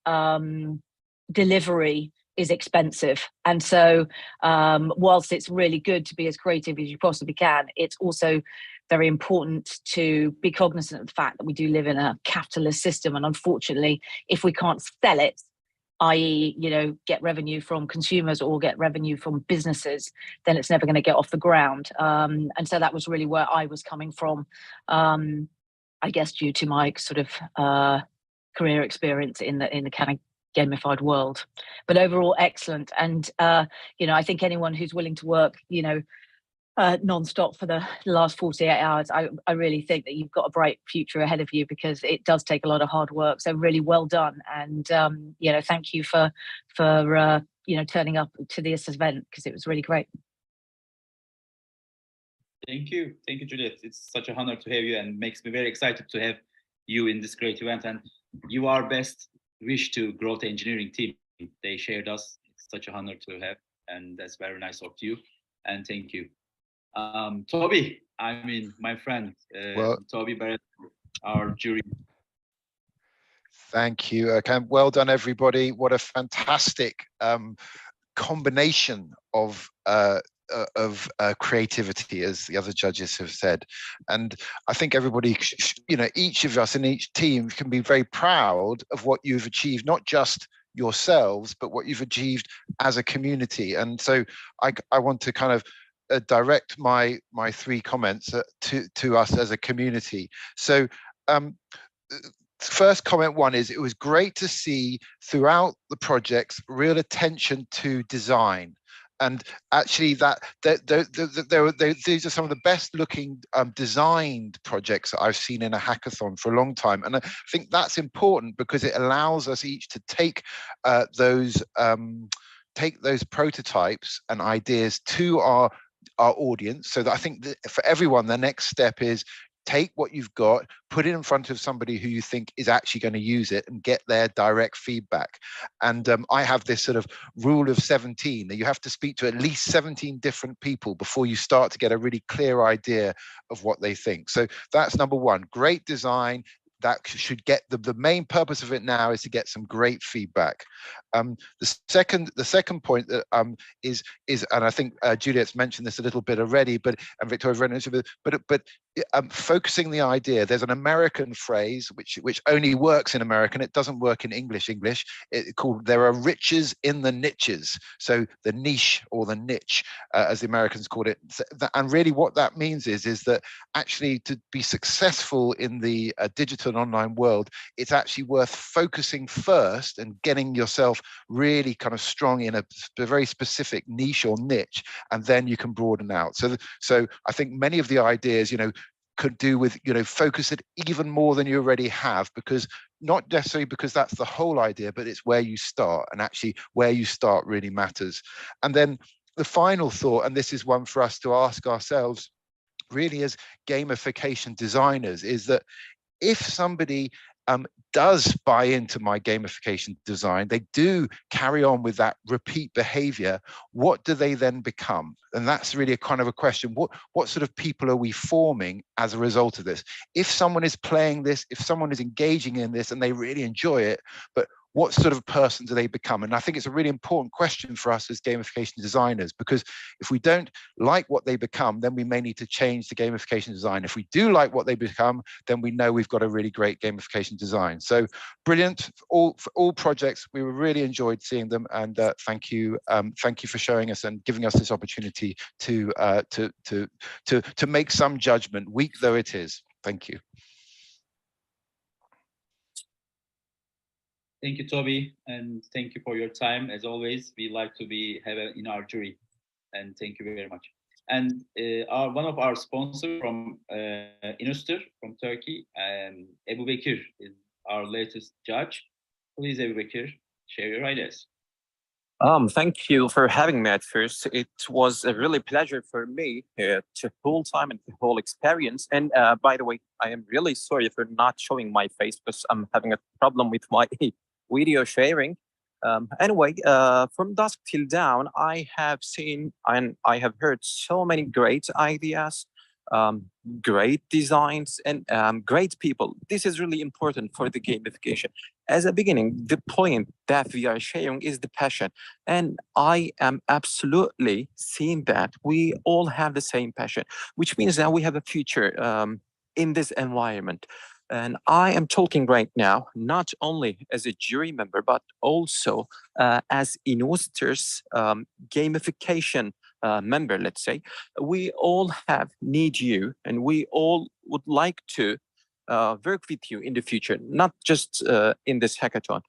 N: delivery is expensive. And so whilst it's really good to be as creative as you possibly can, it's also very important to be cognizant of the fact that we do live in a capitalist system, and unfortunately, if we can't sell it, i.e., get revenue from consumers or get revenue from businesses, then it's never going to get off the ground. And so that was really where I was coming from, I guess, due to my sort of career experience in the kind of gamified world. But overall, excellent. And you know, I think anyone who's willing to work, you know, non-stop for the last 48 hours, I really think that you've got a bright future ahead of you, because it does take a lot of hard work. So really well done, and you know, thank you for you know, turning up to this event, because it was really great.
A: Thank you, Juliet. It's such an honor to have you, and makes me very excited to have you in this great event. And you are best wish to growth engineering team. They shared us. It's such an honor to have, and that's very nice of you. And thank you. Toby, I mean, my friend, Toby Barrett, our jury.
P: Thank you. Okay, well done, everybody. What a fantastic combination of creativity, as the other judges have said. And I think everybody, you know, each of us in each team can be very proud of what you've achieved, not just yourselves, but what you've achieved as a community. And so I want to kind of direct my three comments to us as a community. So first comment one is, it was great to see throughout the projects real attention to design. And actually these are some of the best looking designed projects that I've seen in a hackathon for a long time. And I think that's important, because it allows us each to take those prototypes and ideas to our audience. So that I think that for everyone, the next step is take what you've got, put it in front of somebody who you think is actually going to use it, and get their direct feedback. And I have this sort of rule of 17, that you have to speak to at least 17 different people before you start to get a really clear idea of what they think. So that's number one. Great design. That should get the main purpose of it now is to get some great feedback. The second point that is, and I think Juliet's mentioned this a little bit already, and Victoria mentioned it, but focusing the idea. There's an American phrase which only works in American. It doesn't work in English. It's called "there are riches in the niches." So the niche, or the niche, as the Americans call it. And really, what that means is that actually, to be successful in the digital and online world, it's actually worth focusing first and getting yourself really kind of strong in a very specific niche or niche, and then you can broaden out. So I think many of the ideas, you know, could do with, you know, focus it even more than you already have, because not necessarily because that's the whole idea, but it's where you start, and actually where you start really matters. And then the final thought, and this is one for us to ask ourselves really as gamification designers, is that if somebody does buy into my gamification design, they do carry on with that repeat behavior, what do they then become? And that's really a kind of a question. What sort of people are we forming as a result of this? If someone is playing this, if someone is engaging in this and they really enjoy it, but what sort of person do they become? And I think it's a really important question for us as gamification designers, because if we don't like what they become, then we may need to change the gamification design. If we do like what they become, then we know we've got a really great gamification design. So brilliant for all projects. We really enjoyed seeing them, and thank you for showing us and giving us this opportunity to make some judgment, weak though it is. Thank you.
A: Thank you, Toby, and thank you for your time. As always, we like to have in our jury, and thank you very much. And one of our sponsors from Inustur from Turkey, Ebu Bekir, is our latest judge. Please, Ebu Bekir, share your ideas.
Q: Thank you for having me at first. It was a really pleasure for me to whole time and the whole experience. And by the way, I am really sorry for not showing my face because I'm having a problem with my video sharing. Anyway, from dusk till dawn, I have seen and I have heard so many great ideas, great designs, and great people. This is really important for the gamification. As a beginning, the point that we are sharing is the passion. And I am absolutely seeing that we all have the same passion, which means that we have a future in this environment. And I am talking right now, not only as a jury member, but also as Inustur's gamification member, let's say. We all need you, and we all would like to work with you in the future, not just in this hackathon.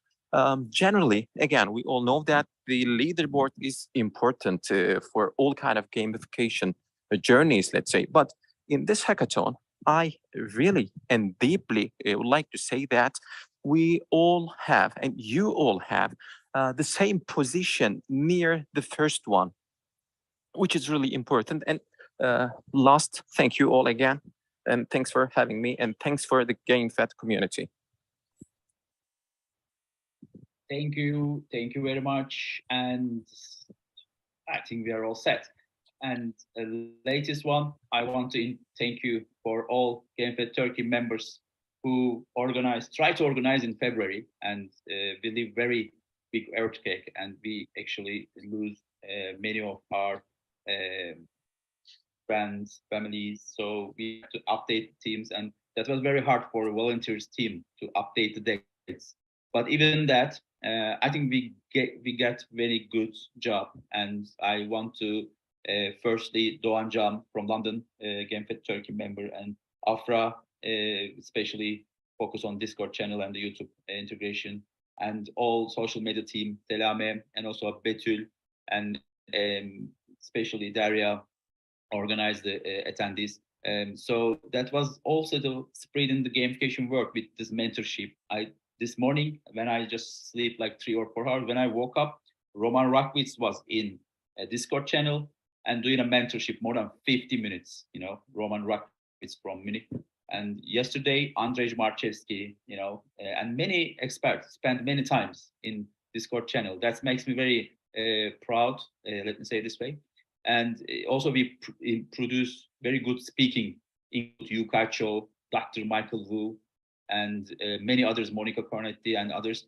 Q: Generally, again, we all know that the leaderboard is important for all kind of gamification journeys, let's say. But in this hackathon, I really and deeply would like to say that we all have, and you all have, the same position near the first one, which is really important. And last, thank you all again, and thanks for having me, and thanks for the GamFed community.
A: Thank you very much, and I think we are all set. And the latest one, I want to thank you for all GamFed Turkey members who try to organize in February, and we live very big earthquake, and we actually lose many of our friends, families. So we have to update teams, and that was very hard for a volunteers team to update the dates. But even that, I think we get very good job, and I want to firstly Doğan Can from London, GamFed Turkey member, and Afra, especially focus on Discord channel and the YouTube integration, and all social media team, Selame, and also Betül, and especially Daria organized the attendees. So that was also the spreading the gamification work with this mentorship. This morning, when I just sleep like 3 or 4 hours, when I woke up, Roman Rakwitz was in a Discord channel and doing a mentorship more than 50 minutes, Roman Rakwitz from Munich. And yesterday, Andrzej Marchewski, and many experts spent many times in Discord channel. That makes me very proud, let me say it this way. And also we produce very good speaking, include Yu Cho, Dr. Michael Wu, and many others, Monica Cornetti and others,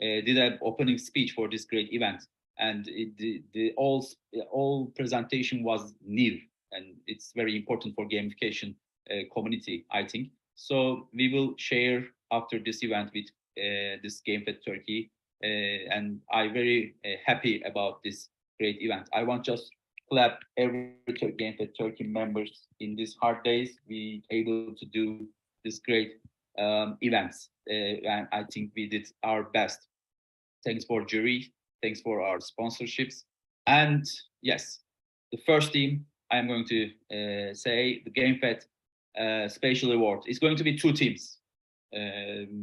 A: did an opening speech for this great event. And the all presentation was new, and it's very important for gamification community, I think. So we will share after this event with this GamFed Turkey, and I'm very happy about this great event. I want just clap every GamFed Turkey members in these hard days. We able to do this great events, and I think we did our best. Thanks for jury, thanks for our sponsorships, and yes, the first team I'm going to say the GamFed Special Award is going to be 2 teams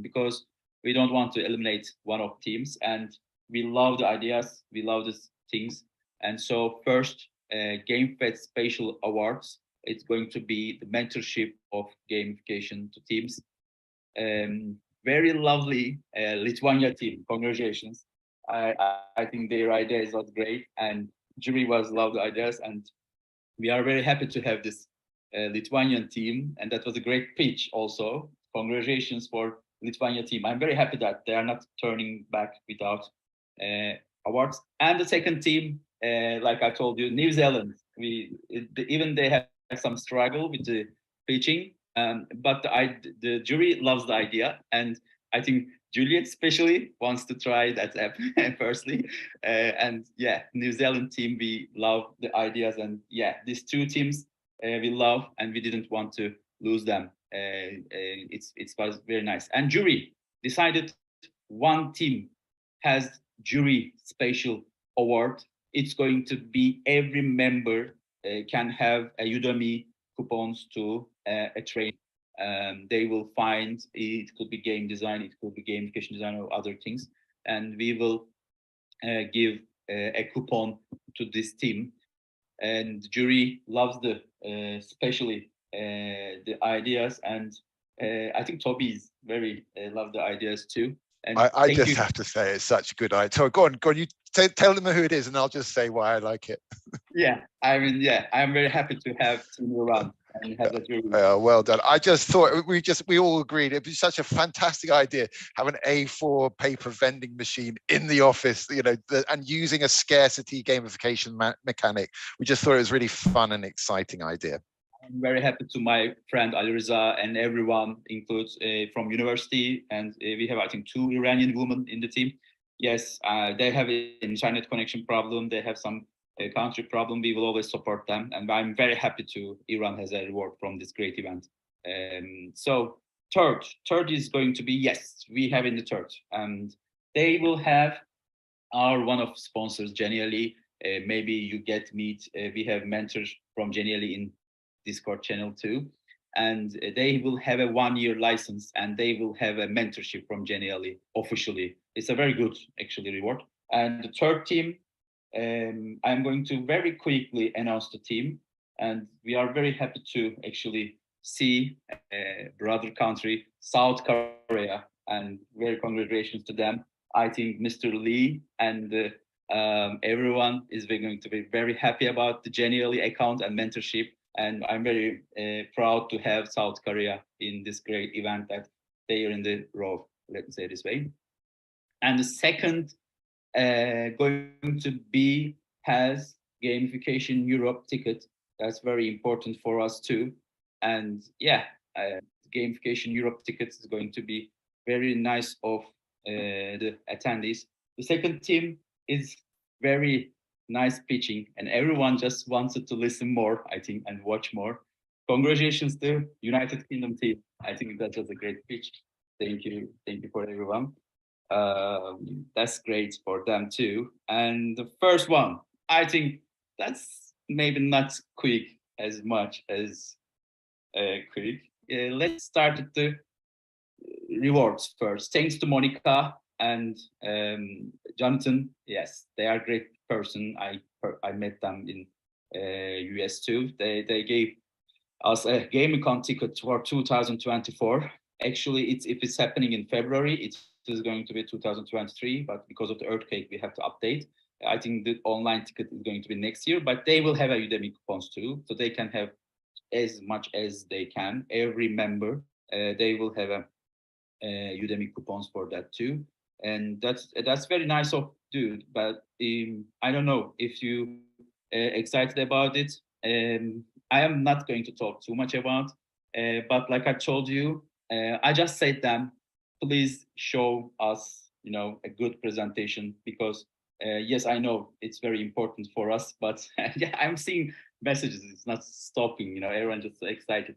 A: because we don't want to eliminate one of teams, and we love the ideas, we love the things, and so first GamFed Special Awards, it's going to be the mentorship of gamification to teams. Very lovely Lithuania team, congratulations. I think their ideas was great, and jury was loved ideas, and we are very happy to have this Lithuanian team, and that was a great pitch also. Congratulations for Lithuania team. I'm very happy that they are not turning back without awards. And the second team, like I told you, New Zealand. Even they have some struggle with the pitching, but the jury loves the idea, and I think Juliet especially wants to try that app firstly. And yeah, New Zealand team, we love the ideas, and yeah, these 2 teams we love, and we didn't want to lose them. It was very nice. And jury decided 1 team has jury special award. It's going to be every member can have a Udemy coupons to a training. They will find, it could be game design, it could be gamification design or other things, and we will give a coupon to this team. And the jury loves the especially the ideas, and I think Toby's very love the ideas too. And
P: I just have to say it's such a good idea. So go on, you tell them who it is, and I'll just say why I like it.
A: Yeah, I mean, yeah, I'm very happy to have team around and have that jury.
P: Well done. I just thought we all agreed it'd be such a fantastic idea, have an A4 paper vending machine in the office, and using a scarcity gamification mechanic. We just thought it was really fun and exciting idea.
A: I'm very happy to my friend Ali Riza and everyone, includes from university, and we have, I think, 2 Iranian women in the team. Yes, they have an internet connection problem, they have some country problem. We will always support them, and I'm very happy to Iran has a reward from this great event. So third is going to be, yes, we have in the third, and they will have one of sponsors, Genially. Maybe you get meet. We have mentors from Genially in Discord channel too. And they will have a 1-year license and they will have a mentorship from Genially officially. It's a very good actually reward. And the third team, I'm going to very quickly announce the team. And we are very happy to actually see brother country, South Korea, and very congratulations to them. I think Mr. Lee and everyone is going to be very happy about the Genially account and mentorship. And I'm very proud to have South Korea in this great event that they are in the row, let me say this way. And the second going to be has Gamification Europe ticket. That's very important for us too. And yeah, Gamification Europe tickets is going to be very nice of the attendees. The second team is very nice pitching, and everyone just wanted to listen more, I think, and watch more. Congratulations to United Kingdom team. I think that was a great pitch. Thank you for everyone. That's great for them too. And the first one, I think that's maybe not quick as much as quick. Let's start with the rewards first. Thanks to Monica and Jonathan. Yes, they are great person. I met them in US too. They gave us a GameCon ticket for 2024. Actually, if it's happening in February, it is going to be 2023. But because of the earthquake, we have to update. I think the online ticket is going to be next year. But they will have a Udemy coupons too, so they can have as much as they can. Every member, they will have a Udemy coupons for that too. And that's very nice of dude, but I don't know if you excited about it. I am not going to talk too much about, but like I told you, I just said them, please show us, a good presentation because yes, I know it's very important for us, but yeah, I'm seeing messages, it's not stopping, everyone just so excited.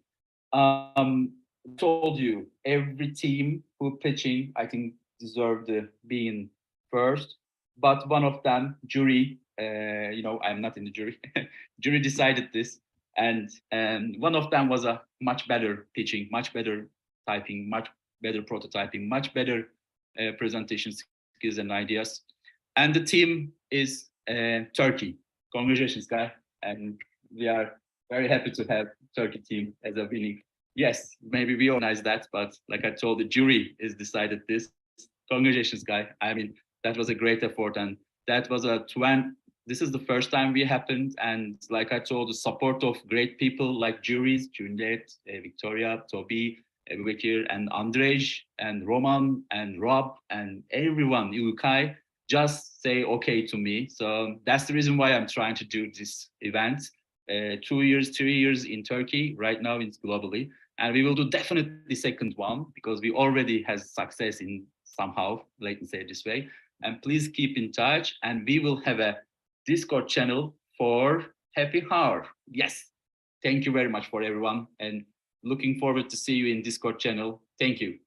A: Told you, every team who pitching, I think deserved being first, but one of them, jury, I'm not in the jury, jury decided this, and one of them was a much better pitching, much better typing, much better prototyping, much better presentation skills and ideas, and the team is Turkey. Congratulations, guy, and we are very happy to have Turkey team as a winning. Yes, maybe we organize that, but like I told, the jury is decided this. Congratulations, guy. I mean, that was a great effort, and that was this is the first time we happened, and like I told, the support of great people like juries, Juliet, Victoria, Toby, Bekir, and Andrej, and Roman, and Rob, and everyone, Ilkay, just say okay to me. So that's the reason why I'm trying to do this event. 2 years, 3 years in Turkey, right now it's globally. And we will do definitely second one because we already has success in somehow, let me say it this way. And please keep in touch, and we will have a Discord channel for happy hour. Yes. Thank you very much for everyone, and looking forward to see you in Discord channel. Thank you.